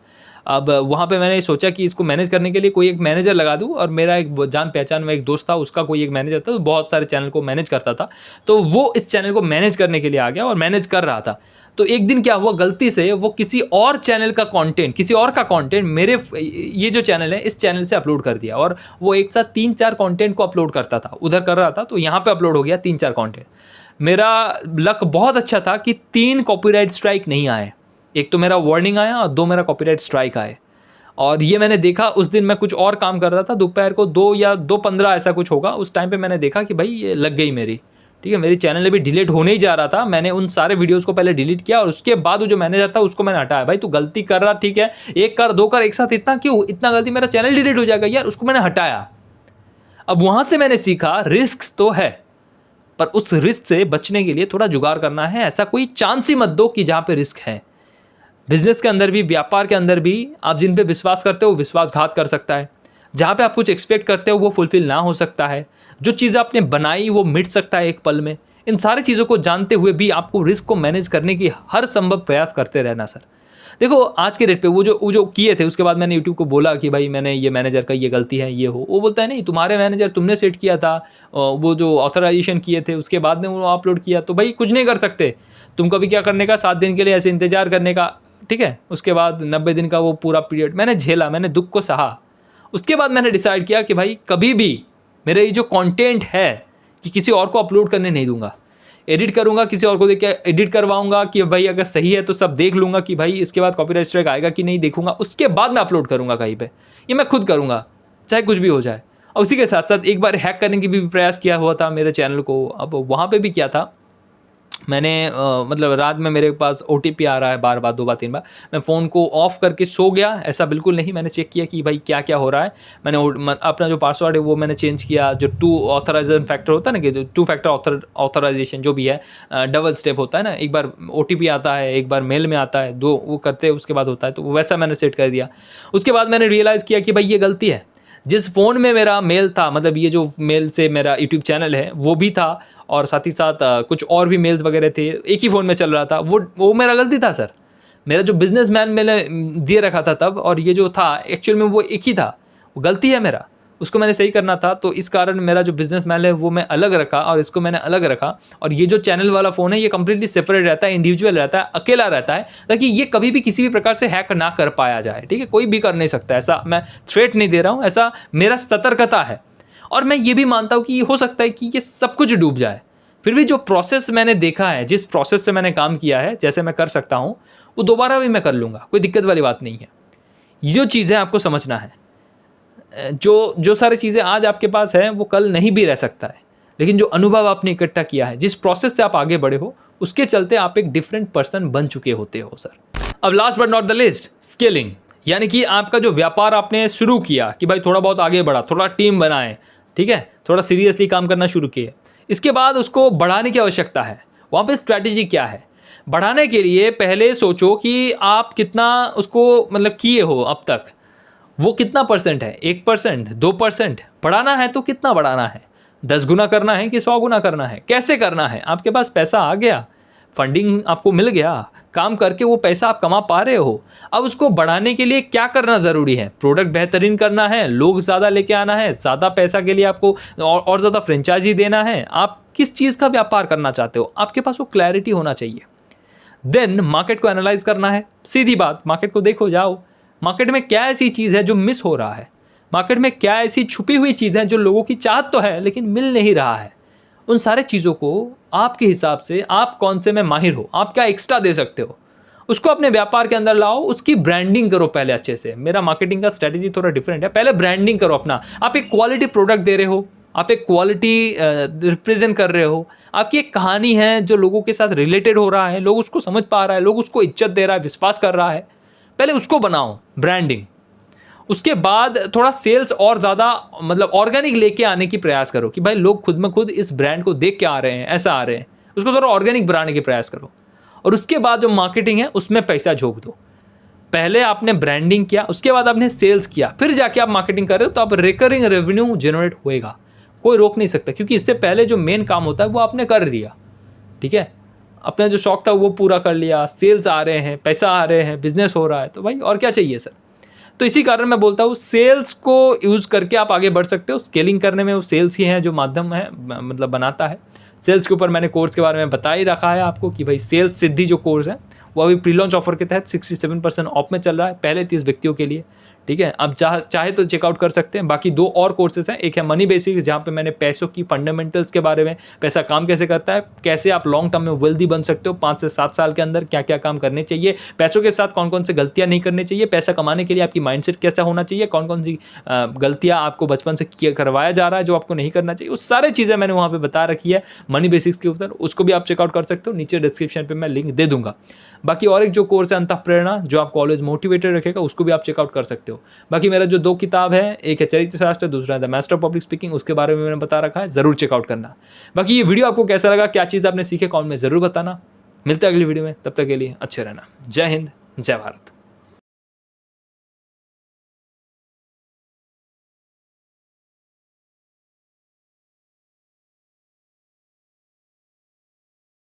अब वहाँ पे मैंने सोचा कि इसको मैनेज करने के लिए कोई एक मैनेजर लगा दूँ, और मेरा एक जान पहचान में एक दोस्त था, उसका कोई एक मैनेजर था, तो बहुत सारे चैनल को मैनेज करता था। तो वो इस चैनल को मैनेज करने के लिए आ गया और मैनेज कर रहा था। तो एक दिन क्या हुआ, गलती से वो किसी और चैनल का कंटेंट, किसी और का कंटेंट मेरे ये जो चैनल है इस चैनल से अपलोड कर दिया। और वो एक साथ 3-4 कंटेंट को अपलोड करता था, उधर कर रहा था तो यहाँ पे अपलोड हो गया 3-4 कंटेंट। मेरा लक बहुत अच्छा था कि 3 कॉपीराइट स्ट्राइक नहीं आए। एक तो मेरा वार्निंग आया और 2 मेरा कॉपीराइट स्ट्राइक आए। और ये मैंने देखा, उस दिन मैं कुछ और काम कर रहा था, दोपहर को 2 या 2:15 ऐसा कुछ होगा, उस टाइम पे मैंने देखा कि भाई ये लग गई मेरी। ठीक है, मेरी चैनल अभी डिलीट होने ही जा रहा था। मैंने उन सारे वीडियोस को पहले डिलीट किया और उसके बाद वो जो मैनेजर था उसको मैंने हटाया। भाई तू गलती कर रहा, ठीक है, 1 कर 2 कर एक साथ इतना क्यों, इतना गलती, मेरा चैनल डिलीट हो जाएगा यार, उसको मैंने हटाया। अब वहाँ से मैंने सीखा रिस्क तो है, पर उस रिस्क से बचने के लिए थोड़ा जुगाड़ करना है। ऐसा कोई चांस ही मत दो कि जहाँ पे रिस्क है। बिजनेस के अंदर भी, व्यापार के अंदर भी, आप जिन पे विश्वास करते हो विश्वासघात कर सकता है। जहाँ पे आप कुछ एक्सपेक्ट करते हो वो फुलफिल ना हो सकता है। जो चीज़ आपने बनाई वो मिट सकता है एक पल में। इन सारी चीज़ों को जानते हुए भी आपको रिस्क को मैनेज करने की हर संभव प्रयास करते रहना सर। देखो आज के डेट पे वो जो किए थे, उसके बाद मैंने यूट्यूब को बोला कि भाई मैंने ये मैनेजर का ये गलती है, ये हो। वो बोलता है नहीं, तुम्हारे मैनेजर तुमने सेट किया था, वो जो ऑथराइजेशन किए थे उसके बाद ने वो अपलोड किया, तो भाई कुछ नहीं कर सकते। तुमको भी क्या करने का, 7 दिन के लिए ऐसे इंतजार करने का। ठीक है, उसके बाद 90 दिन का वो पूरा पीरियड मैंने झेला, मैंने दुख को सहा। उसके बाद मैंने डिसाइड किया कि भाई कभी भी मेरा ये जो कंटेंट है कि किसी और को अपलोड करने नहीं दूंगा। एडिट करूंगा, किसी और को देख के एडिट करवाऊंगा कि भाई अगर सही है तो सब देख लूंगा कि भाई इसके बाद कॉपीराइट स्ट्राइक आएगा कि नहीं, देखूंगा, उसके बाद मैं अपलोड करूंगा कहीं पे। ये मैं खुद करूंगा चाहे कुछ भी हो जाए। और उसी के साथ साथ एक बार हैक करने की भी प्रयास किया हुआ था मेरे चैनल को। अब वहाँ पे भी क्या था, मैंने मतलब रात में मेरे पास OTP आ रहा है बार बार, 2 बार 3 बार। मैं फ़ोन को ऑफ़ करके सो गया, ऐसा बिल्कुल नहीं। मैंने चेक किया कि भाई क्या क्या हो रहा है। मैंने अपना जो पासवर्ड है वो मैंने चेंज किया। जो 2 ऑथराइजेशन फैक्टर होता है ना, कि जो 2 फैक्टर ऑथराइजेशन जो भी है, डबल स्टेप होता है ना, एक बार OTP आता है, एक बार मेल में आता है, 2 वो करते हैं उसके बाद होता है, तो वैसा मैंने सेट कर दिया। उसके बाद मैंने रियलाइज़ किया कि भाई ये गलती है। जिस फ़ोन में मेरा मेल था, मतलब ये जो मेल से मेरा यूट्यूब चैनल है वो भी था, और साथ ही साथ कुछ और भी मेल्स वगैरह थे, एक ही फ़ोन में चल रहा था। वो मेरा गलती था सर। मेरा जो बिजनेसमैन मैंने दिए रखा था तब, और ये जो था एक्चुअल में वो एक ही था, वो गलती है मेरा। उसको मैंने सही करना था, तो इस कारण मेरा जो बिजनेस मेल है वो मैं अलग रखा और इसको मैंने अलग रखा। और ये जो चैनल वाला फ़ोन है ये कंप्लीटली सेपरेट रहता है, इंडिविजुअल रहता है, अकेला रहता है, ताकि ये कभी भी किसी भी प्रकार से हैक ना कर पाया जाए। ठीक है, कोई भी कर नहीं सकता, ऐसा मैं थ्रेट नहीं दे रहा हूँ, ऐसा मेरा सतर्कता है। और मैं ये भी मानता हूँ कि हो सकता है कि ये सब कुछ डूब जाए, फिर भी जो प्रोसेस मैंने देखा है, जिस प्रोसेस से मैंने काम किया है, जैसे मैं कर सकता हूँ वो दोबारा भी मैं कर लूँगा, कोई दिक्कत वाली बात नहीं है। ये जो चीज़ें आपको समझना है, जो सारी चीज़ें आज आपके पास है वो कल नहीं भी रह सकता है, लेकिन जो अनुभव आपने इकट्ठा किया है, जिस प्रोसेस से आप आगे बढ़े हो, उसके चलते आप एक डिफरेंट पर्सन बन चुके होते हो सर। अब last but not the list, scaling, यानी कि आपका जो व्यापार आपने शुरू किया कि भाई थोड़ा बहुत आगे बढ़ा, थोड़ा टीम बनाए, ठीक है, थोड़ा सीरियसली काम करना शुरू किए, इसके बाद उसको बढ़ाने की आवश्यकता है। वहाँ पे स्ट्रैटेजी क्या है? बढ़ाने के लिए पहले सोचो कि आप कितना उसको मतलब किए हो अब तक, वो कितना परसेंट है, 1%, 2%? बढ़ाना है तो कितना बढ़ाना है? 10 गुना करना है कि 100 गुना करना है? कैसे करना है? आपके पास पैसा आ गया, फंडिंग आपको मिल गया, काम करके वो पैसा आप कमा पा रहे हो, अब उसको बढ़ाने के लिए क्या करना ज़रूरी है? प्रोडक्ट बेहतरीन करना है, लोग ज़्यादा लेके आना है, ज़्यादा पैसा के लिए आपको और ज़्यादा फ्रेंचाइजी देना है, आप किस चीज़ का व्यापार करना चाहते हो, आपके पास वो क्लैरिटी होना चाहिए। देन मार्केट को एनालाइज करना है, सीधी बात, मार्केट को देखो, जाओ मार्केट में क्या ऐसी चीज़ है जो मिस हो रहा है, मार्केट में क्या ऐसी छुपी हुई चीज़ है जो लोगों की चाहत तो है लेकिन मिल नहीं रहा है। उन सारे चीज़ों को आपके हिसाब से आप कौन से में माहिर हो, आप क्या एक्स्ट्रा दे सकते हो, उसको अपने व्यापार के अंदर लाओ, उसकी ब्रांडिंग करो पहले अच्छे से। मेरा मार्केटिंग का स्ट्रैटेजी थोड़ा डिफरेंट है, पहले ब्रांडिंग करो अपना। आप एक क्वालिटी प्रोडक्ट दे रहे हो, आप एक क्वालिटी रिप्रेजेंट कर रहे हो, आपकी एक कहानी है जो लोगों के साथ रिलेटेड हो रहा है, लोग उसको समझ पा रहा है, लोग उसको इज्जत दे रहा है, विश्वास कर रहा है, पहले उसको बनाओ ब्रांडिंग। उसके बाद थोड़ा सेल्स और ज़्यादा मतलब ऑर्गेनिक लेके आने की प्रयास करो कि भाई लोग खुद में खुद इस ब्रांड को देख के आ रहे हैं, ऐसा आ रहे हैं, उसको थोड़ा ऑर्गेनिक बनाने की प्रयास करो। और उसके बाद जो मार्केटिंग है उसमें पैसा झोंक दो। पहले आपने ब्रांडिंग किया, उसके बाद आपने सेल्स किया, फिर जाके आप मार्केटिंग कर रहे हो, तो आप रिकरिंग रेवेन्यू जनरेट होएगा, कोई रोक नहीं सकता, क्योंकि इससे पहले जो मेन काम होता है वो आपने कर दिया। ठीक है, अपना जो शौक था वो पूरा कर लिया, सेल्स आ रहे हैं, पैसा आ रहे हैं, बिजनेस हो रहा है, तो भाई और क्या चाहिए सर। तो इसी कारण मैं बोलता हूँ सेल्स को यूज़ करके आप आगे बढ़ सकते हो। स्केलिंग करने में वो सेल्स ही है जो माध्यम है, मतलब बनाता है। सेल्स के ऊपर मैंने कोर्स के बारे में बता ही रखा है आपको कि भाई सेल्स सिद्धि जो कोर्स है वो अभी प्री लॉन्च ऑफर के तहत 67% ऑफ में चल रहा है, पहले 30 व्यक्तियों के लिए। ठीक है, आप चाहे तो चेकआउट कर सकते हैं। बाकी 2 और कोर्सेज हैं, एक है मनी बेसिक्स जहाँ पे मैंने पैसों की फंडामेंटल्स के बारे में, पैसा काम कैसे करता है, कैसे आप लॉन्ग टर्म में वेल्दी बन सकते हो, 5 से 7 साल के अंदर क्या क्या काम करने चाहिए, पैसों के साथ कौन कौन से गलतियाँ नहीं करनी चाहिए, पैसा कमाने के लिए आपकी माइंडसेट कैसा होना चाहिए, कौन कौन सी गलतियाँ आपको बचपन से करवाया जा रहा है जो आपको नहीं करना चाहिए, उस सारी चीज़ें मैंने वहाँ पर बता रखी है मनी बेसिक्स के ऊपर। उसको भी आप चेकआउट कर सकते हो, नीचे डिस्क्रिप्शन पर मैं लिंक दे दूंगा। बाकी और एक जो कोर्स है अंतःप्रेरणा जो आपको ऑलवेज मोटिवेटेड रखेगा, उसको भी आप चेकआउट कर सकते हो। बाकी मेरा जो 2 किताब है, एक है चरित्र शास्त्र, दूसरा है द मास्टर पब्लिक स्पीकिंग, उसके बारे में मैंने बता रखा है, जरूर चेकआउट करना। बाकी ये वीडियो आपको कैसा लगा, क्या चीज़ आपने सीखे, कमेंट में जरूर बताना। मिलते हैं अगली वीडियो में, तब तक के लिए अच्छे रहना। जय हिंद, जय भारत।